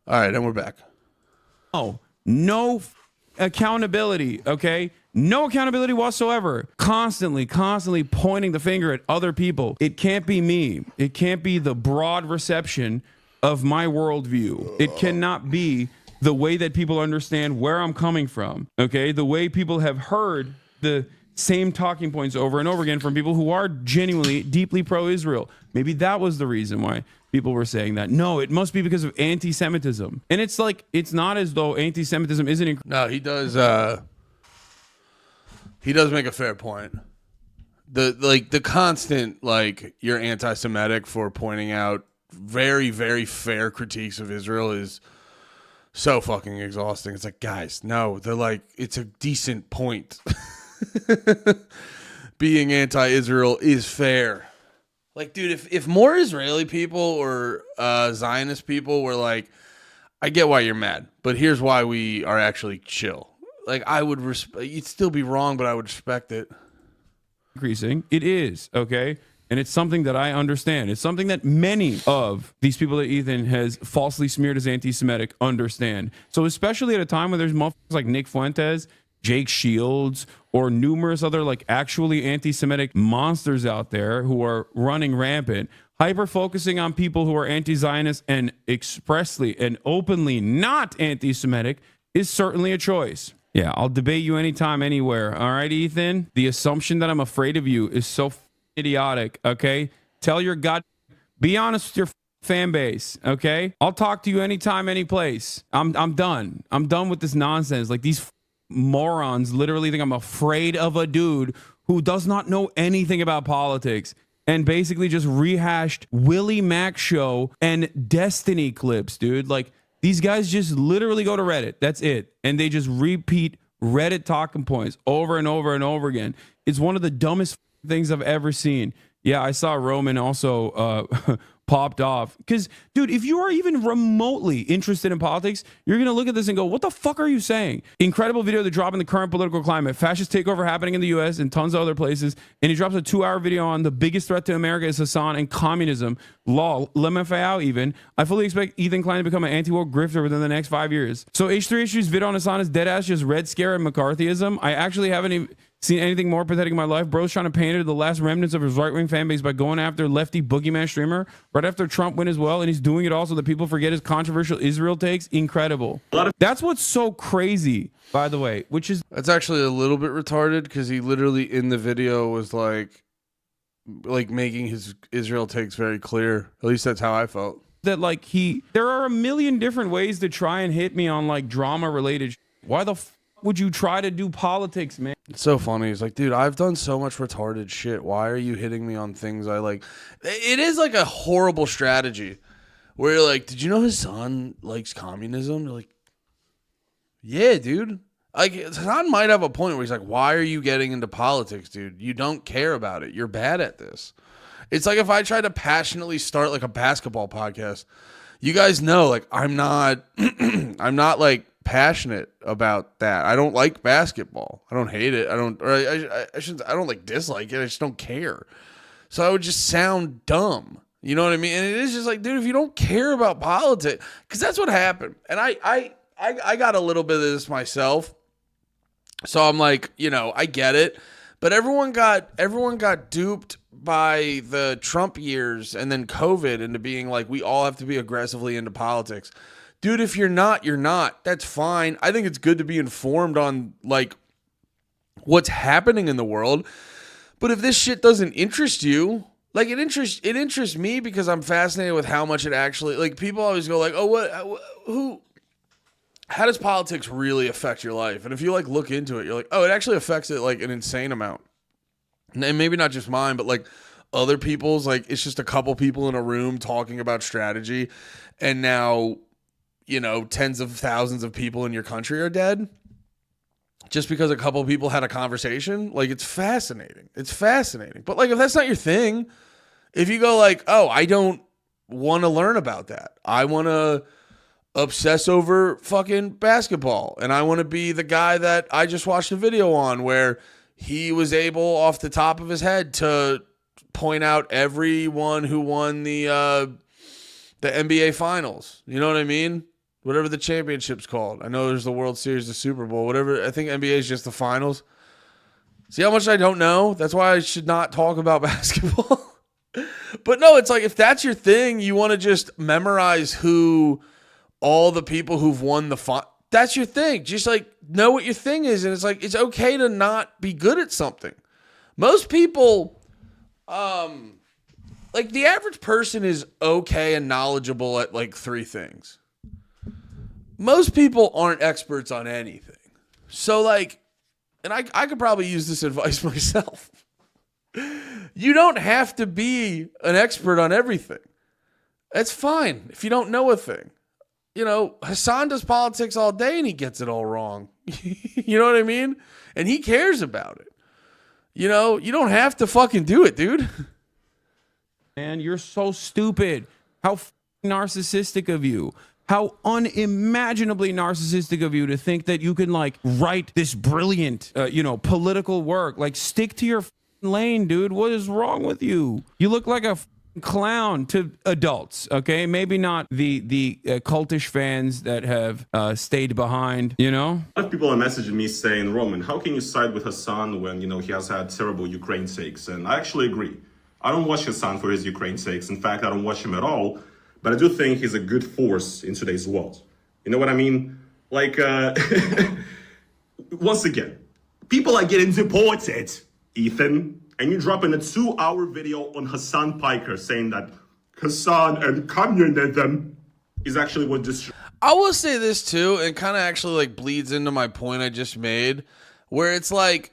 All right, and we're back. Oh, no accountability, okay? No accountability whatsoever. Constantly pointing the finger at other people. It can't be me. It can't be the broad reception of my worldview. It cannot be the way that people understand where I'm coming from, okay? The way people have heard the same talking points over and over again from people who are genuinely deeply pro-Israel. Maybe that was the reason why people were saying that. No, it must be because of anti-Semitism. And it's like, it's not as though anti-Semitism isn't... No, he does make a fair point. The constant, like, you're anti-Semitic for pointing out very, very fair critiques of Israel is so fucking exhausting. It's like, guys, no, they're like, it's a decent point. Being anti-Israel is fair. Like, dude, if more Israeli people or Zionist people were like, I get why you're mad, but here's why we are actually chill. Like, I would you'd still be wrong, but I would respect it. Increasing. It is, okay? And it's something that I understand. It's something that many of these people that Ethan has falsely smeared as anti-Semitic understand. So especially at a time when there's motherfuckers like Nick Fuentes, Jake Shields, or numerous other like actually anti-Semitic monsters out there who are running rampant, hyper-focusing on people who are anti-Zionist and expressly and openly not anti-Semitic is certainly a choice. Yeah, I'll debate you anytime, anywhere. All right, Ethan? The assumption that I'm afraid of you is so idiotic, okay? Tell your God, be honest with your fan base, okay? I'll talk to you anytime, any place. I'm done. I'm done with this nonsense. Like, these morons literally think I'm afraid of a dude who does not know anything about politics and basically just rehashed Willie Mack show and Destiny clips, dude. Like, these guys just literally go to Reddit. That's it. And they just repeat Reddit talking points over and over and over again. It's one of the dumbest things I've ever seen. Yeah, I saw Roman also popped off. Because, dude, if you are even remotely interested in politics, you're going to look at this and go, what the fuck are you saying? Incredible video to drop in the current political climate. Fascist takeover happening in the U.S. and tons of other places. And he drops a 2-hour video on the biggest threat to America is Hasan and communism. Lol. LMFAO even. I fully expect Ethan Klein to become an anti-woke grifter within the next 5 years. So H3H's vid on Hasan is dead ass just Red Scare and McCarthyism. I actually haven't even... seen anything more pathetic in my life. Bro's trying to pander the last remnants of his right-wing fan base by going after lefty boogeyman streamer right after Trump win as well, and he's doing it also that people forget his controversial Israel takes. Incredible. That's what's so crazy, by the way, which is... That's actually a little bit retarded because he literally in the video was like making his Israel takes very clear. At least that's how I felt. That like there are a million different ways to try and hit me on like drama related. Why the would you try to do politics, man? It's so funny. He's like, dude, I've done so much retarded shit. Why are you hitting me on things I like? It is like a horrible strategy where you're like, did you know his son likes communism? They're like, yeah, dude. Like, Hasan might have a point where he's like, why are you getting into politics, dude? You don't care about it. You're bad at this. It's like if I tried to passionately start like a basketball podcast, you guys know, like, I'm not like passionate about that. I don't like basketball. I don't hate it. I don't like dislike it. I just don't care. So I would just sound dumb. You know what I mean? And it is just like, dude, if you don't care about politics, because that's what happened. And I got a little bit of this myself. So I'm like, you know, I get it. But everyone got duped by the Trump years and then COVID into being like, we all have to be aggressively into politics. Dude, if you're not, you're not. That's fine. I think it's good to be informed on like what's happening in the world. But if this shit doesn't interest you, like it interests me because I'm fascinated with how much it actually, like, people always go like, oh, how does politics really affect your life? And if you like look into it, you're like, oh, it actually affects it like an insane amount. And maybe not just mine, but like other people's, like it's just a couple people in a room talking about strategy. And now, you know, tens of thousands of people in your country are dead just because a couple of people had a conversation. Like, it's fascinating. It's fascinating. But like, if that's not your thing, if you go like, oh, I don't want to learn about that. I want to obsess over fucking basketball. And I want to be the guy that I just watched a video on where he was able off the top of his head to point out everyone who won the NBA finals. You know what I mean? Whatever the championship's called. I know there's the World Series, the Super Bowl, whatever. I think NBA is just the finals. See how much I don't know? That's why I should not talk about basketball. But no, it's like if that's your thing, you want to just memorize who all the people who've won the that's your thing. Just like know what your thing is. And it's like, it's okay to not be good at something. Most people, like the average person is okay and knowledgeable at like 3 things. Most people aren't experts on anything. So like, and I could probably use this advice myself. You don't have to be an expert on everything. That's fine if you don't know a thing. You know, Hasan does politics all day and he gets it all wrong. You know what I mean? And he cares about it. You know, you don't have to fucking do it, dude. Man, you're so stupid. How narcissistic of you. How unimaginably narcissistic of you to think that you can like write this brilliant, political work. Like, stick to your lane, dude. What is wrong with you? You look like a clown to adults, okay? Maybe not the cultish fans that have stayed behind, you know? A lot of people are messaging me saying, Roman, how can you side with Hasan when, he has had terrible Ukraine sakes? And I actually agree. I don't watch Hasan for his Ukraine sakes. In fact, I don't watch him at all. But I do think he's a good force in today's world. You know what I mean? Like, once again, people are getting deported, Ethan. And you drop in a 2-hour video on Hasan Piker saying that Hasan and communism is actually what destroys. I will say this too, and kind of actually like bleeds into my point I just made, where it's like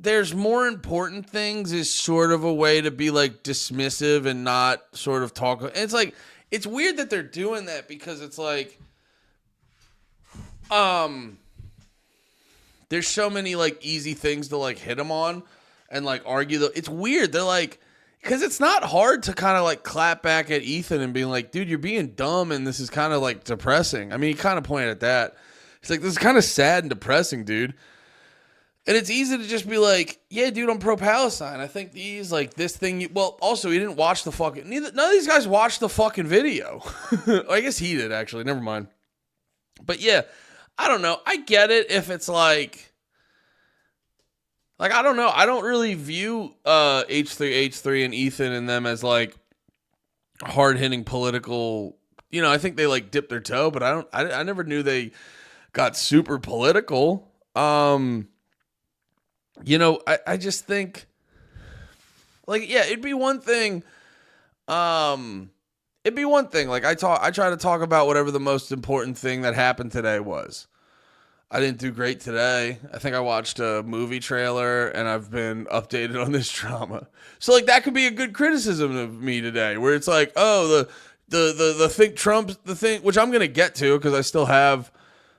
there's more important things is sort of a way to be like dismissive and not sort of talk. And it's like, it's weird that they're doing that because it's like, there's so many like easy things to like hit them on and like argue. It's weird. They're like, because it's not hard to kind of like clap back at Ethan and being like, dude, you're being dumb and this is kind of like depressing. I mean, he kind of pointed at that. It's like, this is kind of sad and depressing, dude. And it's easy to just be like, yeah, dude, I'm pro-Palestine. I think these, like, this thing... Well, also, he didn't watch the fucking... None of these guys watched the fucking video. I guess he did, actually. Never mind. But, yeah, I don't know. I get it if it's like... Like, I don't know. I don't really view H3 and Ethan and them as like hard-hitting political. You know, I think they like dip their toe, but I never knew they got super political. You know, I just think like, yeah, it'd be one thing. It'd be one thing. Like I try to talk about whatever the most important thing that happened today was. I didn't do great today. I think I watched a movie trailer and I've been updated on this drama. So like that could be a good criticism of me today, where it's like, oh, the thing Trump's the thing, which I'm gonna get to because I still have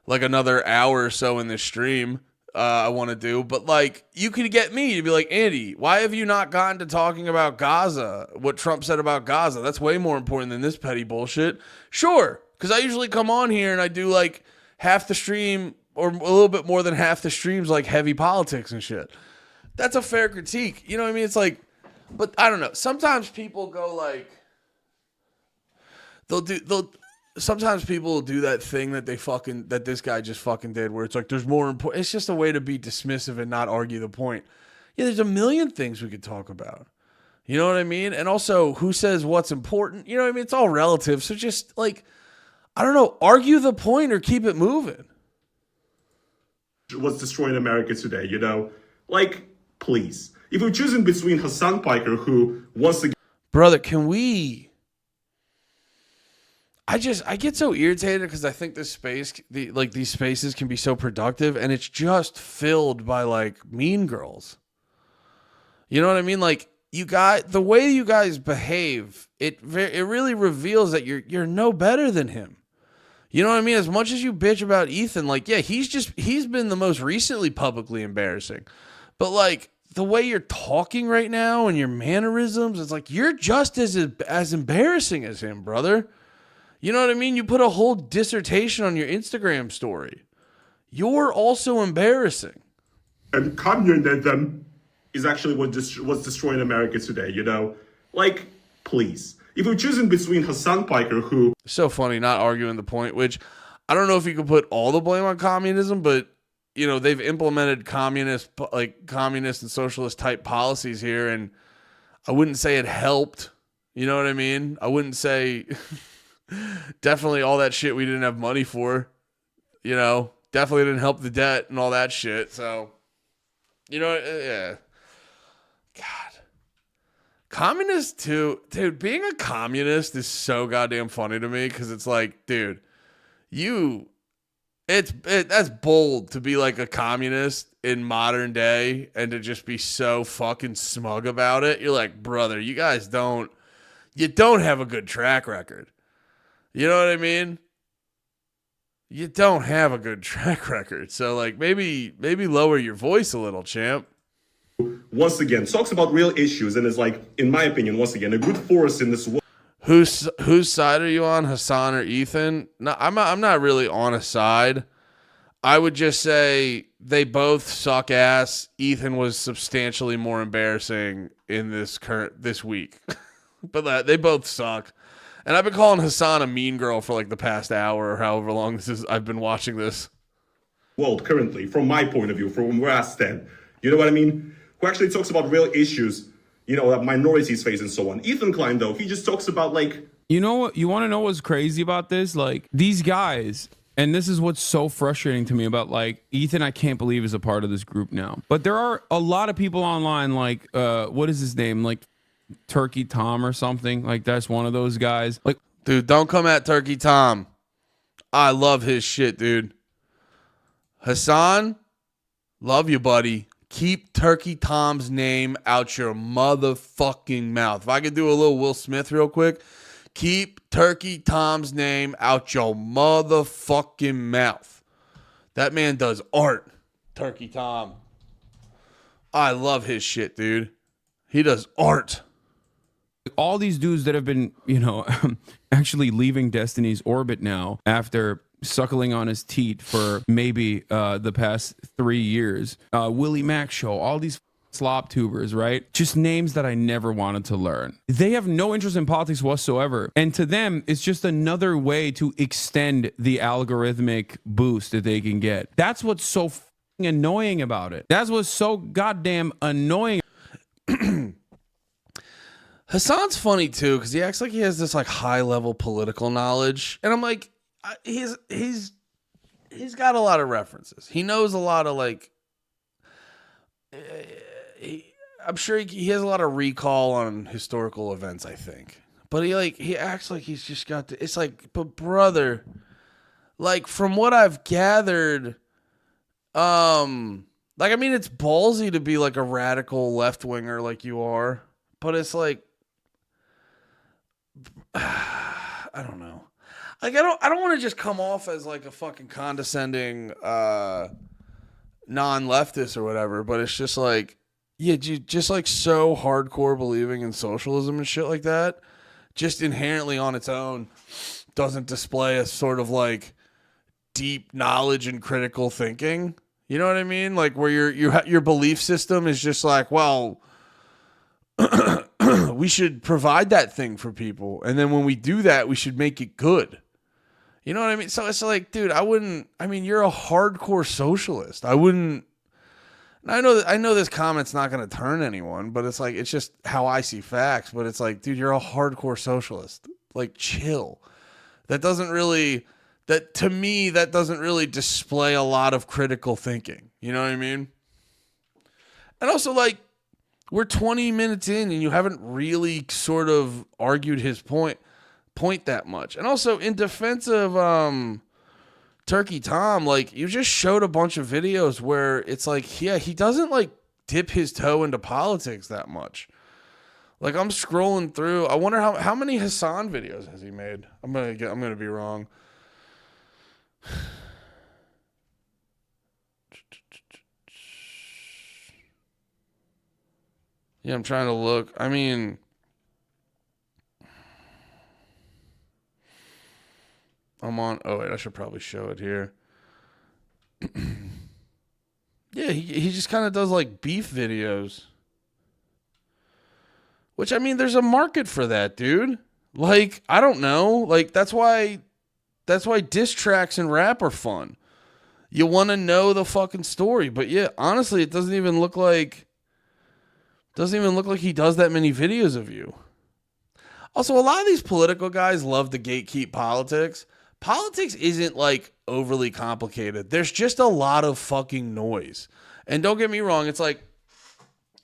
like another hour or so in this stream I want to do. But like you could get me to be like, Andy, why have you not gotten to talking about Gaza? What Trump said about Gaza? That's way more important than this petty bullshit. Sure, because I usually come on here and I do like half the stream or a little bit more than half the streams like heavy politics and shit. That's a fair critique. You know what I mean? It's like, but I don't know. Sometimes people go like, sometimes people will do that thing that that this guy just fucking did where it's like, there's more important. It's just a way to be dismissive and not argue the point. Yeah, there's a million things we could talk about. You know what I mean? And also who says what's important? You know what I mean? It's all relative. So just like, I don't know, argue the point or keep it moving. What's destroying America today, you know? Like, please. If we're choosing between Hasan Piker, who wants to... Brother, can we... I get so irritated because I think this space, these spaces can be so productive, and it's just filled by, like, mean girls. You know what I mean? Like, the way you guys behave, it really reveals that you're no better than him. You know what I mean? As much as you bitch about Ethan, like, yeah, he's been the most recently publicly embarrassing. But, like, the way you're talking right now and your mannerisms, it's like, you're just as embarrassing as him, brother. You know what I mean? You put a whole dissertation on your Instagram story. You're also embarrassing. And communism is actually what's destroying America today, you know? Like, please. If we're choosing between Hasan Piker, who... So funny, not arguing the point, which I don't know if you could put all the blame on communism, but, you know, they've implemented communist and socialist type policies here, and I wouldn't say it helped. You know what I mean? I wouldn't say... Definitely all that shit we didn't have money for. You know, definitely didn't help the debt and all that shit. So, you know, yeah. God. Communist too. Dude, being a communist is so goddamn funny to me because it's like, dude, that's bold to be like a communist in modern day and to just be so fucking smug about it. You're like, brother, you guys don't have a good track record. You know what I mean? You don't have a good track record. So, like, maybe lower your voice a little, champ. Once again, talks about real issues and is, like, in my opinion, once again, a good force in this world. Whose side are you on, Hasan or Ethan? No, I'm not really on a side. I would just say they both suck ass. Ethan was substantially more embarrassing in this week. But they both suck. And I've been calling Hasan a mean girl for like the past hour or however long I've been watching this. World currently, from my point of view, from where I stand. You know what I mean? Who actually talks about real issues, you know, that minorities face and so on. Ethan Klein, though, he just talks about like... You know what? You want to know what's crazy about this? Like, these guys, and this is what's so frustrating to me about, like, Ethan, I can't believe is a part of this group now. But there are a lot of people online, like, what is his name? Like, Turkey Tom or something. Like, that's one of those guys. Like, dude, don't come at Turkey Tom. I love his shit, dude. Hasan, love you, buddy. Keep Turkey Tom's name out your motherfucking mouth. If I could do a little Will Smith real quick. Keep Turkey Tom's name out your motherfucking mouth. That man does art, Turkey Tom. I love his shit, dude. He does art. All these dudes that have been, you know, actually leaving Destiny's orbit now after suckling on his teat for maybe the past 3 years. Willie Mack Show, all these slop tubers, right? Just names that I never wanted to learn. They have no interest in politics whatsoever. And to them, it's just another way to extend the algorithmic boost that they can get. That's what's so annoying about it. That's what's so goddamn annoying. Hasan's funny too because he acts like he has this like high level political knowledge, and I'm like, he's got a lot of references. He knows a lot of like, I'm sure he has a lot of recall on historical events. I think, but he acts like he's just got to. It's like, but brother, like from what I've gathered, like I mean, it's ballsy to be like a radical left winger like you are, but it's like. I don't know. Like I don't want to just come off as like a fucking condescending non-leftist or whatever, but it's just like just like so hardcore believing in socialism and shit like that just inherently on its own doesn't display a sort of like deep knowledge and critical thinking. You know what I mean? Like where your belief system is just like, well, we should provide that thing for people. And then when we do that, we should make it good. You know what I mean? So it's like, dude, you're a hardcore socialist. I know this comment's not going to turn anyone, but it's like, it's just how I see facts. But it's like, dude, you're a hardcore socialist. Like, chill. To me, that doesn't really display a lot of critical thinking. You know what I mean? And also, like, we're 20 minutes in and you haven't really sort of argued his point that much. And also in defense of Turkey Tom, like you just showed a bunch of videos where it's like, yeah, he doesn't like dip his toe into politics that much. Like I'm scrolling through, I wonder how many Hasan videos has he made? I'm gonna be wrong. Yeah, I'm trying to look. I mean, I'm on. Oh, wait, I should probably show it here. Yeah, he just kind of does like beef videos. Which, I mean, there's a market for that, dude. Like, I don't know. Like, that's why diss tracks and rap are fun. You want to know the fucking story. But yeah, honestly, it doesn't even look like he does that many videos of you. Also, a lot of these political guys love to gatekeep politics. Politics isn't like overly complicated. There's just a lot of fucking noise. And don't get me wrong, it's like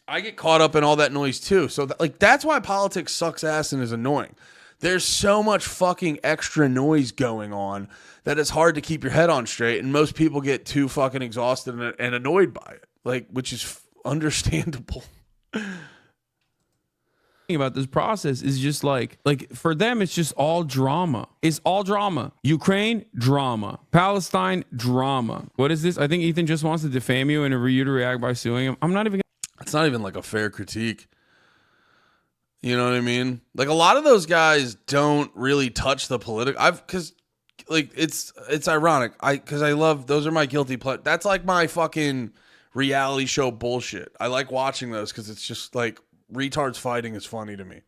I get caught up in all that noise too. So that's why politics sucks ass and is annoying. There's so much fucking extra noise going on that it's hard to keep your head on straight, and most people get too fucking exhausted and annoyed by it. Like, which is understandable. About this process is just like for them it's just all drama. It's all drama. Ukraine, drama. Palestine, drama. What is this? I think Ethan just wants to defame you and you to react by suing him. I'm not even it's not even like a fair critique. You know what I mean? Like a lot of those guys don't really touch the political. Because like it's ironic. Because I love those are my guilty pleasure. That's like my fucking reality show bullshit. I like watching those because it's just like retards fighting is funny to me.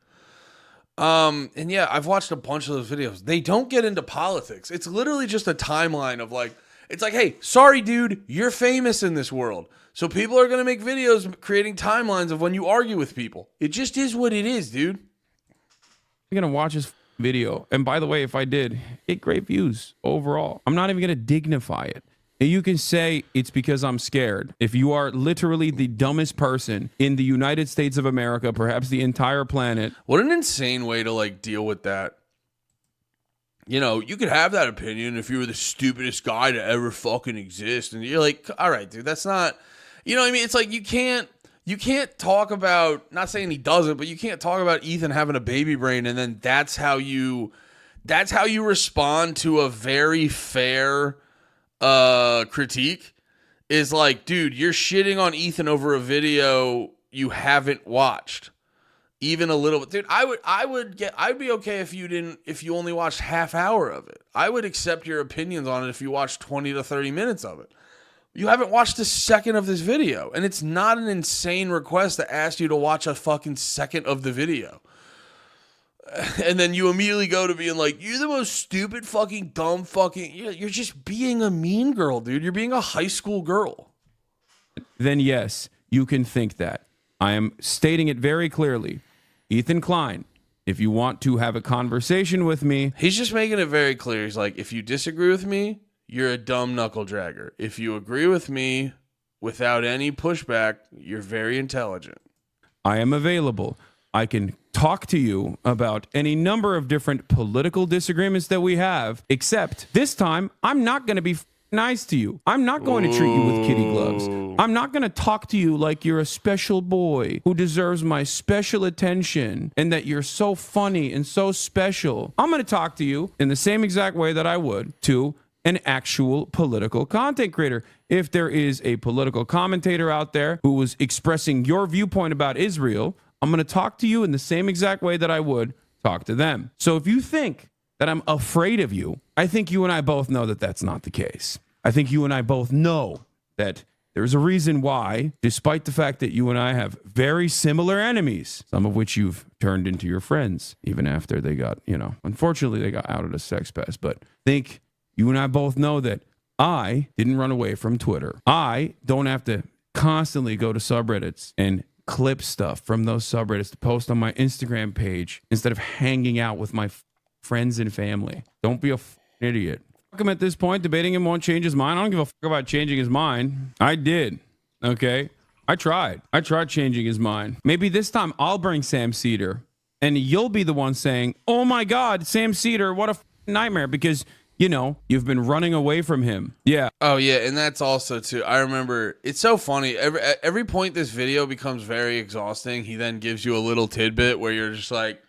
And yeah, I've watched a bunch of those videos. They don't get into politics. It's literally just a timeline of like, it's like, hey, sorry, dude, you're famous in this world. So people are going to make videos creating timelines of when you argue with people. It just is what it is, dude. I'm going to watch this video. And by the way, if I did, get great views overall. I'm not even going to dignify it. You can say it's because I'm scared. If you are literally the dumbest person in the United States of America, perhaps the entire planet. What an insane way to like deal with that. You know, you could have that opinion if you were the stupidest guy to ever fucking exist. And you're like, all right, dude, that's not, you know what I mean? It's like you can't talk about, not saying he doesn't, but you can't talk about Ethan having a baby brain and then that's how you respond to a very fair critique is like, dude, you're shitting on Ethan over a video you haven't watched even a little bit. Dude, I'd be okay if you only watched half hour of it. I would accept your opinions on it if you watched 20 to 30 minutes of it. You haven't watched a second of this video, and it's not an insane request to ask you to watch a fucking second of the video. And then you immediately go to being like, you're the most stupid fucking dumb fucking, you're just being a mean girl, dude. You're being a high school girl. then yes, you can think that. I am stating it very clearly. Ethan Klein, if you want to have a conversation with me. He's just making it very clear. He's like, if you disagree with me, you're a dumb knuckle dragger. If you agree with me without any pushback, you're very intelligent. I am available. I can talk to you about any number of different political disagreements that we have, except this time, I'm not going to be nice to you. I'm not going to treat you with kitty gloves. I'm not going to talk to you like you're a special boy who deserves my special attention and that you're so funny and so special. I'm going to talk to you in the same exact way that I would to an actual political content creator. If there is a political commentator out there who was expressing your viewpoint about Israel, I'm going to talk to you in the same exact way that I would talk to them. So if you think that I'm afraid of you, I think you and I both know that that's not the case. I think you and I both know that there's a reason why, despite the fact that you and I have very similar enemies, some of which you've turned into your friends, even after they got, unfortunately they got outed as sex pests. But I think you and I both know that I didn't run away from Twitter. I don't have to constantly go to subreddits and clip stuff from those subreddits to post on my Instagram page instead of hanging out with my friends and family. Don't be a idiot. Fuck him at this point. Debating him won't change his mind. I don't give a fuck about changing his mind. I did. Okay? I tried changing his mind. Maybe this time I'll bring Sam Cedar and you'll be the one saying, oh my God, Sam Cedar, what a nightmare, because you've been running away from him. Yeah. Oh, yeah. And that's also, too, I remember, it's so funny. Every point this video becomes very exhausting, he then gives you a little tidbit where you're just like,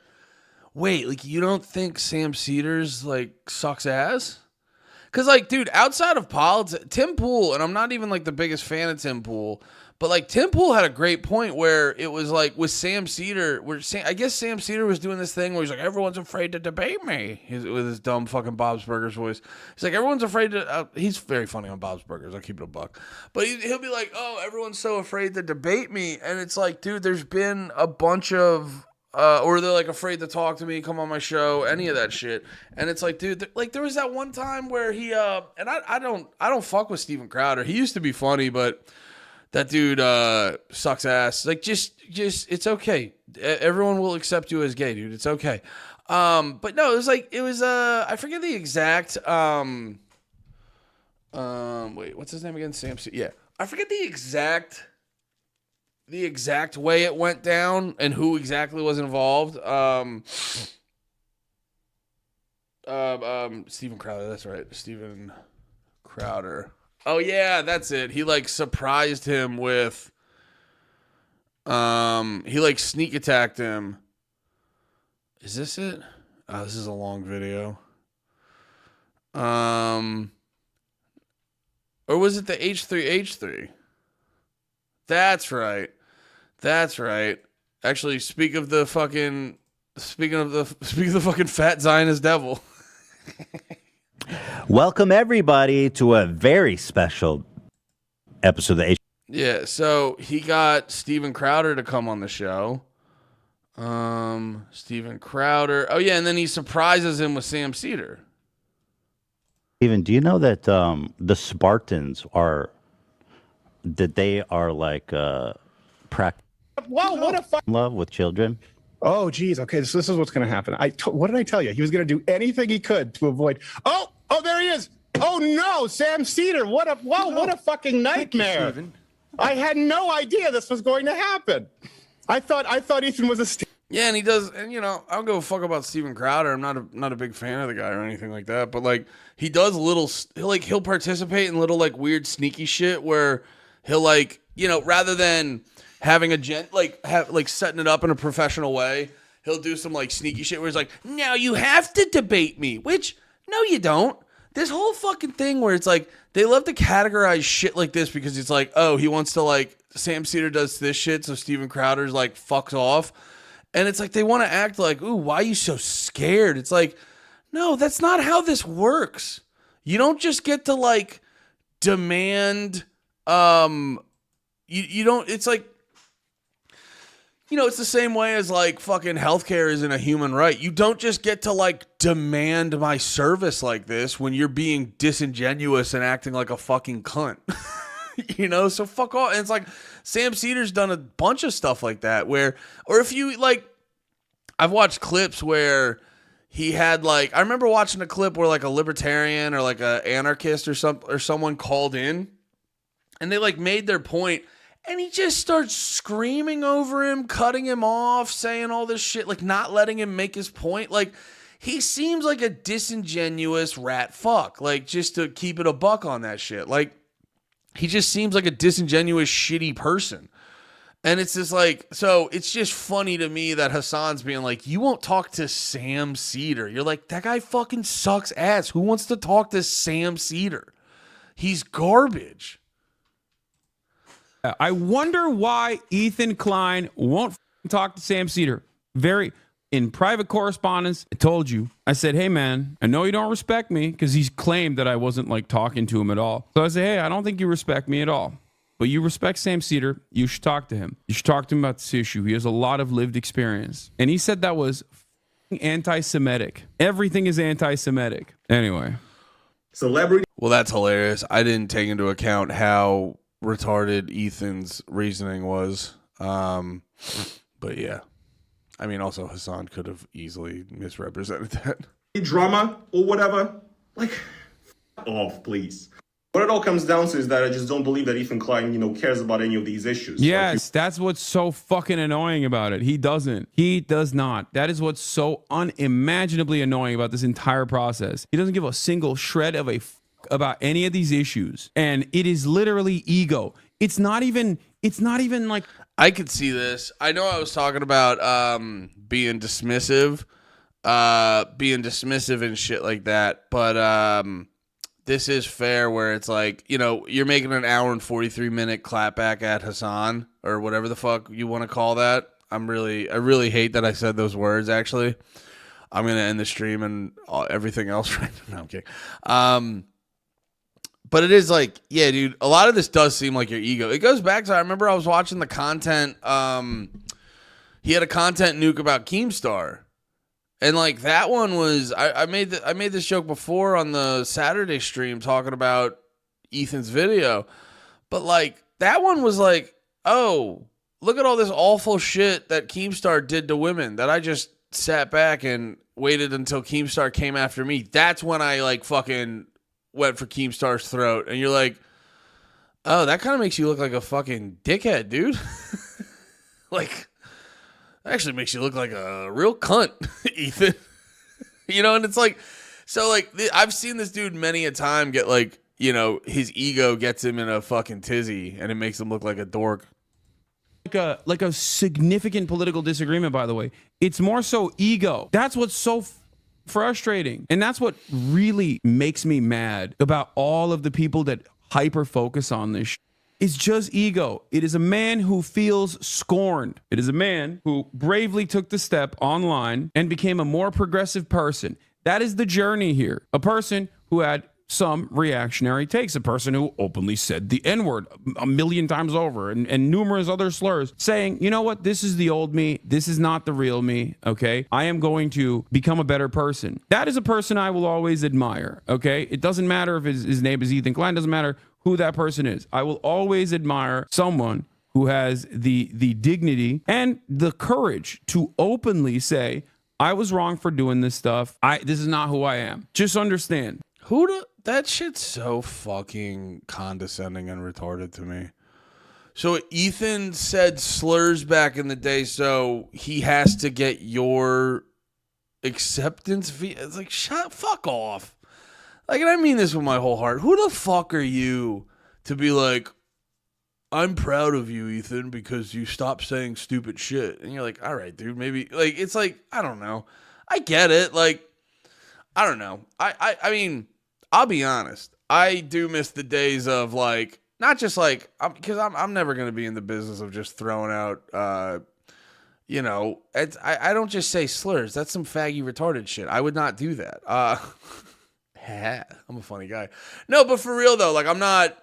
wait, like, you don't think Sam Cedars, like, sucks ass? Because, like, dude, outside of politics, Tim Pool, and I'm not even, like, the biggest fan of Tim Pool, but, like, Tim Pool had a great point where it was, like, with Sam Cedar, I guess Sam Cedar was doing this thing where he's like, everyone's afraid to debate me, with his dumb fucking Bob's Burgers voice. He's like, everyone's afraid to, he's very funny on Bob's Burgers, I'll keep it a buck. But he'll be like, oh, everyone's so afraid to debate me, and it's like, dude, there's been a bunch of, or they're like afraid to talk to me, come on my show, any of that shit. And it's like, dude, like there was that one time where he, and I don't fuck with Steven Crowder. He used to be funny, but that dude sucks ass. Like, just it's okay. Everyone will accept you as gay, dude. It's okay. But no, it was I forget the exact wait, what's his name again? Sam C. Yeah. I forget the exact way it went down and who exactly was involved. Steven Crowder, that's right. Steven Crowder. Oh yeah, that's it. He like surprised him with he like sneak attacked him. Is this it? Oh, this is a long video. Or was it the H3H3? That's right. Actually, speak of the fucking fat Zionist devil. Welcome everybody to a very special episode of the H. Yeah, so he got Steven Crowder to come on the show. Steven Crowder. Oh yeah, and then he surprises him with Sam Cedar. Steven, do you know that the Spartans are like practice what a love with children? Oh, geez. Okay, so this is what's going to happen. What did I tell you? He was going to do anything he could to avoid. Oh, there he is. Oh no, Sam Cedar. What a fucking nightmare. I had no idea this was going to happen. I thought Ethan was a. Yeah, and he does, and I don't give a fuck about Steven Crowder. I'm not a big fan of the guy or anything like that. But like, he does he'll participate in little like weird sneaky shit where he'll like rather than having a setting it up in a professional way, he'll do some like sneaky shit where he's like, now you have to debate me, which no you don't. This whole fucking thing where it's like they love to categorize shit like this because it's like, oh, he wants to like Sam Cedar does this shit, so Steven Crowder's like fucks off. And it's like they want to act like, ooh, why are you so scared? It's like, no, that's not how this works. You don't just get to like demand you don't, it's like, it's the same way as like fucking healthcare isn't a human right. You don't just get to like demand my service like this when you're being disingenuous and acting like a fucking cunt. You know, so fuck off. And it's like Sam Cedar's done a bunch of stuff like that where, or if you like, I've watched clips where he had like, I remember watching a clip where like a libertarian or like a anarchist or someone called in and they like made their point and he just starts screaming over him, cutting him off, saying all this shit, like not letting him make his point. Like he seems like a disingenuous rat fuck, like just to keep it a buck on that shit. Like he just seems like a disingenuous, shitty person. And it's just like, so it's just funny to me that Hasan's being like, you won't talk to Sam Cedar. You're like, that guy fucking sucks ass. Who wants to talk to Sam Cedar? He's garbage. I wonder why Ethan Klein won't talk to Sam Cedar. In private correspondence, I told you. I said, hey, man, I know you don't respect me because he's claimed that I wasn't like talking to him at all. So I said, hey, I don't think you respect me at all. But you respect Sam Cedar. You should talk to him. You should talk to him about this issue. He has a lot of lived experience. And he said that was anti-Semitic. Everything is anti-Semitic. Anyway. Celebrity. Well, that's hilarious. I didn't take into account how retarded Ethan's reasoning was. But yeah. I mean, also Hasan could have easily misrepresented that. Drama or whatever. Like, f- off, please. What it all comes down to is that I just don't believe that Ethan Klein, cares about any of these issues. Yes, that's what's so fucking annoying about it. He doesn't. He does not. That is what's so unimaginably annoying about this entire process. He doesn't give a single shred of a about any of these issues. And it is literally ego. It's not even like, I could see this. I know I was talking about being dismissive and shit like that, but this is fair where it's like, you're making an hour and 43-minute clapback at Hasan or whatever the fuck you want to call that. I really hate that I said those words, actually. I'm going to end the stream and everything else right now. No, I'm kidding. But it is like, yeah, dude, a lot of this does seem like your ego. It goes back to, I remember I was watching the content. He had a content nuke about Keemstar. And like that one was, I made this joke before on the Saturday stream talking about Ethan's video. But like that one was like, oh, look at all this awful shit that Keemstar did to women that I just sat back and waited until Keemstar came after me. That's when I like fucking went for Keemstar's throat. And you're like, oh, that kind of makes you look like a fucking dickhead, dude. Like, actually makes you look like a real cunt, Ethan. And it's like, so like, I've seen this dude many a time get like, his ego gets him in a fucking tizzy and it makes him look like a dork. Like a significant political disagreement, by the way. It's more so ego. That's what's so frustrating. And that's what really makes me mad about all of the people that hyper focus on this. It's just ego. It is a man who feels scorned. It is a man who bravely took the step online and became a more progressive person. That is the journey here. A person who had some reactionary takes, a person who openly said the N-word a million times over and numerous other slurs, saying, you know what, this is the old me. This is not the real me, okay? I am going to become a better person. That is a person I will always admire, okay? It doesn't matter if his name is Ethan Klein. It doesn't matter who that person is. I will always admire someone who has the dignity and the courage to openly say, I was wrong for doing this stuff. This is not who I am. Just understand. That shit's so fucking condescending and retarded to me. So Ethan said slurs back in the day, so he has to get your acceptance fee. It's like, fuck off. Like, and I mean this with my whole heart. Who the fuck are you to be like, I'm proud of you, Ethan, because you stopped saying stupid shit. And you're like, all right, dude, maybe. Like, it's like, I don't know. I get it. Like, I don't know. I mean, I'll be honest. I do miss the days of like, not just like, because I'm never going to be in the business of just throwing out, I don't just say slurs. That's some faggy retarded shit. I would not do that. I'm a funny guy. No, but for real though, like I'm not,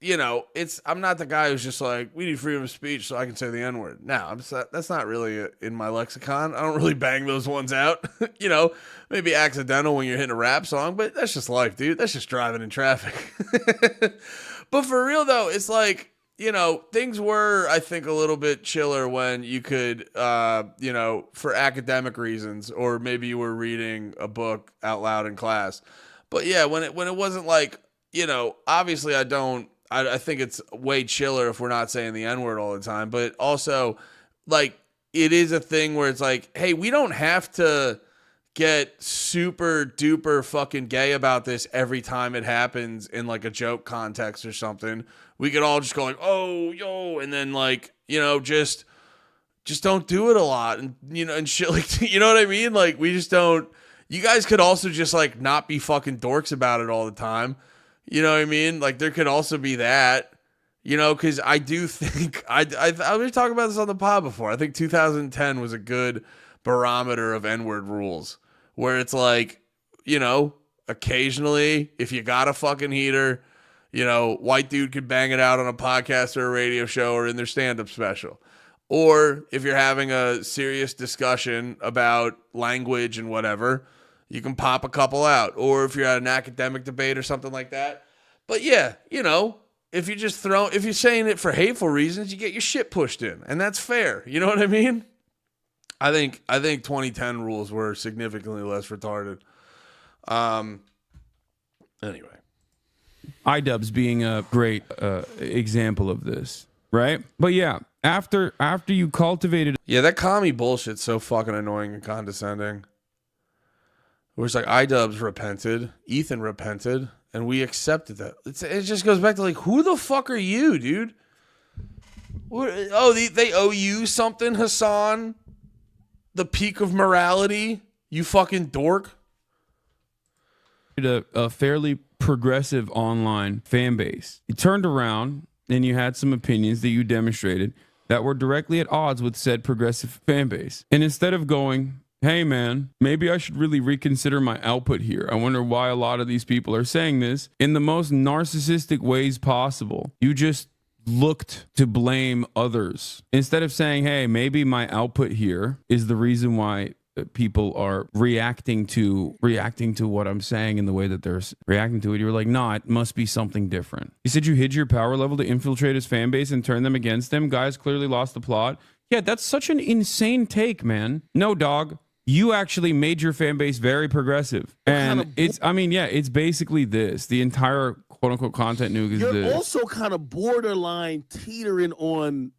I'm not the guy who's just like, we need freedom of speech so I can say the N-word. No, that's not really in my lexicon. I don't really bang those ones out. Maybe accidental when you're hitting a rap song, but that's just life, dude. That's just driving in traffic. But for real though, it's like, you know, things were, I think, a little bit chiller when you could, you know, for academic reasons, or maybe you were reading a book out loud in class. But yeah, when it wasn't like, you know, obviously I think it's way chiller if we're not saying the N-word all the time, but also like it is a thing where it's like, hey, we don't have to get super duper fucking gay about this every time it happens in like a joke context or something. We could all just go like, oh, yo, and then like, you know, just don't do it a lot, and you know, and shit like, you know what I mean? Like we just don't. You guys could also just like not be fucking dorks about it all the time. You know what I mean? Like there could also be that, you know, because I do think I was talking about this on the pod before. I think 2010 was a good barometer of N-word rules, where it's like, you know, occasionally if you got a fucking heater, you know, white dude could bang it out on a podcast or a radio show or in their stand-up special. Or if you're having a serious discussion about language and whatever, you can pop a couple out. Or if you're at an academic debate or something like that. But yeah, you know, if you're saying it for hateful reasons, you get your shit pushed in. And that's fair. You know what I mean? I think 2010 rules were significantly less retarded. Anyway. iDubbbz being a great example of this, right? But yeah, after you cultivated... Yeah, that commie bullshit's so fucking annoying and condescending. Where it's like, iDubbbz repented, Ethan repented, and we accepted that. It just goes back to like, who the fuck are you, dude? They owe you something, Hasan? The peak of morality? You fucking dork? A fairly progressive online fan base. You turned around and you had some opinions that you demonstrated that were directly at odds with said progressive fan base. And instead of going, hey man, maybe I should really reconsider my output here. I wonder why a lot of these people are saying this in the most narcissistic ways possible. You just looked to blame others instead of saying, hey, maybe my output here is the reason why people are reacting to what I'm saying in the way that they're reacting to it. You were like, nah, it must be something different. You said you hid your power level to infiltrate his fan base and turn them against him. Guys clearly lost the plot. Yeah, that's such an insane take, man. No, dog. You actually made your fan base very progressive. And it's basically this. The entire quote unquote content nuke is You're this. also kind of borderline teetering on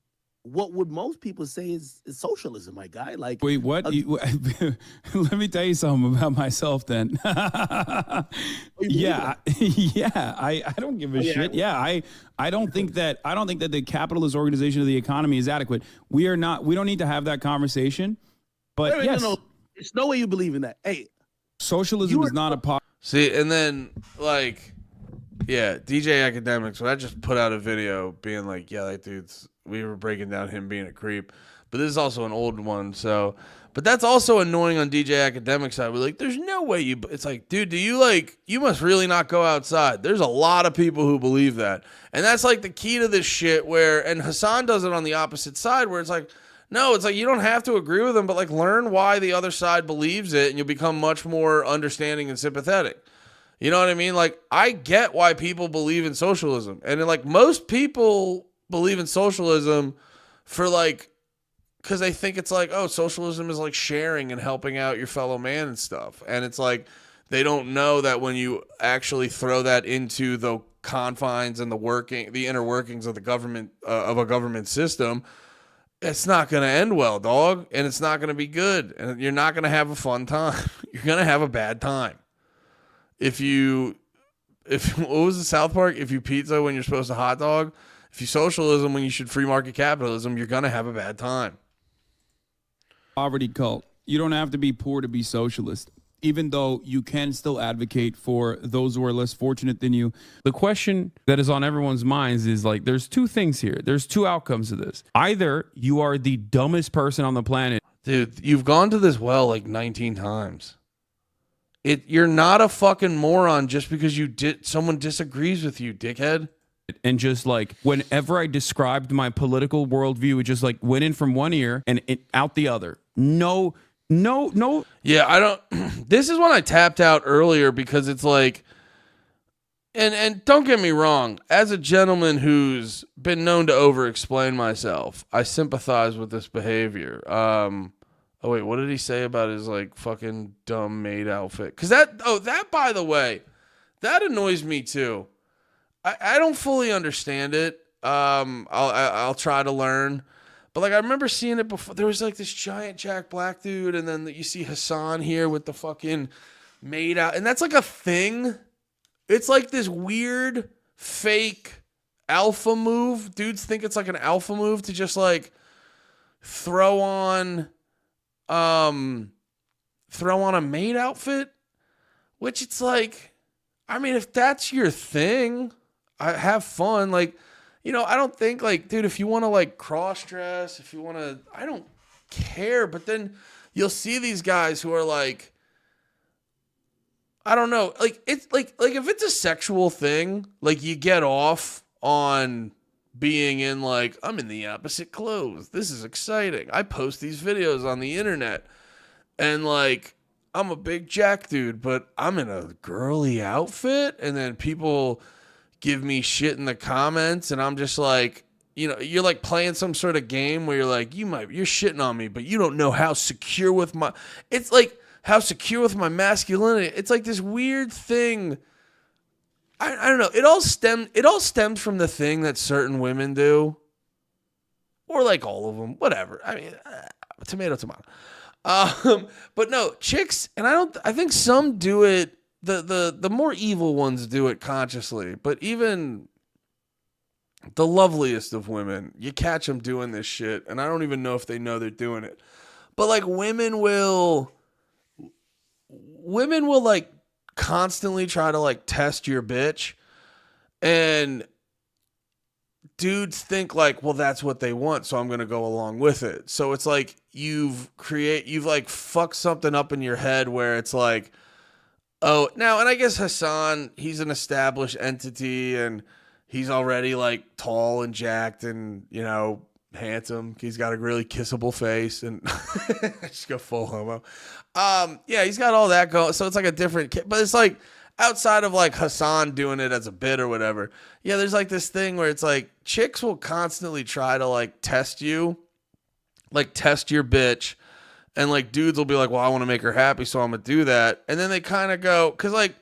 what would most people say is socialism, my guy. Like, wait, what? Let me tell you something about myself then. Yeah, I don't give a shit. Yeah, I don't think that the capitalist organization of the economy is adequate. We don't need to have that conversation. But yes. No, there's no way you believe in that. Hey, socialism is not a part. See, and then like, yeah, DJ Academics. When I just put out a video being like, yeah, that dude's. We were breaking down him being a creep, but this is also an old one. So, but that's also annoying on DJ Academics side. We're like, there's no way you. It's like, dude, you must really not go outside. There's a lot of people who believe that, and that's like the key to this shit. And Hasan does it on the opposite side, where it's like. No, it's like you don't have to agree with them, but like learn why the other side believes it, and you'll become much more understanding and sympathetic. You know what I mean? Like I get why people believe in socialism, and then, like most people believe in socialism for like because they think it's like, oh, socialism is like sharing and helping out your fellow man and stuff, and it's like they don't know that when you actually throw that into the confines and the inner workings of the government of a government system. It's not going to end well, dog, and it's not going to be good, and you're not going to have a fun time. You're going to have a bad time. If what was the South Park? If you pizza when you're supposed to hot dog, if you socialism when you should free market capitalism, you're going to have a bad time. Poverty cult. You don't have to be poor to be socialist, even though you can still advocate for those who are less fortunate than you. The question that is on everyone's minds is like, there's two things here. There's two outcomes of this. Either you are the dumbest person on the planet. Dude, you've gone to this well like 19 times. You're not a fucking moron just because someone disagrees with you, dickhead. And just like whenever I described my political worldview, it just like went in from one ear and out the other. No. Yeah, I don't. This is when I tapped out earlier because it's like, And don't get me wrong, as a gentleman who's been known to over-explain myself, I sympathize with this behavior. Oh wait, what did he say about his like fucking dumb maid outfit? Because that by the way, that annoys me too. I don't fully understand it. I'll try to learn. But like I remember seeing it before. There was like this giant Jack Black dude, and then you see Hasan here with the fucking maid out, and that's like a thing. It's like this weird fake alpha move. Dudes think it's like an alpha move to just like throw on a maid outfit, which it's like, I mean, if that's your thing, I have fun. Like, you know, I don't think like, dude, if you want to like cross dress, if you want to, I don't care. But then you'll see these guys who are like, I don't know. Like it's like if it's a sexual thing, like you get off on being in like, I'm in the opposite clothes. This is exciting. I post these videos on the internet and like I'm a big Jack dude, but I'm in a girly outfit, and then people give me shit in the comments, and I'm just like, you know, you're like playing some sort of game where you're like, you're shitting on me, but you don't know how secure with my, it's like how secure with my masculinity. It's like this weird thing. I don't know. It all stemmed from the thing that certain women do, or like all of them, whatever. I mean, tomato. But no, chicks, and I think some do it. The more evil ones do it consciously, but even the loveliest of women, you catch them doing this shit, and I don't even know if they know they're doing it. But like women will like constantly try to like test your bitch, and dudes think like, well, that's what they want, so I'm going to go along with it. So it's like you've like fucked something up in your head where it's like, oh, now, and I guess Hasan, he's an established entity, and he's already like tall and jacked and, you know, handsome. He's got a really kissable face, and just go full homo. Yeah, he's got all that going. So it's like a different, but it's like outside of like Hasan doing it as a bit or whatever. Yeah, there's like this thing where it's like chicks will constantly try to like test you, like test your bitch. And like dudes will be like, well, I want to make her happy, so I'm going to do that. And then they kind of go, because like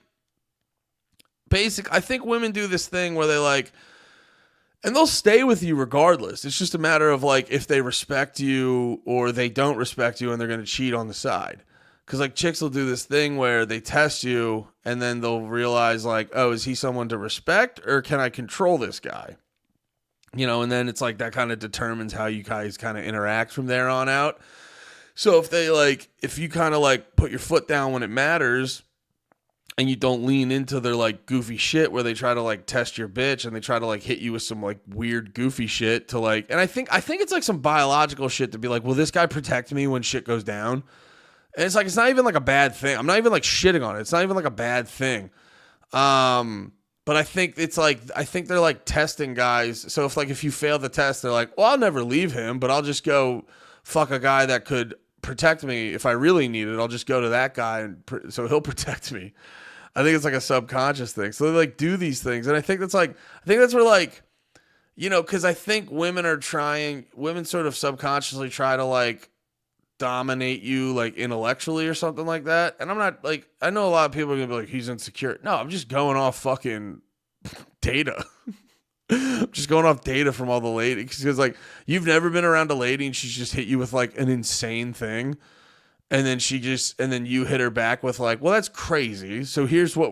I think women do this thing where they like, and they'll stay with you regardless. It's just a matter of like if they respect you or they don't respect you, and they're going to cheat on the side. Because like chicks will do this thing where they test you, and then they'll realize like, oh, is he someone to respect, or can I control this guy? You know, and then it's like that kind of determines how you guys kind of interact from there on out. So if you kind of like put your foot down when it matters, and you don't lean into their like goofy shit where they try to like test your bitch, and they try to like hit you with some like weird goofy shit to like, and I think it's like some biological shit to be like, will this guy protect me when shit goes down? And it's like, it's not even like a bad thing. I'm not even like shitting on it. It's not even like a bad thing. But I think it's like, I think they're like testing guys. So if you fail the test, they're like, well, I'll never leave him, but I'll just go fuck a guy that could protect me if I really need it. I'll just go to that guy, and so he'll protect me. I think it's like a subconscious thing. So they like do these things, and I think that's where like, you know, because I think women sort of subconsciously try to like dominate you like intellectually or something like that. And I'm not like, I know a lot of people are gonna be like, he's insecure. No, I'm just going off fucking data. I'm just going off data from all the ladies, because like you've never been around a lady and she's just hit you with like an insane thing, and then you hit her back with like, well, that's crazy, so here's what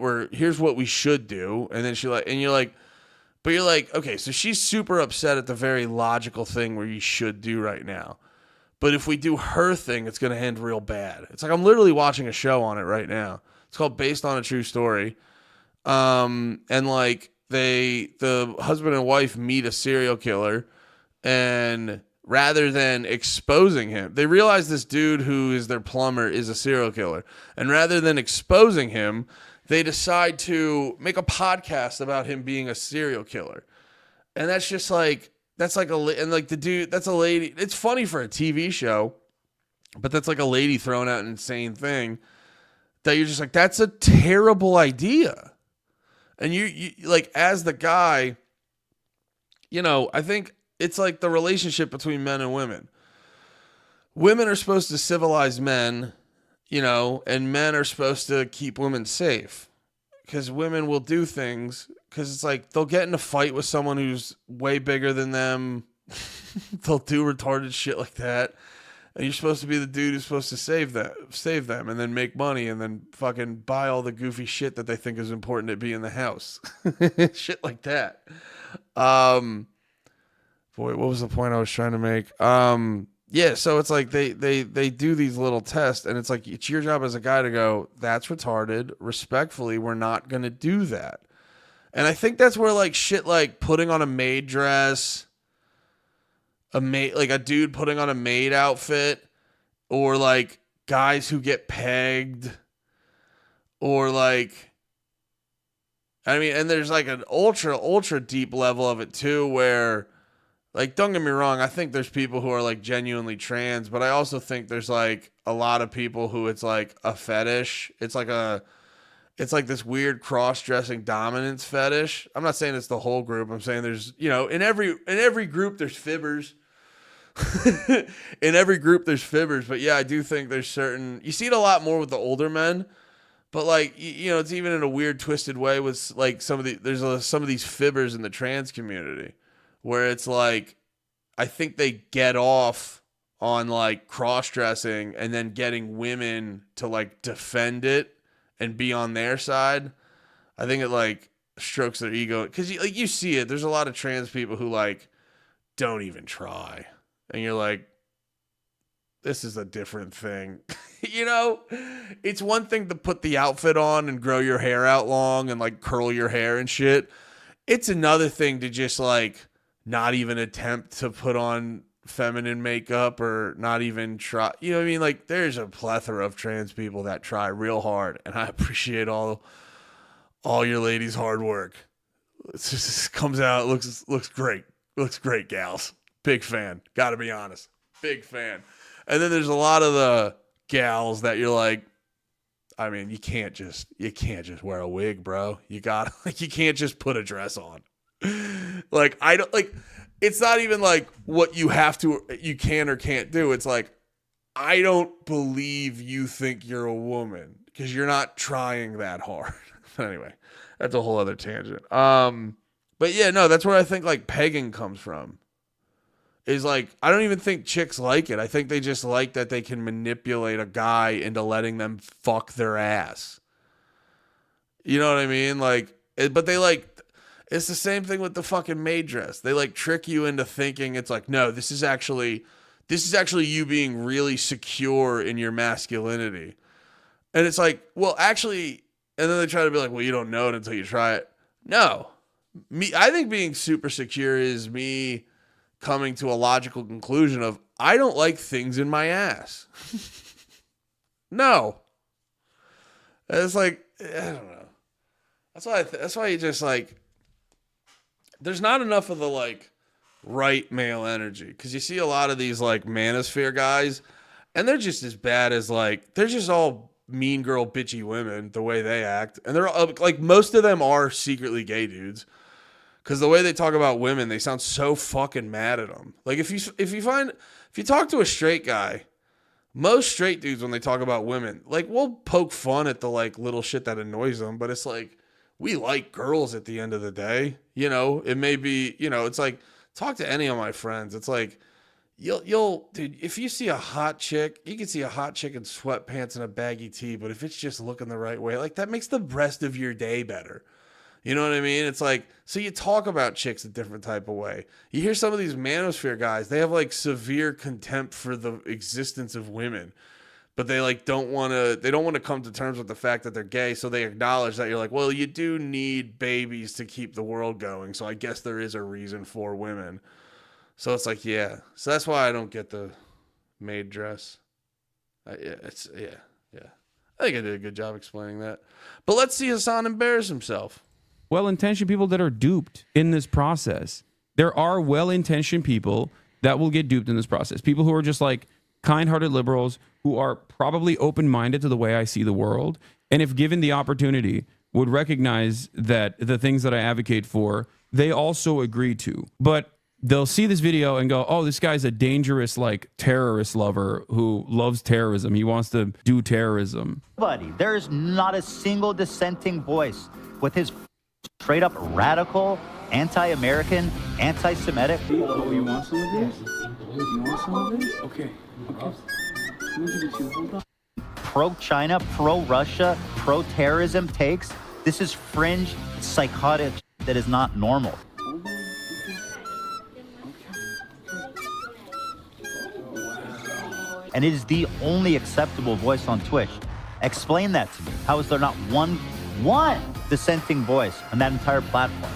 we should do, and then you're like, okay, so she's super upset at the very logical thing where you should do right now, but if we do her thing, it's gonna end real bad. It's like I'm literally watching a show on it right now. It's called Based on a True Story, and like the husband and wife meet a serial killer, and rather than exposing him, they realize this dude who is their plumber is a serial killer. And rather than exposing him, they decide to make a podcast about him being a serial killer. And that's just like, the dude, that's a lady. It's funny for a TV show, but that's like a lady throwing out an insane thing that you're just like, that's a terrible idea. And you like, as the guy, you know, I think it's like the relationship between men and women. Women are supposed to civilize men, you know, and men are supposed to keep women safe. Because women will do things, because it's like they'll get in a fight with someone who's way bigger than them. They'll do retarded shit like that. And you're supposed to be the dude who's supposed to save them, and then make money, and then fucking buy all the goofy shit that they think is important to be in the house. Shit like that. Boy, what was the point I was trying to make? Yeah, so it's like they do these little tests, and it's like it's your job as a guy to go, that's retarded. Respectfully, we're not gonna do that. And I think that's where like shit like putting on a maid dress, like a dude putting on a maid outfit, or like guys who get pegged, or like, I mean, and there's like an ultra deep level of it too, where like, don't get me wrong, I think there's people who are like genuinely trans, but I also think there's like a lot of people who it's like a fetish. It's like this weird cross-dressing dominance fetish. I'm not saying it's the whole group. I'm saying there's, you know, in every group there's fibbers. In every group there's fibbers, but yeah, I do think there's certain, you see it a lot more with the older men, but like, you know, it's even in a weird twisted way with like some of these fibbers in the trans community, where it's like, I think they get off on like cross-dressing and then getting women to like defend it and be on their side. I think it like strokes their ego, because you see it. There's a lot of trans people who like don't even try, and you're like, this is a different thing. You know, it's one thing to put the outfit on and grow your hair out long and like curl your hair and shit. It's another thing to just like not even attempt to put on feminine makeup, or not even try. You know what I mean? Like, there's a plethora of trans people that try real hard, and I appreciate all your ladies' hard work. It just comes out, looks great. Looks great, gals. Big fan. Gotta be honest. Big fan. And then there's a lot of the gals that you're like, I mean, you can't just wear a wig, bro. You can't just put a dress on. Like, I don't like, it's not even like what you can or can't do. It's like, I don't believe you think you're a woman because you're not trying that hard. But anyway, that's a whole other tangent. But yeah, no, that's where I think like pegging comes from. Is like, I don't even think chicks like it. I think they just like that they can manipulate a guy into letting them fuck their ass. You know what I mean? Like, but they like, it's the same thing with the fucking maid dress. They like trick you into thinking it's like, no, this is actually you being really secure in your masculinity. And it's like, well, actually, and then they try to be like, well, you don't know it until you try it. No. I think being super secure is me coming to a logical conclusion of, I don't like things in my ass. No. And it's like, I don't know. That's why you just like, there's not enough of the like right male energy, because you see a lot of these like manosphere guys, and they're just as bad as like, they're just all mean girl bitchy women the way they act, and they're like, most of them are secretly gay dudes, because the way they talk about women, they sound so fucking mad at them. Like if you talk to a straight guy, most straight dudes when they talk about women, like, we'll poke fun at the like little shit that annoys them, but it's like, we like girls at the end of the day. You know, it may be, you know, it's like, talk to any of my friends. It's like, you'll, dude, if you see a hot chick, you can see a hot chick in sweatpants and a baggy tee, but if it's just looking the right way, like, that makes the rest of your day better. You know what I mean? It's like, so you talk about chicks a different type of way. You hear some of these manosphere guys, they have like severe contempt for the existence of women, but they like don't want to come to terms with the fact that they're gay. So they acknowledge that you're like, well, you do need babies to keep the world going. So I guess there is a reason for women. So it's like, yeah. So that's why I don't get the maid dress. Yeah. I think I did a good job explaining that. But let's see Hasan embarrass himself. Well-intentioned people that are duped in this process. There are well-intentioned people that will get duped in this process. People who are just like kind-hearted liberals who are probably open-minded to the way I see the world. And if given the opportunity would recognize that the things that I advocate for, they also agree to. But they'll see this video and go, oh, this guy's a dangerous, like, terrorist lover who loves terrorism. He wants to do terrorism. There is not a single dissenting voice with his straight up radical, anti-American, anti-Semitic. You want some of this? You want some of this? Okay. Let me give it to you. Hold on. Pro-China, pro-Russia, pro-terrorism takes. This is fringe, psychotic that is not normal. And it is the only acceptable voice on Twitch. Explain that to me. How is there not one dissenting voice on that entire platform?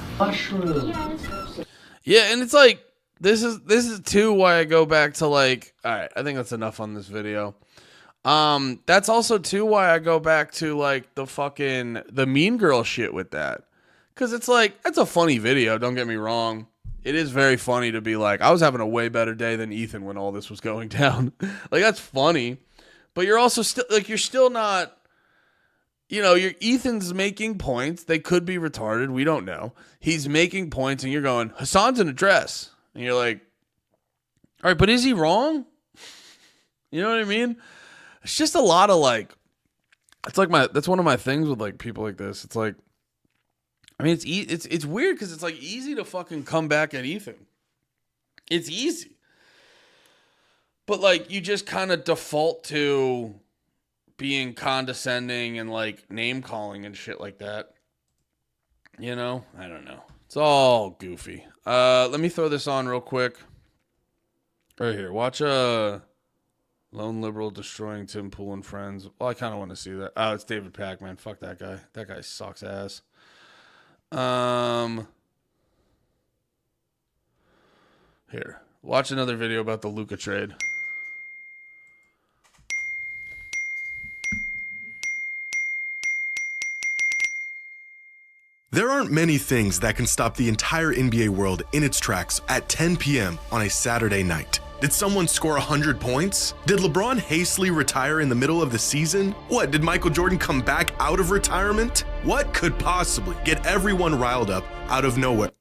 Yeah, and it's like this is too why I go back to, like, all right, I think that's enough on this video. That's also too why I go back to, like, the Mean Girl shit with that. Cause it's like, that's a funny video, don't get me wrong. It is very funny to be like, I was having a way better day than Ethan when all this was going down. Like, that's funny. But you're also still, like, you're still not, you know, Ethan's making points. They could be retarded. We don't know. He's making points and you're going, Hasan's in a dress. And you're like, all right, but is he wrong? You know what I mean? It's just a lot of, like, it's like that's one of my things with, like, people like this. It's like, I mean, it's weird because it's, like, easy to fucking come back at Ethan. It's easy. But, like, you just kind of default to being condescending and, like, name calling and shit like that. You know? I don't know. It's all goofy. Let me throw this on real quick. Right here. Watch Lone Liberal destroying Tim Pool and friends. Well, I kind of want to see that. Oh, it's David Pac-Man. Fuck that guy. That guy sucks ass. Here. Watch another video about the Luka trade. There aren't many things that can stop the entire NBA world in its tracks at 10 p.m. on a Saturday night. Did someone score 100 points? Did LeBron hastily retire in the middle of the season? What, did Michael Jordan come back out of retirement? What could possibly get everyone riled up out of nowhere?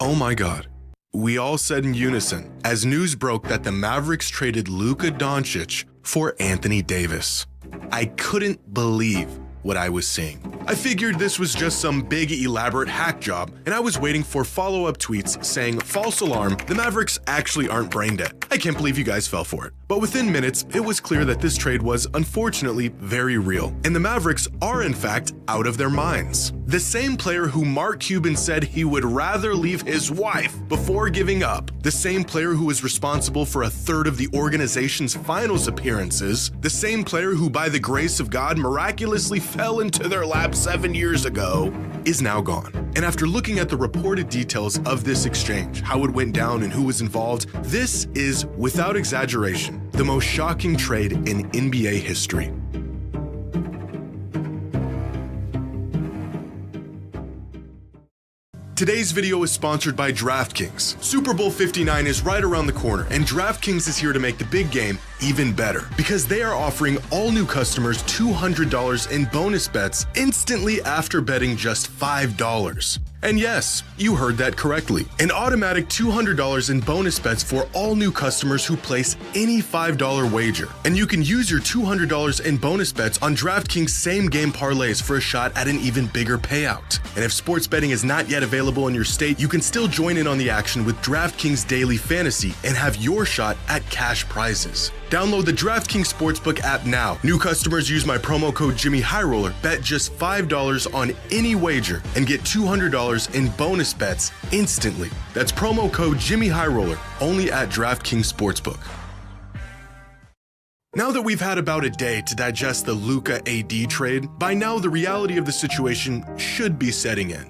Oh my God. We all said in unison as news broke that the Mavericks traded Luka Doncic for Anthony Davis. I couldn't believe what I was seeing. I figured this was just some big elaborate hack job, and I was waiting for follow-up tweets saying, false alarm, the Mavericks actually aren't brain dead. I can't believe you guys fell for it. But within minutes, it was clear that this trade was unfortunately very real, and the Mavericks are in fact out of their minds. The same player who Mark Cuban said he would rather leave his wife before giving up, the same player who was responsible for a third of the organization's finals appearances, the same player who by the grace of God miraculously fell into their lap 7 years ago, is now gone. And after looking at the reported details of this exchange, how it went down and who was involved, this is, without exaggeration, the most shocking trade in NBA history. Today's video is sponsored by DraftKings. Super Bowl 59 is right around the corner, and DraftKings is here to make the big game even better because they are offering all new customers $200 in bonus bets instantly after betting just $5. And yes, you heard that correctly. An automatic $200 in bonus bets for all new customers who place any $5 wager. And you can use your $200 in bonus bets on DraftKings same game parlays for a shot at an even bigger payout. And if sports betting is not yet available in your state, you can still join in on the action with DraftKings Daily Fantasy and have your shot at cash prizes. Download the DraftKings Sportsbook app now. New customers use my promo code Jimmy Highroller, bet just $5 on any wager, and get $200 in bonus bets instantly. That's promo code Jimmy Highroller, only at DraftKings Sportsbook. Now that we've had about a day to digest the Luka AD trade, by now the reality of the situation should be setting in.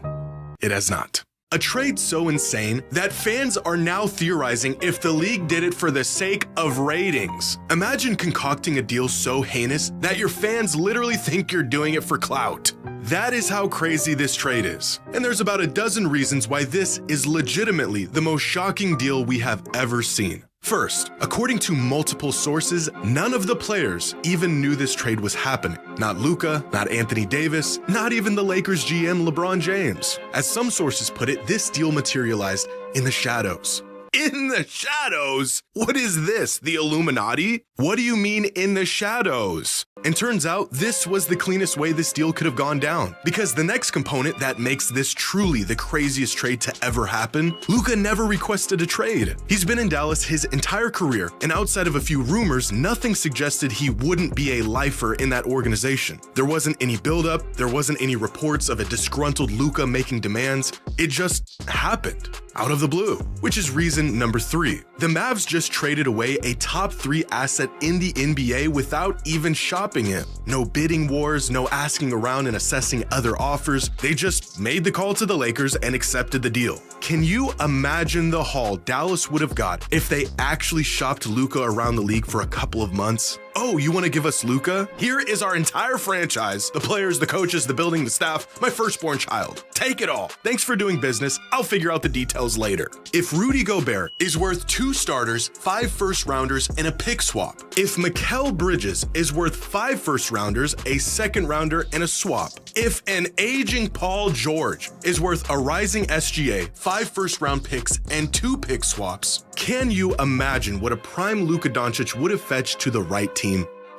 It has not. A trade so insane that fans are now theorizing if the league did it for the sake of ratings. Imagine concocting a deal so heinous that your fans literally think you're doing it for clout. That is how crazy this trade is. And there's about a dozen reasons why this is legitimately the most shocking deal we have ever seen. First, according to multiple sources, none of the players even knew this trade was happening. Not Luka, not Anthony Davis, not even the Lakers GM LeBron James. As some sources put it, this deal materialized in the shadows. In the shadows? What is this, the Illuminati? What do you mean in the shadows? And turns out this was the cleanest way this deal could have gone down. Because the next component that makes this truly the craziest trade to ever happen, Luka never requested a trade. He's been in Dallas his entire career, and outside of a few rumors, nothing suggested he wouldn't be a lifer in that organization. There wasn't any buildup, there wasn't any reports of a disgruntled Luka making demands. It just happened. Out of the blue, which is reason number 3. The Mavs just traded away a top 3 asset in the NBA without even shopping him. No bidding wars, no asking around and assessing other offers. They just made the call to the Lakers and accepted the deal. Can you imagine the haul Dallas would have got if they actually shopped Luka around the league for a couple of months? Oh, you want to give us Luka? Here is our entire franchise, the players, the coaches, the building, the staff, my firstborn child. Take it all. Thanks for doing business. I'll figure out the details later. If Rudy Gobert is worth 2 starters, 5 first-rounders, and a pick swap, if Mikal Bridges is worth 5 first-rounders, a second-rounder, and a swap, if an aging Paul George is worth a rising SGA, 5 first-round picks, and 2 pick swaps, can you imagine what a prime Luka Doncic would have fetched to the right team?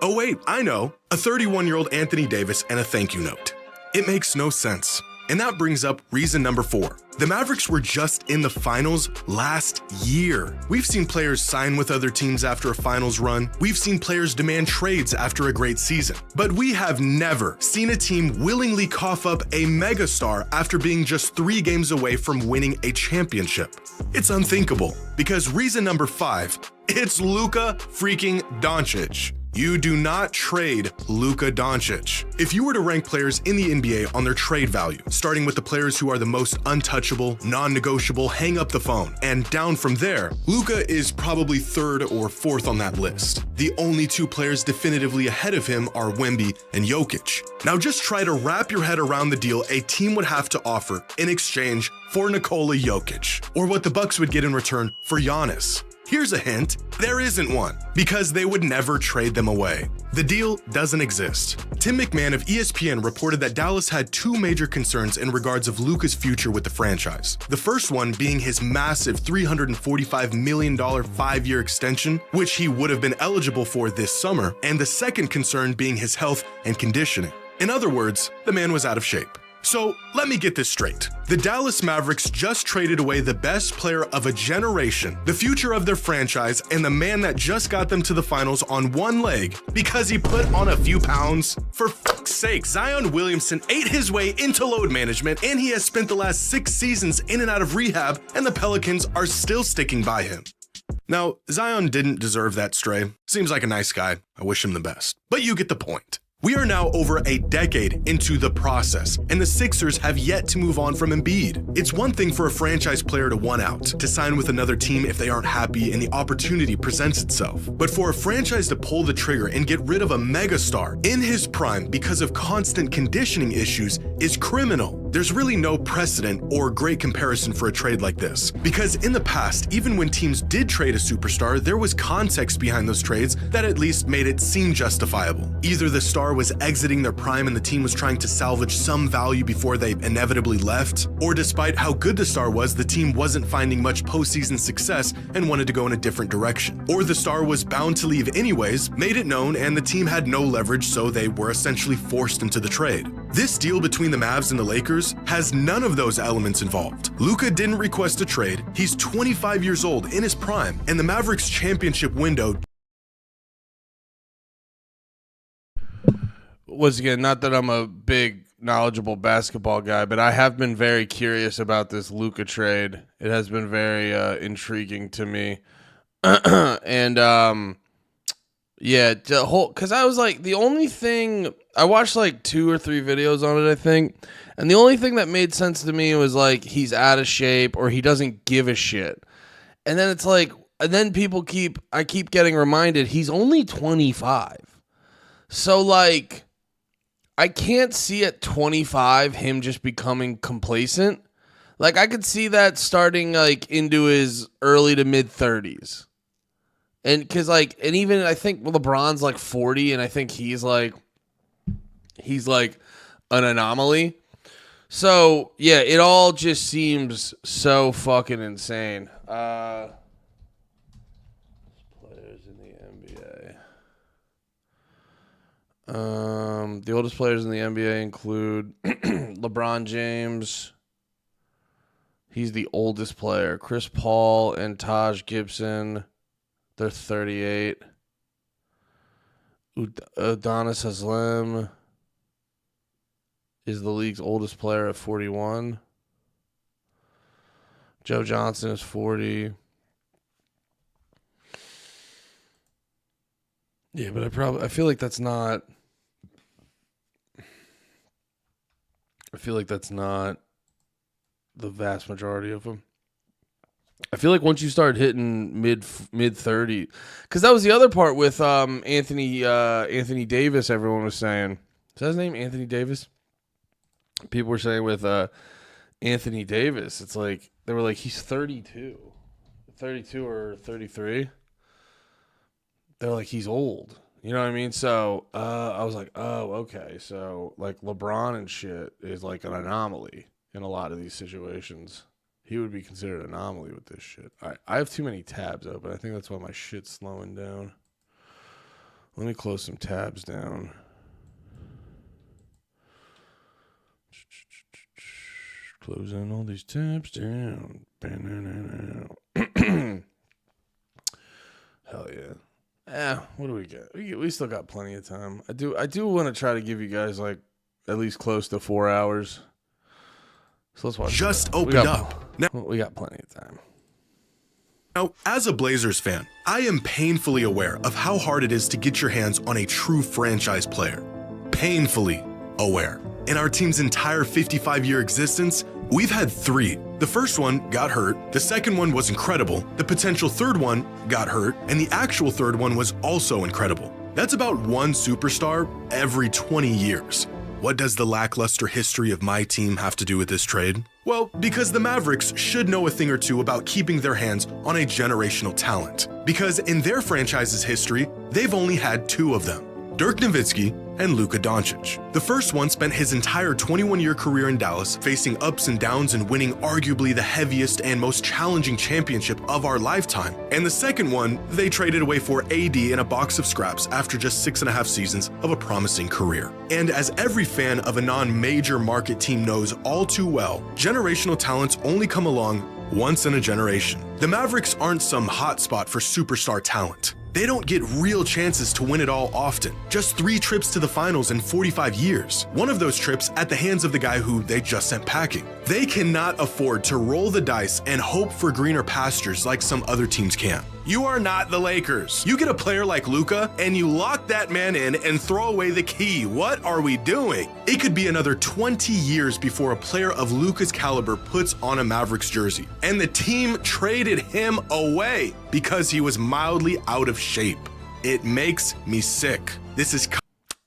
Oh wait, I know. A 31-year-old Anthony Davis and a thank you note. It makes no sense. And that brings up reason number 4. The Mavericks were just in the finals last year. We've seen players sign with other teams after a finals run. We've seen players demand trades after a great season. But we have never seen a team willingly cough up a megastar after being just 3 games away from winning a championship. It's unthinkable. Because reason number 5, it's Luka freaking Doncic. You do not trade Luka Doncic. If you were to rank players in the NBA on their trade value, starting with the players who are the most untouchable, non-negotiable, hang up the phone, and down from there, Luka is probably 3rd or 4th on that list. The only 2 players definitively ahead of him are Wemby and Jokic. Now just try to wrap your head around the deal a team would have to offer in exchange for Nikola Jokic, or what the Bucks would get in return for Giannis. Here's a hint, there isn't one, because they would never trade them away. The deal doesn't exist. Tim McMahon of ESPN reported that Dallas had 2 major concerns in regards of Luka's future with the franchise. The first one being his massive $345 million 5-year extension, which he would have been eligible for this summer, and the second concern being his health and conditioning. In other words, the man was out of shape. So let me get this straight. The Dallas Mavericks just traded away the best player of a generation, the future of their franchise, and the man that just got them to the finals on one leg because he put on a few pounds. For fuck's sake, Zion Williamson ate his way into load management, and he has spent the last 6 seasons in and out of rehab, and the Pelicans are still sticking by him. Now, Zion didn't deserve that stray. Seems like a nice guy. I wish him the best. But you get the point. We are now over a decade into the process, and the Sixers have yet to move on from Embiid. It's one thing for a franchise player to want out, to sign with another team if they aren't happy and the opportunity presents itself. But for a franchise to pull the trigger and get rid of a megastar in his prime because of constant conditioning issues is criminal. There's really no precedent or great comparison for a trade like this. Because in the past, even when teams did trade a superstar, there was context behind those trades that at least made it seem justifiable. Either the star was exiting their prime and the team was trying to salvage some value before they inevitably left, or despite how good the star was, the team wasn't finding much postseason success and wanted to go in a different direction. Or the star was bound to leave anyways, made it known, and the team had no leverage, so they were essentially forced into the trade. This deal between the Mavs and the Lakers has none of those elements involved. Luka didn't request a trade, he's 25 years old in his prime, and the Mavericks championship window. Once again, not that I'm a big knowledgeable basketball guy, but I have been very curious about this Luka trade. It has been very intriguing to me. And yeah, the whole, because I was like, the only thing, I watched like 2 or 3 videos on it, I think, and the only thing that made sense to me was like, he's out of shape or he doesn't give a shit. And then it's like, and then I keep getting reminded he's only 25. So like, I can't see at 25 him just becoming complacent. Like I could see that starting like into his early to mid 30s. And because and even I think LeBron's like 40, and I think he's like an anomaly. So yeah, it all just seems so fucking insane. Players in the NBA. The oldest players in the NBA include LeBron James. He's the oldest player. Chris Paul and Taj Gibson. They're 38. Udonis Haslem is the league's oldest player at 41. Joe Johnson is 40. Yeah, but I feel like that's not the vast majority of them. I feel like once you start hitting mid 30, because that was the other part with Anthony Davis. Everyone was saying, is that his name, Anthony Davis? People were saying with Anthony Davis, it's like they were like he's 32 or 33. They're like he's old. You know what I mean? So I was like, oh, okay. So like LeBron and shit is like an anomaly in a lot of these situations. He would be considered an anomaly with this shit. All right, I have too many tabs open. I think that's why my shit's slowing down. Let me close some tabs down. Closing all these tabs down. Hell yeah. What do we get? We still got plenty of time. I do want to try to give you guys like at least close to 4 hours. So let's watch. Just opened up. Now, we got plenty of time. Now, as a Blazers fan, I am painfully aware of how hard it is to get your hands on a true franchise player. Painfully aware. In our team's entire 55-year existence, we've had 3. The first one got hurt, the second one was incredible, the potential third one got hurt, and the actual third one was also incredible. That's about one superstar every 20 years. What does the lackluster history of my team have to do with this trade? Well, because the Mavericks should know a thing or two about keeping their hands on a generational talent. Because in their franchise's history, they've only had 2 of them, Dirk Nowitzki and Luka Doncic. The first one spent his entire 21-year career in Dallas facing ups and downs and winning arguably the heaviest and most challenging championship of our lifetime. And the second one, they traded away for AD in a box of scraps after just 6.5 seasons of a promising career. And as every fan of a non-major market team knows all too well, generational talents only come along once in a generation. The Mavericks aren't some hotspot for superstar talent. They don't get real chances to win it all often. Just 3 trips to the finals in 45 years. One of those trips at the hands of the guy who they just sent packing. They cannot afford to roll the dice and hope for greener pastures like some other teams can. You are not the Lakers. You get a player like Luka and you lock that man in and throw away the key. What are we doing? It could be another 20 years before a player of Luka's caliber puts on a Mavericks jersey. And the team traded him away because he was mildly out of shape. It makes me sick. This is...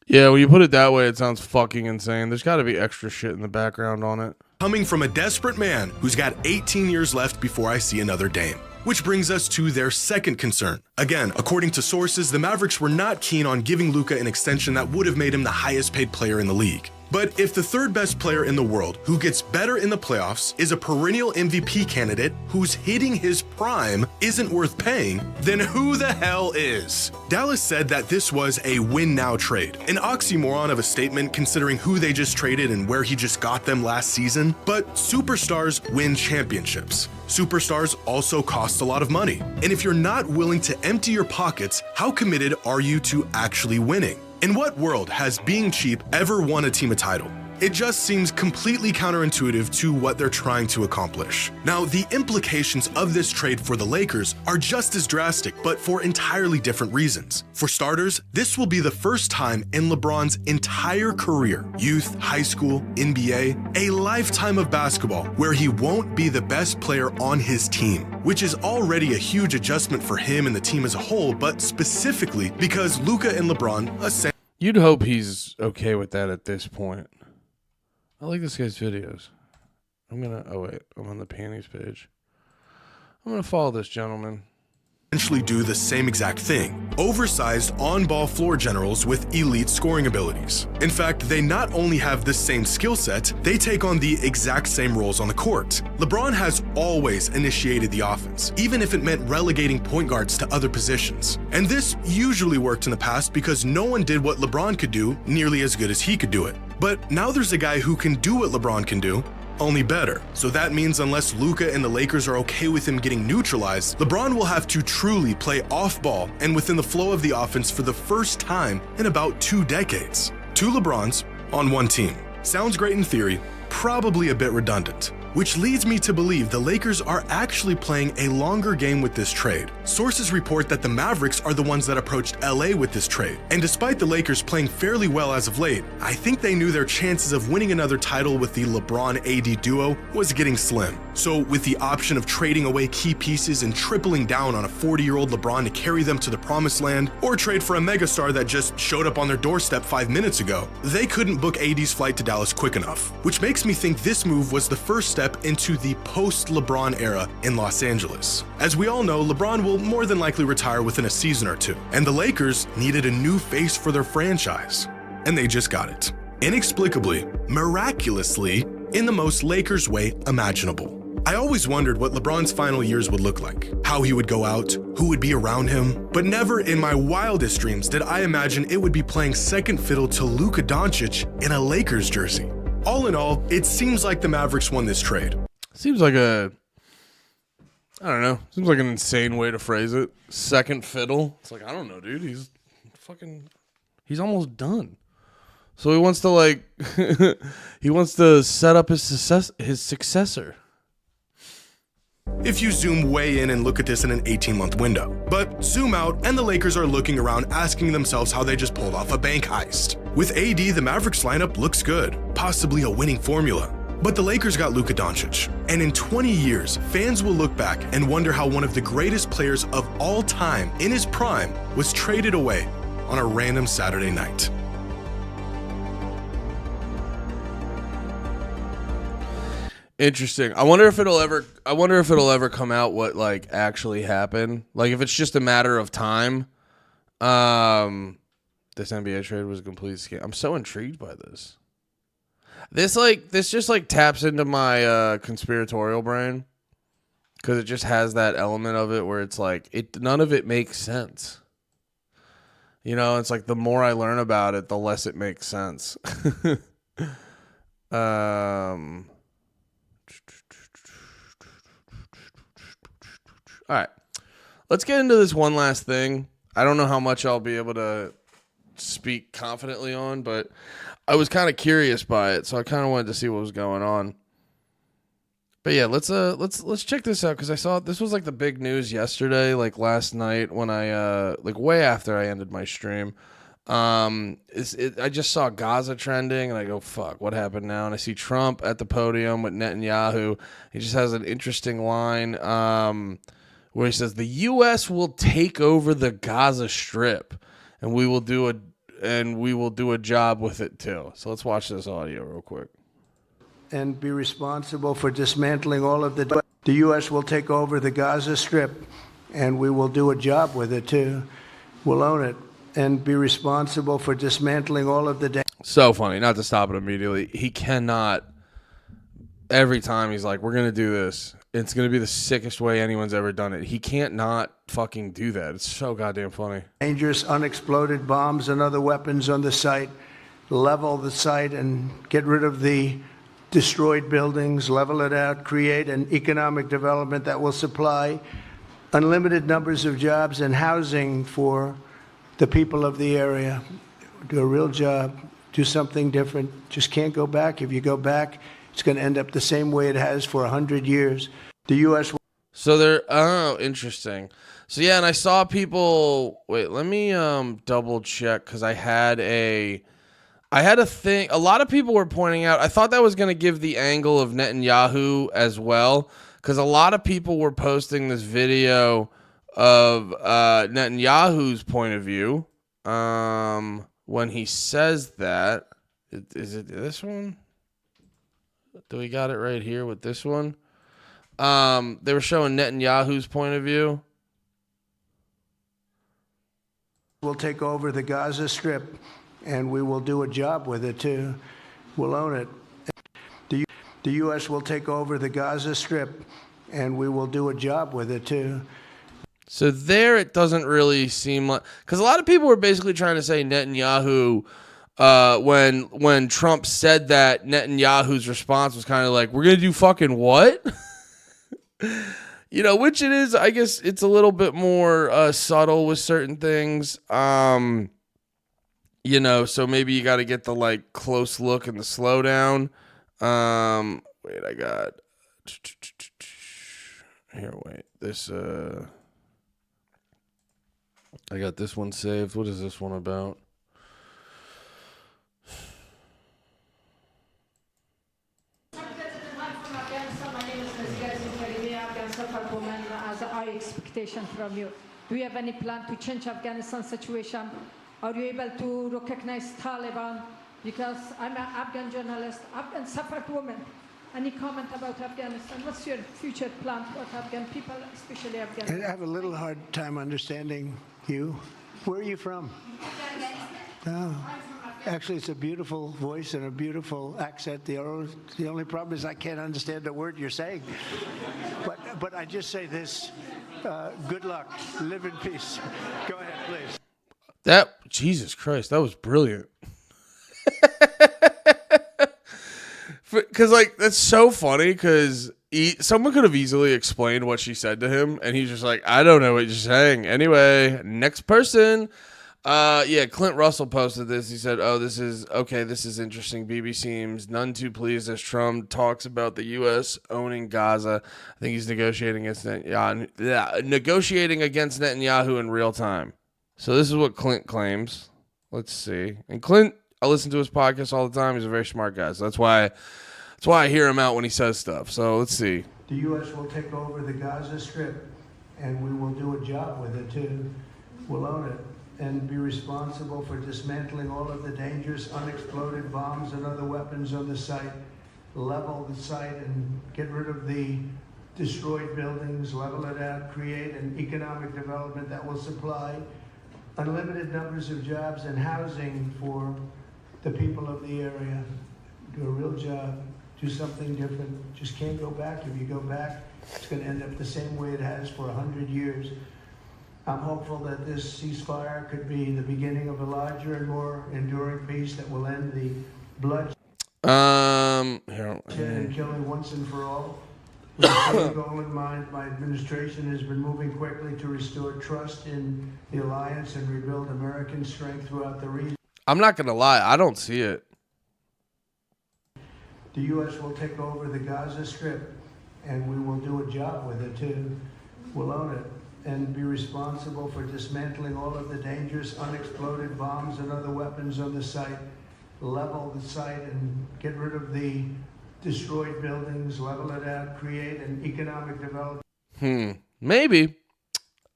Yeah, when you put it that way, it sounds fucking insane. There's got to be extra shit in the background on it. Coming from a desperate man who's got 18 years left before I see another Dame. Which brings us to their second concern. Again, according to sources, the Mavericks were not keen on giving Luka an extension that would have made him the highest paid player in the league. But if the third best player in the world, who gets better in the playoffs, is a perennial MVP candidate who's hitting his prime, isn't worth paying, then who the hell is? Dallas said that this was a win-now trade, an oxymoron of a statement considering who they just traded and where he just got them last season. But superstars win championships. Superstars also cost a lot of money. And if you're not willing to empty your pockets, how committed are you to actually winning? In what world has being cheap ever won a team a title? It just seems completely counterintuitive to what they're trying to accomplish. Now, the implications of this trade for the Lakers are just as drastic, but for entirely different reasons. For starters, this will be the first time in LeBron's entire career, youth, high school, NBA, a lifetime of basketball, where he won't be the best player on his team, which is already a huge adjustment for him and the team as a whole, but specifically because Luka and LeBron You'd hope he's okay with that at this point. I like this guy's videos. Oh wait, I'm on the panties page. I'm gonna follow this gentleman. essentially do the same exact thing. Oversized on-ball floor generals with elite scoring abilities. In fact, they not only have the same skill set, they take on the exact same roles on the court. LeBron has always initiated the offense, even if it meant relegating point guards to other positions. And this usually worked in the past because no one did what LeBron could do nearly as good as he could do it. But now there's a guy who can do what LeBron can do, only better. So that means unless Luka and the Lakers are okay with him getting neutralized, LeBron will have to truly play off ball and within the flow of the offense for the first time in about 2 decades. 2 LeBrons on one team. Sounds great in theory, probably a bit redundant. Which leads me to believe the Lakers are actually playing a longer game with this trade. Sources report that the Mavericks are the ones that approached LA with this trade. And despite the Lakers playing fairly well as of late, I think they knew their chances of winning another title with the LeBron-AD duo was getting slim. So with the option of trading away key pieces and tripling down on a 40-year-old LeBron to carry them to the promised land, or trade for a megastar that just showed up on their doorstep 5 minutes ago, they couldn't book AD's flight to Dallas quick enough. Which makes me think this move was the first step into the post-LeBron era in Los Angeles. As we all know, LeBron will more than likely retire within a season or 2, and the Lakers needed a new face for their franchise. And they just got it. Inexplicably, miraculously, in the most Lakers way imaginable. I always wondered what LeBron's final years would look like, how he would go out, who would be around him, but never in my wildest dreams did I imagine it would be playing second fiddle to Luka Doncic in a Lakers jersey. All in all, it seems like the Mavericks won this trade. Seems like I don't know. Seems like an insane way to phrase it. Second fiddle. It's like, I don't know, dude. He's almost done. So he wants to he wants to set up his successor. If you zoom way in and look at this in an 18-month window. But zoom out and the Lakers are looking around asking themselves how they just pulled off a bank heist. With AD, the Mavericks lineup looks good, possibly a winning formula. But the Lakers got Luka Doncic. And in 20 years, fans will look back and wonder how one of the greatest players of all time in his prime was traded away on a random Saturday night. Interesting. I wonder if it'll ever come out what actually happened. Like if it's just a matter of time. This NBA trade was a complete scam. I'm so intrigued by this. This just taps into my conspiratorial brain because it just has that element of it where it's none of it makes sense. You know, it's like the more I learn about it, the less it makes sense. All right, let's get into this one last thing. I don't know how much I'll be able to speak confidently on, but I was kind of curious by it, so I kind of wanted to see what was going on. But yeah, let's check this out because I saw this was the big news yesterday, last night when I way after I ended my stream. I just saw Gaza trending and I go, fuck, what happened now? And I see Trump at the podium with Netanyahu. He just has an interesting line where he says the U.S. will take over the Gaza Strip and we will do a job with it too. So let's watch this audio real quick. And be responsible for dismantling all of the U.S. will take over the Gaza Strip and we will do a job with it too. We'll own it. And be responsible for dismantling all of the... So funny, not to stop it immediately. He cannot, every time he's like, we're going to do this. It's going to be the sickest way anyone's ever done it. He can't not fucking do that. It's so goddamn funny. Dangerous unexploded bombs and other weapons on the site. Level the site and get rid of the destroyed buildings, level it out, create an economic development that will supply unlimited numbers of jobs and housing for the people of the area. Do a real job, do something different. Just can't go back. If you go back, it's going to end up the same way it has for 100 years. The U.S. So interesting. So yeah, and I saw people, wait, let me double check because I had a thing. A lot of people were pointing out, I thought that was going to give the angle of Netanyahu as well because a lot of people were posting this video of Netanyahu's point of view when he says that. Is it this one? Do we got it right here with this one? They were showing Netanyahu's point of view. We'll take over the Gaza Strip, and we will do a job with it, too. We'll own it. The U.S. will take over the Gaza Strip, and we will do a job with it, too. So there it doesn't really seem like... Because a lot of people were basically trying to say Netanyahu... when Trump said that, Netanyahu's response was kind of like, we're going to do fucking what? Which it is, I guess it's a little bit more subtle with certain things. So maybe you got to get the like close look and the slowdown. Wait, I got here. Wait, this. I got this one saved. What is this one about? Expectation from you. Do you have any plan to change Afghanistan situation? Are you able to recognize Taliban? Because I'm an Afghan journalist, Afghan suffrage woman. Any comment about Afghanistan? What's your future plan for Afghan people, especially Afghan? I have a little hard time understanding you. Where are you from? Oh. Actually, it's a beautiful voice and a beautiful accent. The only problem is I can't understand a word you're saying. But I just say this. Good luck. Live in peace. Go ahead, please. Jesus Christ, that was brilliant. Because, that's so funny because someone could have easily explained what she said to him, and he's just like, I don't know what you're saying. Anyway, next person. Clint Russell posted this. He said, this is interesting. BB seems none too pleased as Trump talks about the U.S. owning Gaza. I think he's negotiating against Netanyahu in real time. So this is what Clint claims. Let's see. And Clint, I listen to his podcast all the time. He's a very smart guy. So that's why I hear him out when he says stuff. So let's see. The U.S. will take over the Gaza Strip, and we will do a job with it, too. We'll own it. And be responsible for dismantling all of the dangerous unexploded bombs and other weapons on the site, level the site and get rid of the destroyed buildings, level it out, create an economic development that will supply unlimited numbers of jobs and housing for the people of the area. Do a real job, do something different. Just can't go back. If you go back, it's going to end up the same way it has for 100 years. I'm hopeful that this ceasefire could be the beginning of a larger and more enduring peace that will end the bloodshed and killing once and for all. With the same goal in mind, my administration has been moving quickly to restore trust in the alliance and rebuild American strength throughout the region. I'm not going to lie. I don't see it. The U.S. will take over the Gaza Strip, and we will do a job with it, too. We'll own it. And be responsible for dismantling all of the dangerous unexploded bombs and other weapons on the site, level the site and get rid of the destroyed buildings, level it out, create an economic development. Maybe.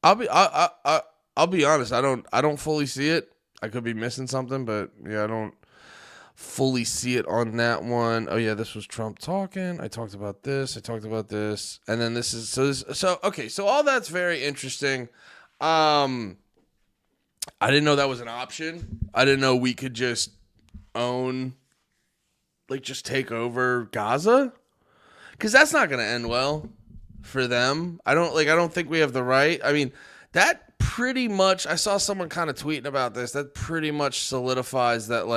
I'll be honest. I don't fully see it. I could be missing something, but I don't fully see it on that one. Oh yeah, this was Trump talking. I talked about this. And then this is so all that's very interesting. I didn't know that was an option. I didn't know we could just own, just take over Gaza, because that's not going to end well for them. I don't think we have the right. I mean, that pretty much, I saw someone kind of tweeting about this. That pretty much solidifies that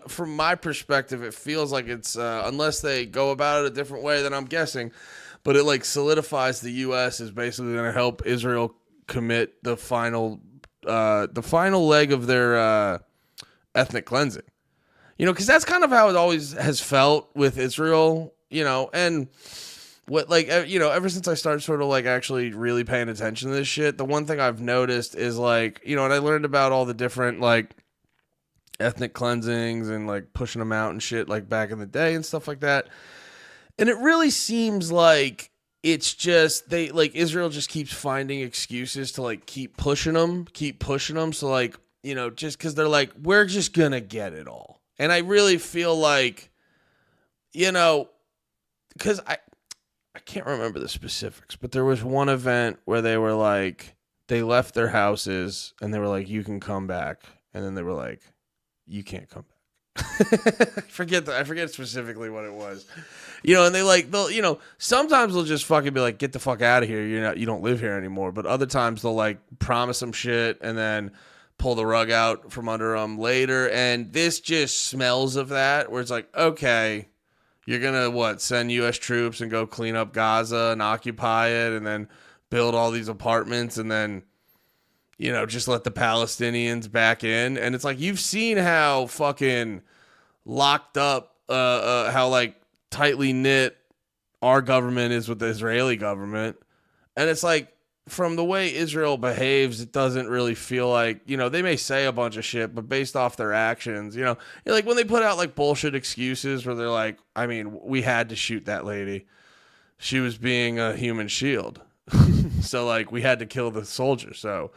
from my perspective, it feels like it's unless they go about it a different way than I'm guessing, but it solidifies the U.S. is basically going to help Israel commit the final leg of their ethnic cleansing. Because that's kind of how it always has felt with Israel. And what ever since I started sort of actually really paying attention to this shit, the one thing I've noticed is and I learned about all the different ethnic cleansings and pushing them out and shit back in the day and stuff like that. And it really seems like it's just Israel just keeps finding excuses to keep pushing them. So just because they're we're just gonna get it all. And I really feel because I can't remember the specifics, but there was one event where they were they left their houses and they were like, you can come back. And then they were like, you can't come back. I forget specifically what it was. And they'll sometimes they'll just fucking be like, get the fuck out of here. You don't live here anymore. But other times they'll like promise them shit and then pull the rug out from under them later. And this just smells of that, where it's like, okay, you're going to send U.S. troops and go clean up Gaza and occupy it and then build all these apartments and then, just let the Palestinians back in. And it's like, you've seen how fucking locked up, how like tightly knit our government is with the Israeli government. And it's like, from the way Israel behaves, it doesn't really feel like, they may say a bunch of shit, but based off their actions, like when they put out like bullshit excuses where they're like, I mean, we had to shoot that lady. She was being a human shield. So like we had to kill the soldier. So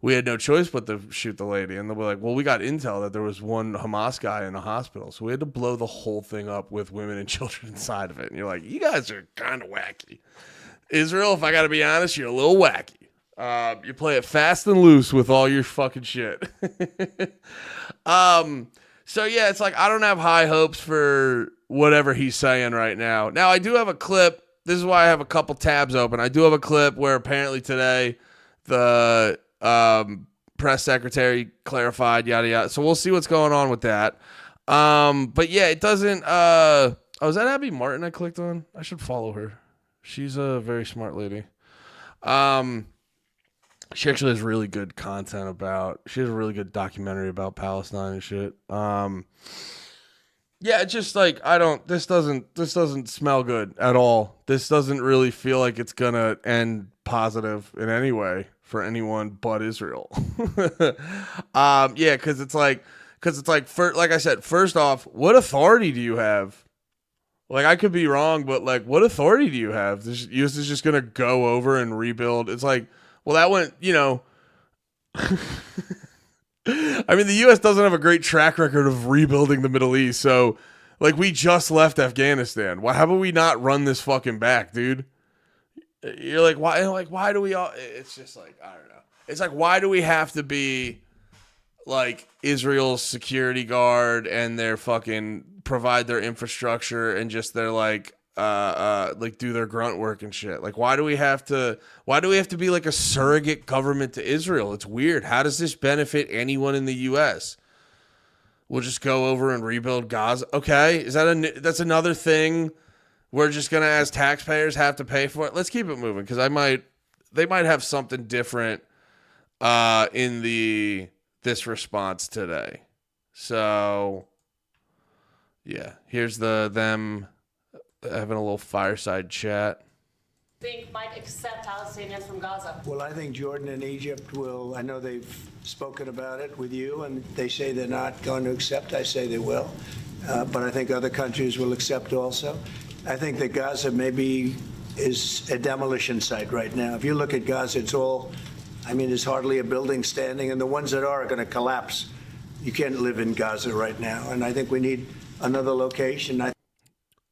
we had no choice but to shoot the lady. And they'll be like, well, we got intel that there was one Hamas guy in a hospital. So we had to blow the whole thing up with women and children inside of it. And you're like, you guys are kind of wacky. Israel, if I got to be honest, you're a little wacky. You play it fast and loose with all your fucking shit. So yeah, it's like, I don't have high hopes for whatever he's saying right now. Now I do have a clip. This is why I have a couple tabs open. I do have a clip where apparently today the press secretary clarified, yada, yada. So we'll see what's going on with that. But yeah, it doesn't, is that Abby Martin I clicked on? I should follow her. She's a very smart lady. She actually has really good content she has a really good documentary about Palestine and shit. Yeah, it's just like, this doesn't smell good at all. This doesn't really feel like it's gonna end positive in any way for anyone but Israel. Yeah, cause it's like, like I said, first off, what authority do you have? Like, I could be wrong, but like, what authority do you have? This is just gonna go over and rebuild. It's like, well, that went, I mean, the U.S. doesn't have a great track record of rebuilding the Middle East. So, like, we just left Afghanistan. How about we not run this fucking back, dude? You're like, why? Like, why do we all? It's just like, I don't know. It's like, why do we have to be like Israel's security guard and their fucking provide their infrastructure and just their like do their grunt work and shit? Like, why do we have to be like a surrogate government to Israel? It's weird. How does this benefit anyone in the U.S.? We'll just go over and rebuild Gaza. Okay. That's another thing we're just going to, as taxpayers, have to pay for it? Let's keep it moving. Cause they might have something different, in this response today. So yeah, here's them having a little fireside chat. Think might accept Palestinians from Gaza? Well, I think Jordan and Egypt will. I know they've spoken about it with you, and they say they're not going to accept. I say they will. But I think other countries will accept also. I think that Gaza maybe is a demolition site right now. If you look at Gaza, there's hardly a building standing, and the ones that are going to collapse. You can't live in Gaza right now, and I think we need another location.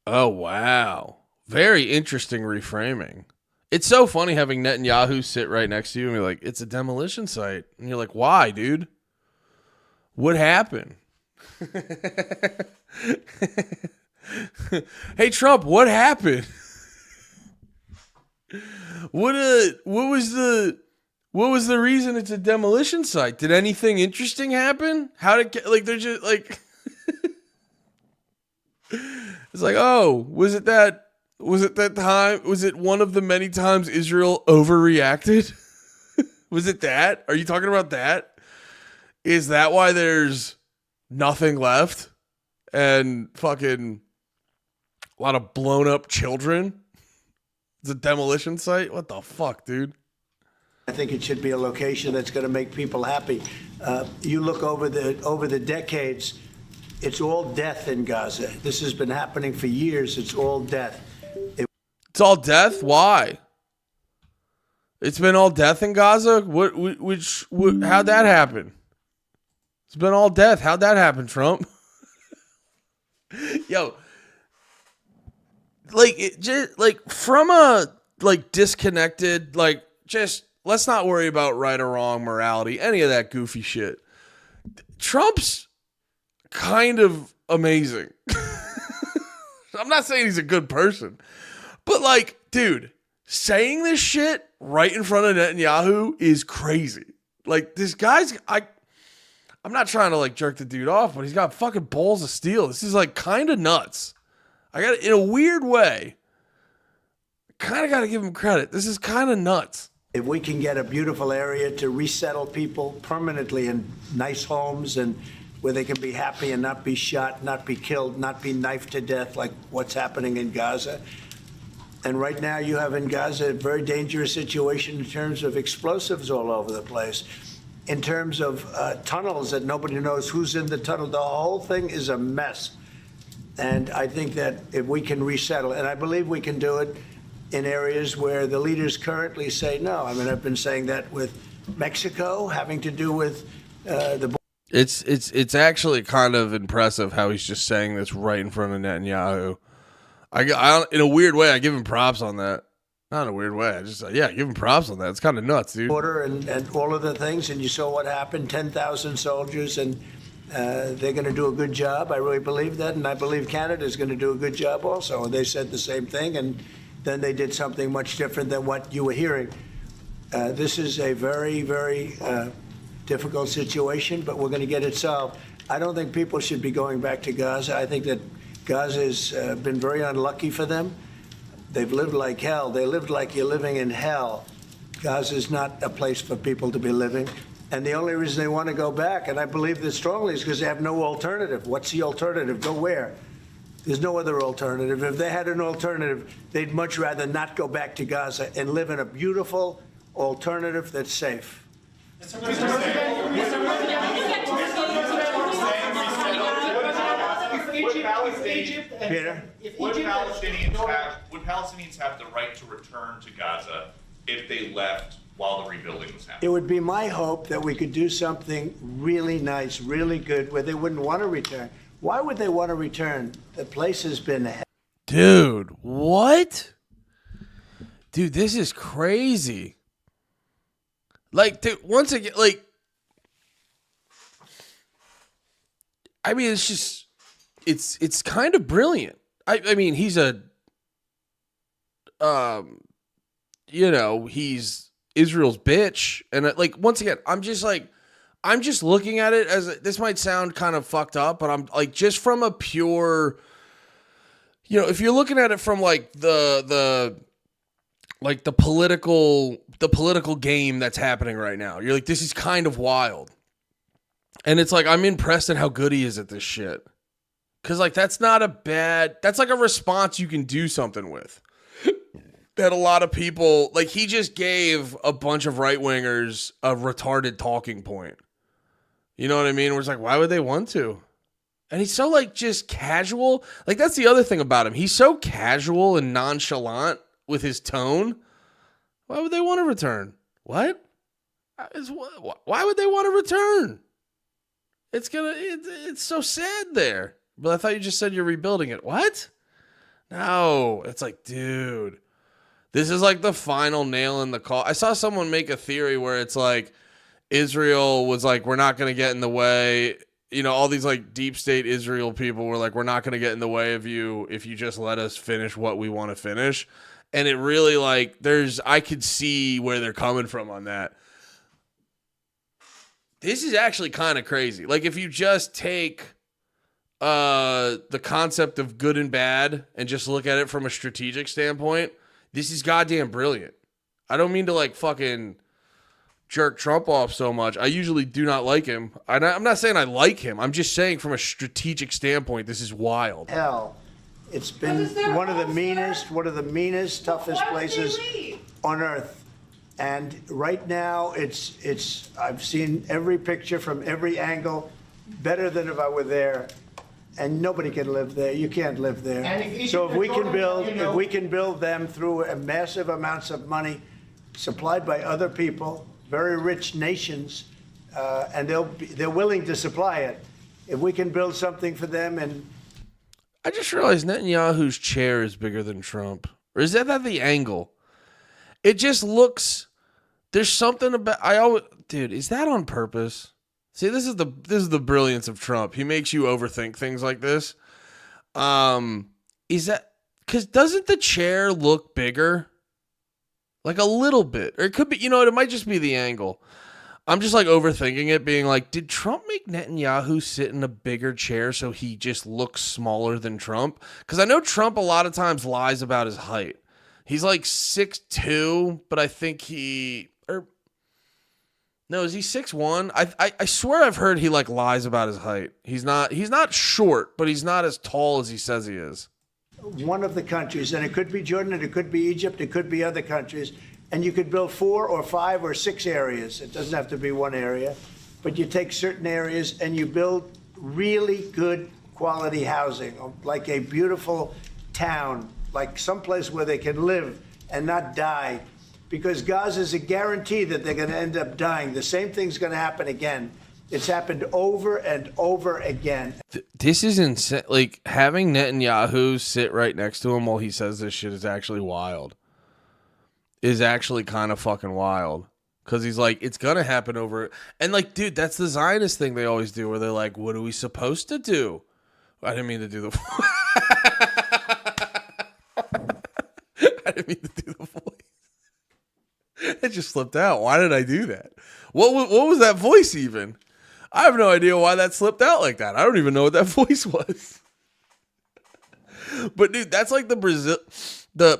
Oh, wow. Very interesting reframing. It's so funny having Netanyahu sit right next to you and be like, it's a demolition site. And you're like, why, dude? What happened? Hey, Trump, what happened? What was the reason it's a demolition site? Did anything interesting happen? They're just like... It's like, oh, was it that time? Was it one of the many times Israel overreacted? Was it that? Are you talking about that? Is that why there's nothing left? And fucking a lot of blown up children? It's a demolition site? What the fuck, dude? I think it should be a location that's going to make people happy. You look over the decades, it's all death in Gaza. This has been happening for years. It's all death. It's all death? Why? It's been all death in Gaza? How'd that happen? It's been all death. How'd that happen, Trump? Yo. From a disconnected, let's not worry about right or wrong, morality, any of that goofy shit. Trump's kind of amazing. I'm not saying he's a good person, but like, dude, saying this shit right in front of Netanyahu is crazy. Like, this guy's, I'm not trying to like jerk the dude off, but he's got fucking balls of steel. This is like kind of nuts. I got in a weird way. Kind of got to give him credit. This is kind of nuts. If we can get a beautiful area to resettle people permanently in nice homes and where they can be happy and not be shot, not be killed, not be knifed to death like what's happening in Gaza. And right now you have in Gaza a very dangerous situation in terms of explosives all over the place, in terms of tunnels that nobody knows who's in the tunnel. The whole thing is a mess. And I think that if we can resettle, and I believe we can do it in areas where the leaders currently say no. I mean, I've been saying that with Mexico, having to do with the... It's actually kind of impressive how he's just saying this right in front of Netanyahu. I in a weird way, I give him props on that. Not in a weird way. I just, give him props on that. It's kind of nuts, dude. Border and all of the things, and you saw what happened, 10,000 soldiers, and they're going to do a good job. I really believe that, and I believe Canada's going to do a good job also. And they said the same thing, and then they did something much different than what you were hearing. This is a very, very difficult situation, but we're going to get it solved. I don't think people should be going back to Gaza. I think that Gaza has been very unlucky for them. They've lived like hell. They lived like you're living in hell. Gaza is not a place for people to be living. And the only reason they want to go back, and I believe this strongly, is because they have no alternative. What's the alternative? Go where? There's no other alternative. If they had an alternative, they'd much rather not go back to Gaza and live in a beautiful alternative that's safe. Mr. President, Would Palestinians have the right to return to Gaza if they left while the rebuilding was happening? It would be my hope that we could do something really nice, really good, where they wouldn't want to return. Why would they want to return? The place has been... Dude, what? Dude, this is crazy. Like, dude, once again, like... I mean, it's just... It's kind of brilliant. I mean, he's a... he's Israel's bitch. And, like, once again, I'm just looking at it as... This might sound kind of fucked up, but I'm, like, just from a pure... if you're looking at it from, like, the political game that's happening right now, you're like, this is kind of wild. And it's like, I'm impressed at how good he is at this shit. Because, like, that's like a response you can do something with. That a lot of people, like, he just gave a bunch of right-wingers a retarded talking point. You know what I mean? Where it's like, why would they want to? And he's so, like, just casual. Like, that's the other thing about him. He's so casual and nonchalant with his tone. Why would they want to return? What? Why would they want to return? It's so sad there. But I thought you just said you're rebuilding it. What? No. It's like, dude, this is like the final nail in the coffin. I saw someone make a theory where it's like Israel was like, we're not going to get in the way. All these like deep state Israel people were like, we're not going to get in the way of you if you just let us finish what we want to finish. And it really like I could see where they're coming from on that. This is actually kind of crazy. Like if you just take the concept of good and bad and just look at it from a strategic standpoint, this is goddamn brilliant. I don't mean to like fucking jerk Trump off so much. I usually do not like him. I'm not saying I like him. I'm just saying from a strategic standpoint, this is wild. Hell, it's been one of the meanest, toughest places on earth. And right now, I've seen every picture from every angle, better than if I were there. And nobody can live there. You can't live there. So if we can build them through massive amounts of money supplied by other people, very rich nations, and they're willing to supply it. If we can build something for them, and I just realized Netanyahu's chair is bigger than Trump, or is that the angle? It just looks. There's something about dude, is that on purpose? See, this is the brilliance of Trump. He makes you overthink things like this. Is that because doesn't the chair look bigger? Like a little bit. Or it could be, it might just be the angle. I'm just like overthinking it, being like, did Trump make Netanyahu sit in a bigger chair so he just looks smaller than Trump? Because I know Trump a lot of times lies about his height. He's like 6'2", but I think is he 6'1"? I swear I've heard he like lies about his height. He's not short, but he's not as tall as he says he is. One of the countries, and it could be Jordan, it could be Egypt, it could be other countries, and you could build 4 or 5 or 6 areas. It doesn't have to be one area, but you take certain areas and you build really good quality housing, like a beautiful town, like someplace where they can live and not die, because Gaza is a guarantee that they're going to end up dying. The same thing's going to happen again. It's happened over and over again. This is insane. Like, having Netanyahu sit right next to him while he says this shit is actually wild. Is actually kind of fucking wild. Because he's like, it's going to happen over. And like, dude, that's the Zionist thing they always do, where they're like, what are we supposed to do? I didn't mean to do the I didn't mean to do the voice. It just slipped out. Why did I do that? What was that voice even? I have no idea why that slipped out like that. I don't even know what that voice was. But dude, that's like the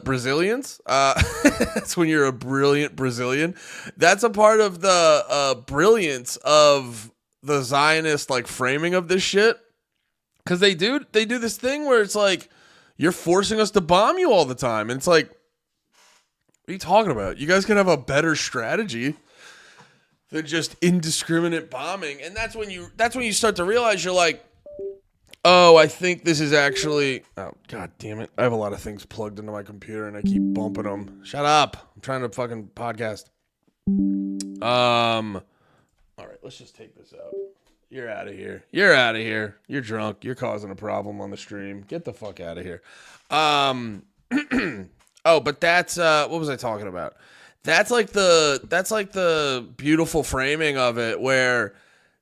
Brazilians. That's when you're a brilliant Brazilian. That's a part of the brilliance of the Zionist like framing of this shit. Because they do this thing where it's like, you're forcing us to bomb you all the time. And it's like, what are you talking about? You guys can have a better strategy than just indiscriminate bombing. And that's when you start to realize, you're like, oh, I think this is actually, oh, God damn it. I have a lot of things plugged into my computer and I keep bumping them. Shut up. I'm trying to fucking podcast. All right, let's just take this out. You're out of here. You're out of here. You're drunk. You're causing a problem on the stream. Get the fuck out of here. Oh, but that's what was I talking about? That's like the beautiful framing of it, where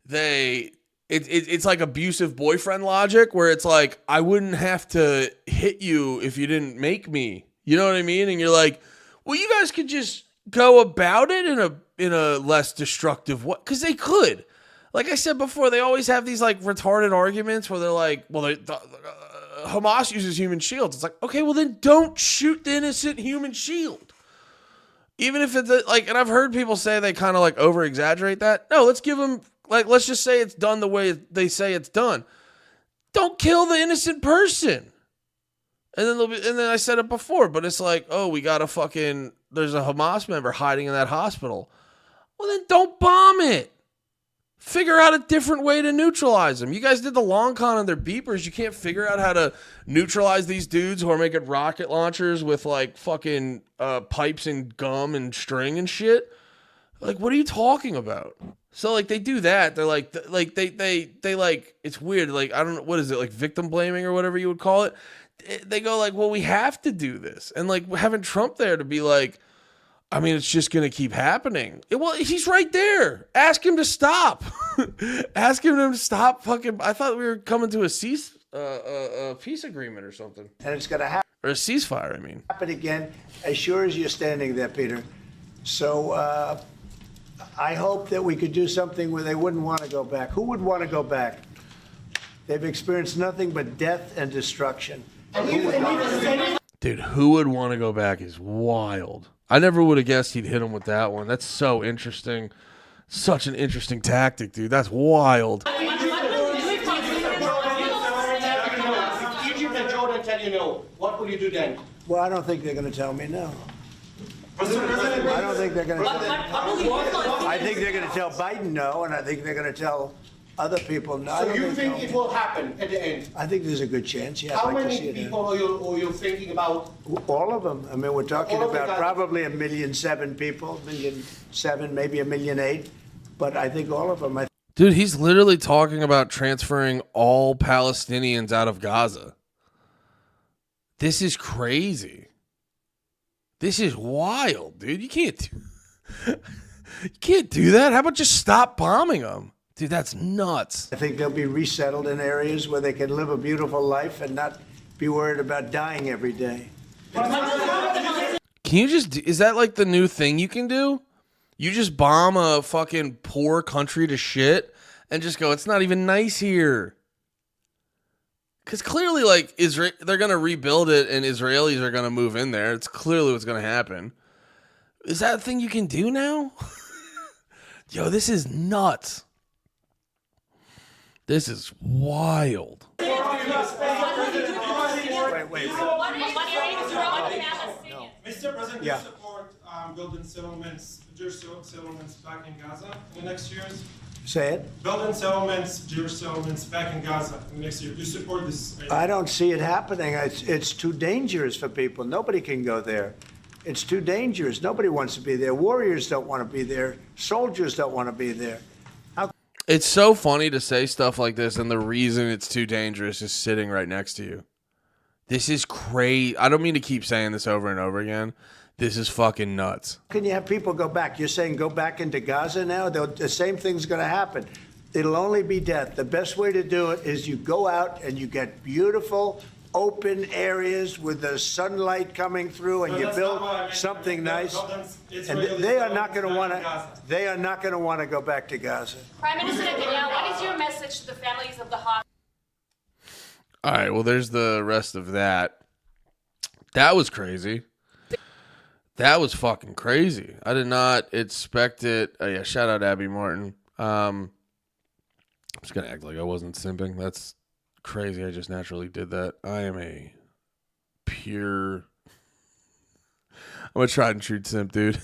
it's like abusive boyfriend logic, where it's like, I wouldn't have to hit you if you didn't make me. You know what I mean? And you're like, well, you guys could just go about it in a less destructive way, because they could. Like I said before, they always have these like retarded arguments where they're like, well, Hamas uses human shields. It's like, okay, well then don't shoot the innocent human shield. Even if it's like, and I've heard people say they kind of like over exaggerate that. No, let's give them, like, let's just say it's done the way they say it's done. Don't kill the innocent person. And then I said it before, but it's like, oh, we got there's a Hamas member hiding in that hospital. Well, then don't bomb it. Figure out a different way to neutralize them. You guys did the long con on their beepers. You can't figure out how to neutralize these dudes who are making rocket launchers with like fucking pipes and gum and string and shit. Like, what are you talking about? So like they do that. They're like they like, it's weird. Like, I don't know, what is it, like victim blaming or whatever you would call it. They go like, well, we have to do this, and like having Trump there to be like, I mean, it's just going to keep happening. Well, he's right there. Ask him to stop. Ask him to stop fucking. I thought we were coming to a peace agreement or something. And it's going to happen. Or a ceasefire, I mean. Happen again, as sure as you're standing there, Peter. So I hope that we could do something where they wouldn't want to go back. Who would want to go back? They've experienced nothing but death and destruction. Dude, who would want to go back is wild. I never would have guessed he'd hit him with that one. That's so interesting. Such an interesting tactic, dude. That's wild. If Egypt and Jordan tell you no, what will you do then? Well, I don't think they're going to tell me no. I don't think they're going to tell. I think they're going to tell Biden no, and I think they're going to tell other people no. So you think it will happen at the end? I think there's a good chance. Yeah. How many people are you thinking about? All of them. I mean, we're talking about probably 1,000,007 people, 1,000,007, maybe 1,000,008, but I think all of them. Dude, he's literally talking about transferring all Palestinians out of Gaza. This is crazy. This is wild, dude. You can't. You can't do that. How about just stop bombing them? Dude, that's nuts. I think they'll be resettled in areas where they can live a beautiful life and not be worried about dying every day. Can you just, is that like the new thing you can do? You just bomb a fucking poor country to shit and just go, it's not even nice here. Because clearly, like, they're going to rebuild it and Israelis are going to move in there. It's clearly what's going to happen. Is that a thing you can do now? Yo, this is nuts. This is wild. Wait. Mr. President, Yeah. do you support building settlements, Jewish settlements back in Gaza in the next years? Say it. Building settlements, Jewish settlements back in Gaza in the next year. Do you support this? I don't see it happening. It's too dangerous for people. Nobody can go there. It's too dangerous. Nobody wants to be there. Warriors don't want to be there. Soldiers don't want to be there. It's so funny to say stuff like this, and the reason it's too dangerous is sitting right next to you. This is crazy. I don't mean to keep saying this over and over again. This is fucking nuts. How can you have people go back? You're saying go back into Gaza now? The same thing's going to happen. It'll only be death. The best way to do it is you go out and you get beautiful, open areas with the sunlight coming through, and you build something nice. And they are not going to want to. They are not going to want to go back to Gaza. Prime Minister Netanyahu, what is your message to the families of the hostages? All right, well, there's the rest of that. That was crazy. That was fucking crazy. I did not expect it. Oh, yeah, shout out Abby Martin. I'm just going to act like I wasn't simping. That's crazy. I just naturally did that. I am a pure... I'm a tried and true simp, dude.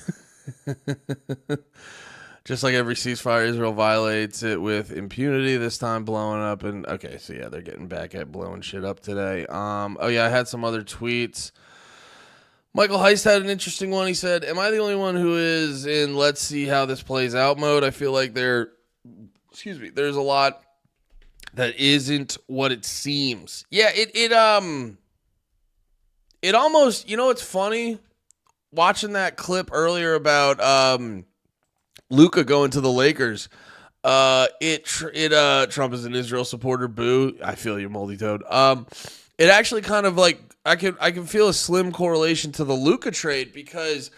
Just like every ceasefire, Israel violates it with impunity, this time blowing up. And okay, so yeah, they're getting back at blowing shit up today. Oh yeah, I had some other tweets. Michael Heist had an interesting one. He said, am I the only one who is in let's see how this plays out mode? I feel like there's a lot that isn't what it seems. Yeah, it almost, you know, it's funny watching that clip earlier about Luka going to the Lakers. Trump is an Israel supporter. Boo. I feel you, Moldy Toad. It actually kind of like I can feel a slim correlation to the Luka trade, because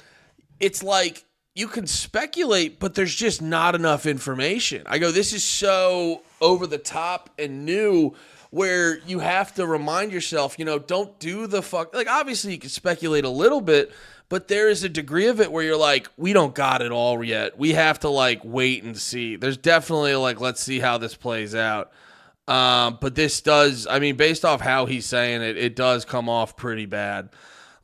it's like you can speculate, but there's just not enough information. I go, this is so over the top and new, where you have to remind yourself, you know, don't do the fuck. Like, obviously you can speculate a little bit, but there is a degree of it where you're like, we don't got it all yet. We have to like wait and see. There's definitely like, let's see how this plays out. But this does, I mean, based off how he's saying it, it does come off pretty bad.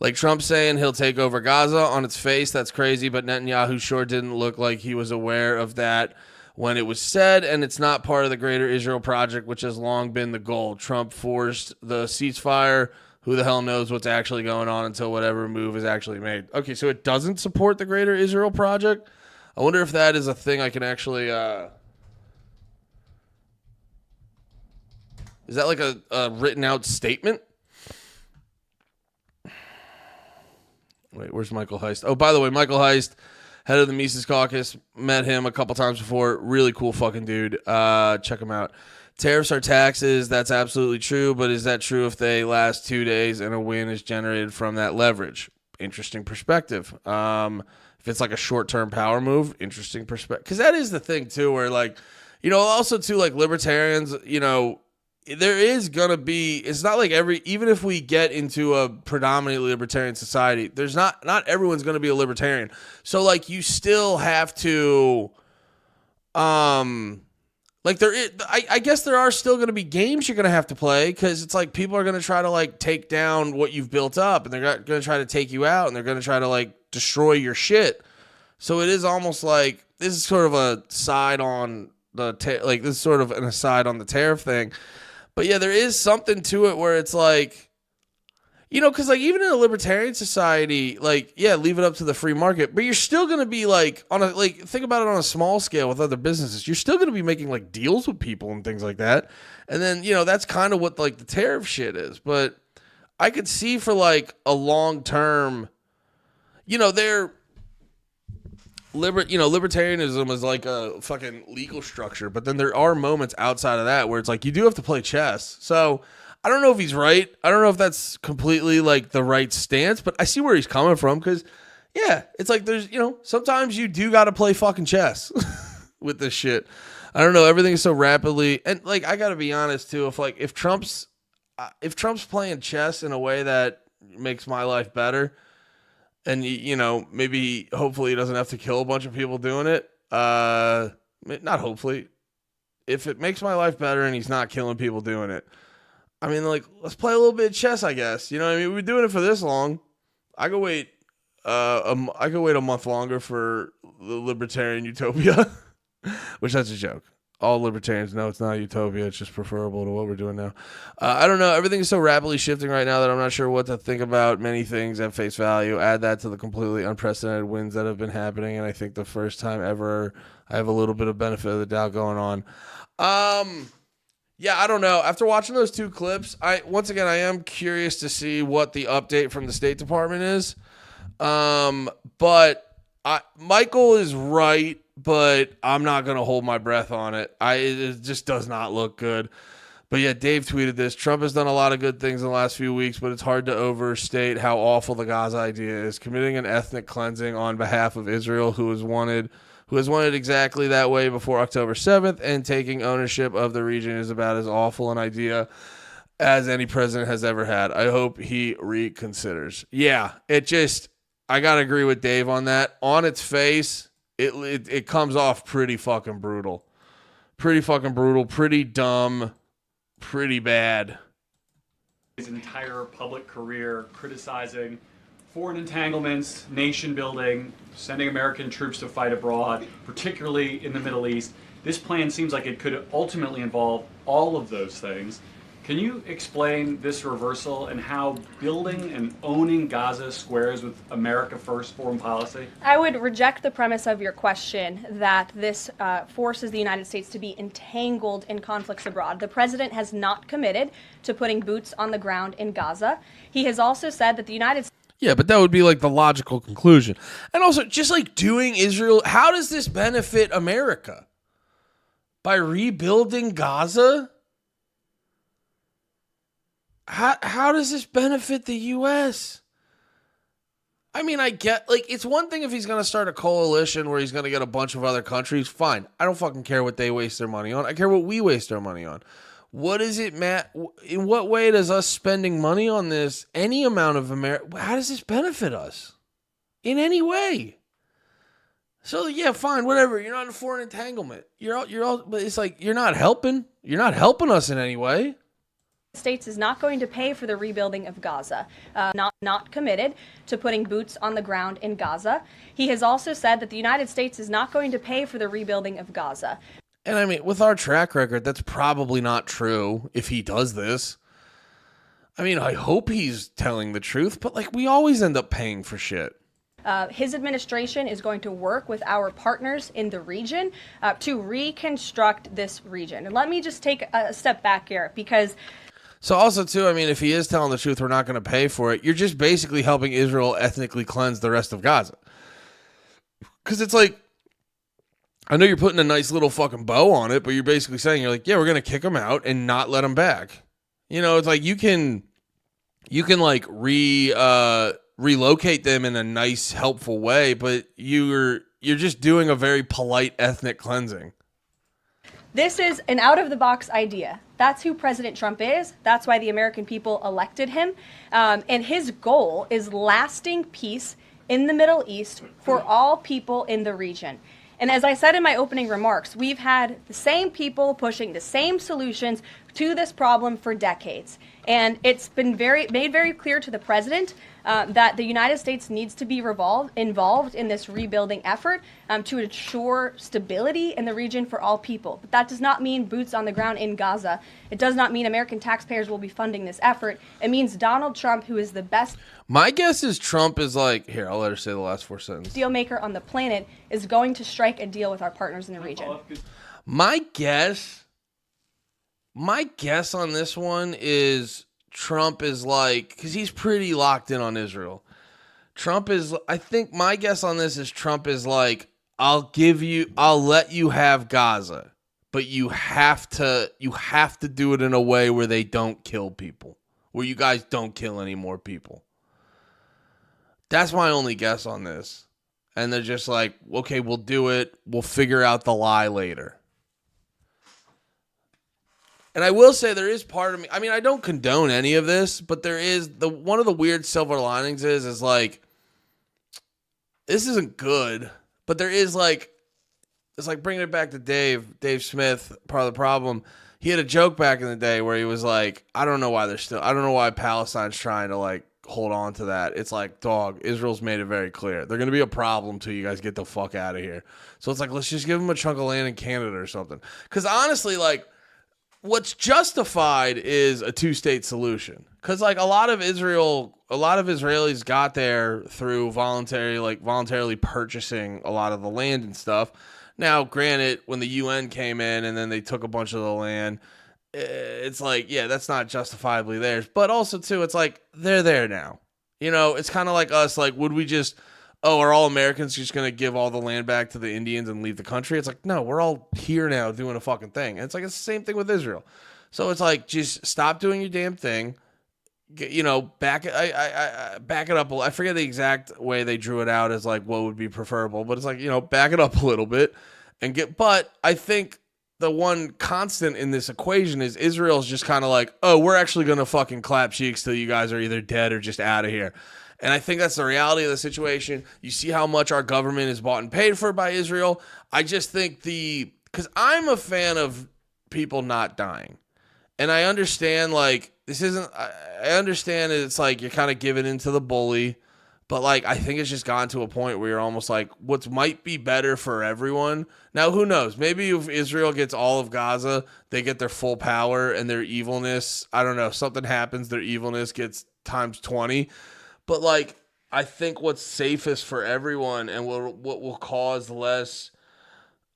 Like Trump saying he'll take over Gaza, on its face, that's crazy, but Netanyahu sure didn't look like he was aware of that when it was said, and it's not part of the greater Israel project, which has long been the goal. Trump forced the ceasefire. Who the hell knows what's actually going on until whatever move is actually made. Okay, so it doesn't support the greater Israel project? I wonder if that is a thing I can actually... Is that like a written out statement? Wait, where's Michael Heist? Oh, by the way, Michael Heist, head of the Mises Caucus, met him a couple times before. Really cool fucking dude. Check him out. Tariffs are taxes. That's absolutely true. But is that true if they last 2 days and a win is generated from that leverage? Interesting perspective. If it's like a short-term power move, interesting perspective. Because that is the thing, too, where like, you know, also, too, like libertarians, you know, there is going to be, it's not like even if we get into a predominantly libertarian society, there's not everyone's going to be a libertarian. So like you still have to, like I guess there are still going to be games you're going to have to play, because it's like people are going to try to like take down what you've built up, and they're going to try to take you out, and they're going to try to like destroy your shit. So it is almost like this is sort of a side on the, this is sort of an aside on the tariff thing. But yeah, there is something to it where it's like, you know, because like even in a libertarian society, like, yeah, leave it up to the free market, but you're still going to be like think about it on a small scale with other businesses. You're still going to be making like deals with people and things like that. And then, you know, that's kind of what like the tariff shit is. But I could see for like a long term, you know, libertarianism is like a fucking legal structure, but then there are moments outside of that where it's like you do have to play chess. So I don't know if he's right. I don't know if that's completely like the right stance, but I see where he's coming from because, yeah, it's like there's, sometimes you do got to play fucking chess with this shit. I don't know. Everything is so rapidly, and like I got to be honest too. If Trump's playing chess in a way that makes my life better, and maybe hopefully he doesn't have to kill a bunch of people doing it. Not hopefully. If it makes my life better and he's not killing people doing it, I mean, like, let's play a little bit of chess, I guess. You know what I mean? We've been doing it for this long. I could wait. I could wait a month longer for the libertarian utopia, which that's a joke. All libertarians know it's not a utopia. It's just preferable to what we're doing now. I don't know. Everything is so rapidly shifting right now that I'm not sure what to think about many things at face value. Add that to the completely unprecedented wins that have been happening, and I think the first time ever I have a little bit of benefit of the doubt going on. Yeah, I don't know. After watching those two clips, I am curious to see what the update from the State Department is. But Michael is right, but I'm not going to hold my breath on it. It just does not look good. But yeah, Dave tweeted this. Trump has done a lot of good things in the last few weeks, but it's hard to overstate how awful the Gaza idea is. Committing an ethnic cleansing on behalf of Israel, who has wanted exactly that way before October 7th, and taking ownership of the region is about as awful an idea as any president has ever had. I hope he reconsiders. Yeah, I got to agree with Dave on that. On its face, it comes off pretty fucking brutal. Pretty fucking brutal, pretty dumb, pretty bad. His entire public career criticizing foreign entanglements, nation building, sending American troops to fight abroad, particularly in the Middle East. This plan seems like it could ultimately involve all of those things. Can you explain this reversal and how building and owning Gaza squares with America First foreign policy? I would reject the premise of your question that this forces the United States to be entangled in conflicts abroad. The president has not committed to putting boots on the ground in Gaza. He has also said that the United States... Yeah, but that would be like the logical conclusion. And also, just like doing Israel, how does this benefit America? By rebuilding Gaza? How does this benefit the U.S.? I mean, I get, like, it's one thing if he's going to start a coalition where he's going to get a bunch of other countries. Fine. I don't fucking care what they waste their money on. I care what we waste our money on. What is it, Matt? In what way does us spending money on this, any amount of America, how does this benefit us? In any way. So, yeah, fine, whatever. You're not in a foreign entanglement. You're all, but it's like, you're not helping. You're not helping us in any way. States is not going to pay for the rebuilding of Gaza, not committed to putting boots on the ground in Gaza. He has also said that the United States is not going to pay for the rebuilding of Gaza. And I mean, with our track record, that's probably not true if he does this. I mean, I hope he's telling the truth, but like we always end up paying for shit. His administration is going to work with our partners in the region to reconstruct this region. And let me just take a step back here because... So also, too, I mean, if he is telling the truth, we're not going to pay for it. You're just basically helping Israel ethnically cleanse the rest of Gaza. Because it's like, I know you're putting a nice little fucking bow on it, but you're basically saying, you're like, yeah, we're going to kick them out and not let them back. You know, it's like you can like relocate them in a nice, helpful way, but you're just doing a very polite ethnic cleansing. This is an out-of-the-box idea. That's who President Trump is. That's why the American people elected him. And his goal is lasting peace in the Middle East for all people in the region. And as I said in my opening remarks, we've had the same people pushing the same solutions to this problem for decades. And it's been made very clear to the president that the United States needs to be involved in this rebuilding effort to ensure stability in the region for all people. But that does not mean boots on the ground in Gaza. It does not mean American taxpayers will be funding this effort. It means Donald Trump, who is the best... My guess is Trump is like, here, I'll let her say the last 4 sentences. ...deal maker on the planet is going to strike a deal with our partners in the region. My guess on this one is Trump is like, because he's pretty locked in on Israel. I think my guess on this is Trump is like, I'll let you have Gaza, but you have to do it in a way where they don't kill people, where you guys don't kill any more people. That's my only guess on this. And they're just like, okay, we'll do it. We'll figure out the lie later. And I will say there is part of me, I mean, I don't condone any of this, but there is one of the weird silver linings is like, this isn't good, but there is like, it's like bringing it back to Dave Smith, part of the problem. He had a joke back in the day where he was like, I don't know why Palestine's trying to like hold on to that. It's like, dog, Israel's made it very clear. They're going to be a problem till you guys get the fuck out of here. So it's like, let's just give them a chunk of land in Canada or something. Because honestly, like, what's justified is a two-state solution. Because like a lot of Israelis got there through voluntarily purchasing a lot of the land and stuff. Now, granted, when the UN came in and then they took a bunch of the land, it's like, yeah, that's not justifiably theirs. But also, too, it's like, they're there now. You know, it's kind of like us, like, would we just, are all Americans just going to give all the land back to the Indians and leave the country? It's like, no, we're all here now doing a fucking thing. And it's like, it's the same thing with Israel. So it's like, just stop doing your damn thing. You know, back it up. I forget the exact way they drew it out as like what would be preferable, but it's like, you know, back it up a little bit but I think the one constant in this equation is Israel's just kind of like, oh, we're actually going to fucking clap cheeks till you guys are either dead or just out of here. And I think that's the reality of the situation. You see how much our government is bought and paid for by Israel. I just think because I'm a fan of people not dying. And I understand, like, I understand it's like you're kind of giving into the bully, but, like, I think it's just gotten to a point where you're almost like, what might be better for everyone. Now, who knows? Maybe if Israel gets all of Gaza, they get their full power and their evilness, I don't know, something happens, their evilness gets times 20. But, like, I think what's safest for everyone and what will cause less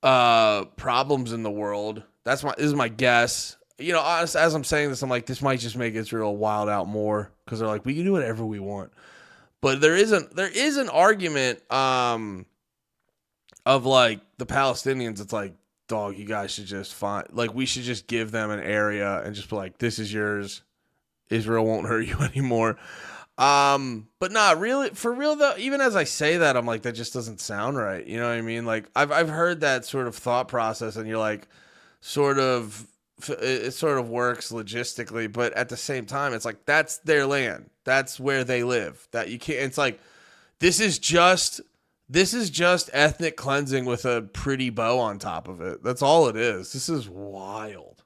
problems in the world, this is my guess. You know, as I'm saying this, I'm like, this might just make Israel wild out more because they're like, we can do whatever we want. But there is an argument of like the Palestinians. It's like, dog, you guys should just find, like, we should just give them an area and just be like, this is yours. Israel won't hurt you anymore. But not really, for real though. Even as I say that, I'm like, that just doesn't sound right. You know what I mean? Like I've heard that sort of thought process, and you're like, it sort of works logistically, but at the same time, it's like, that's their land. That's where they live. That you can't, it's like, this is just ethnic cleansing with a pretty bow on top of it. That's all it is. This is wild.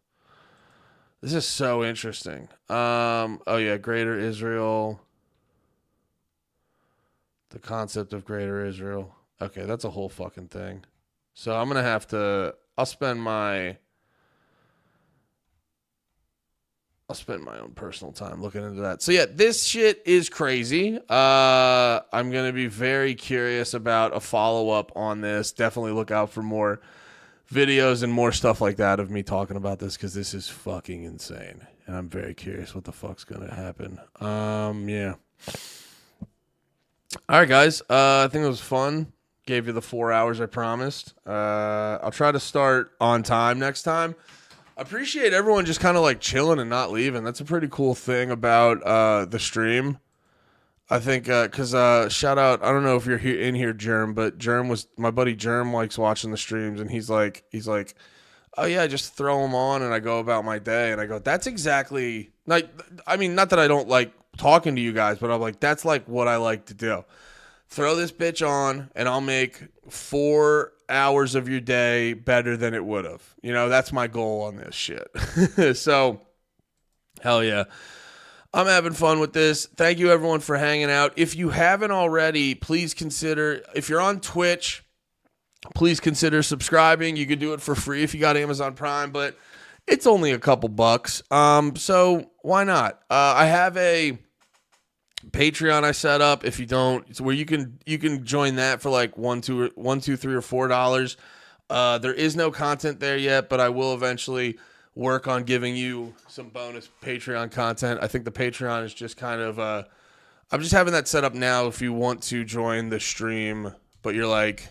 This is so interesting. Oh yeah, Greater Israel. The concept of Greater Israel. Okay, that's a whole fucking thing. So I'm gonna I'll spend my own personal time looking into that. So yeah, this shit is crazy. I'm going to be very curious about a follow-up on this. Definitely look out for more videos and more stuff like that of me talking about this, because this is fucking insane. And I'm very curious what the fuck's going to happen. Yeah. All right, guys. I think it was fun. Gave you the 4 hours I promised. I'll try to start on time next time. I appreciate everyone just kind of like chilling and not leaving. That's a pretty cool thing about the stream. I think because shout out, I don't know if you're in here, Germ, but my buddy Germ likes watching the streams, and he's like, oh yeah, just throw them on and I go about my day. And I go, that's exactly, like, I mean, not that I don't like talking to you guys, but I'm like, that's like what I like to do. Throw this bitch on and I'll make 4 hours of your day better than it would have. You know, that's my goal on this shit. So, hell yeah. I'm having fun with this. Thank you, everyone, for hanging out. If you haven't already, please consider, if you're on Twitch, please consider subscribing. You can do it for free if you got Amazon Prime, but it's only a couple bucks. So why not? I have a Patreon I set up. If you don't, it's where you can join that for like $1, $2, $3, or $4. There is no content there yet, but I will eventually work on giving you some bonus Patreon content. I think the Patreon is just kind of I'm just having that set up now if you want to join the stream, but you're like,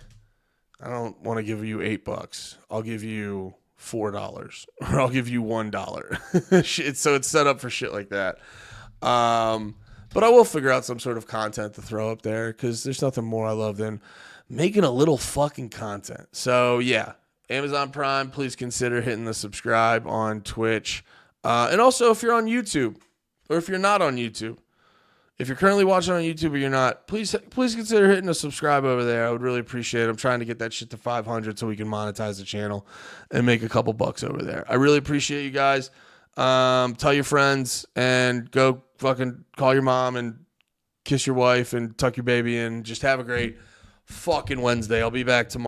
I don't want to give you $8. I'll give you $4 or I'll give you $1. So it's set up for shit like that. But I will figure out some sort of content to throw up there because there's nothing more I love than making a little fucking content. So yeah, Amazon Prime, please consider hitting the subscribe on Twitch. And also if you're on YouTube or if you're not on YouTube, if you're currently watching on YouTube or you're not, please consider hitting a subscribe over there. I would really appreciate it. I'm trying to get that shit to 500 so we can monetize the channel and make a couple bucks over there. I really appreciate you guys. Tell your friends and go fucking call your mom and kiss your wife and tuck your baby in. Just have a great fucking Wednesday. I'll be back tomorrow.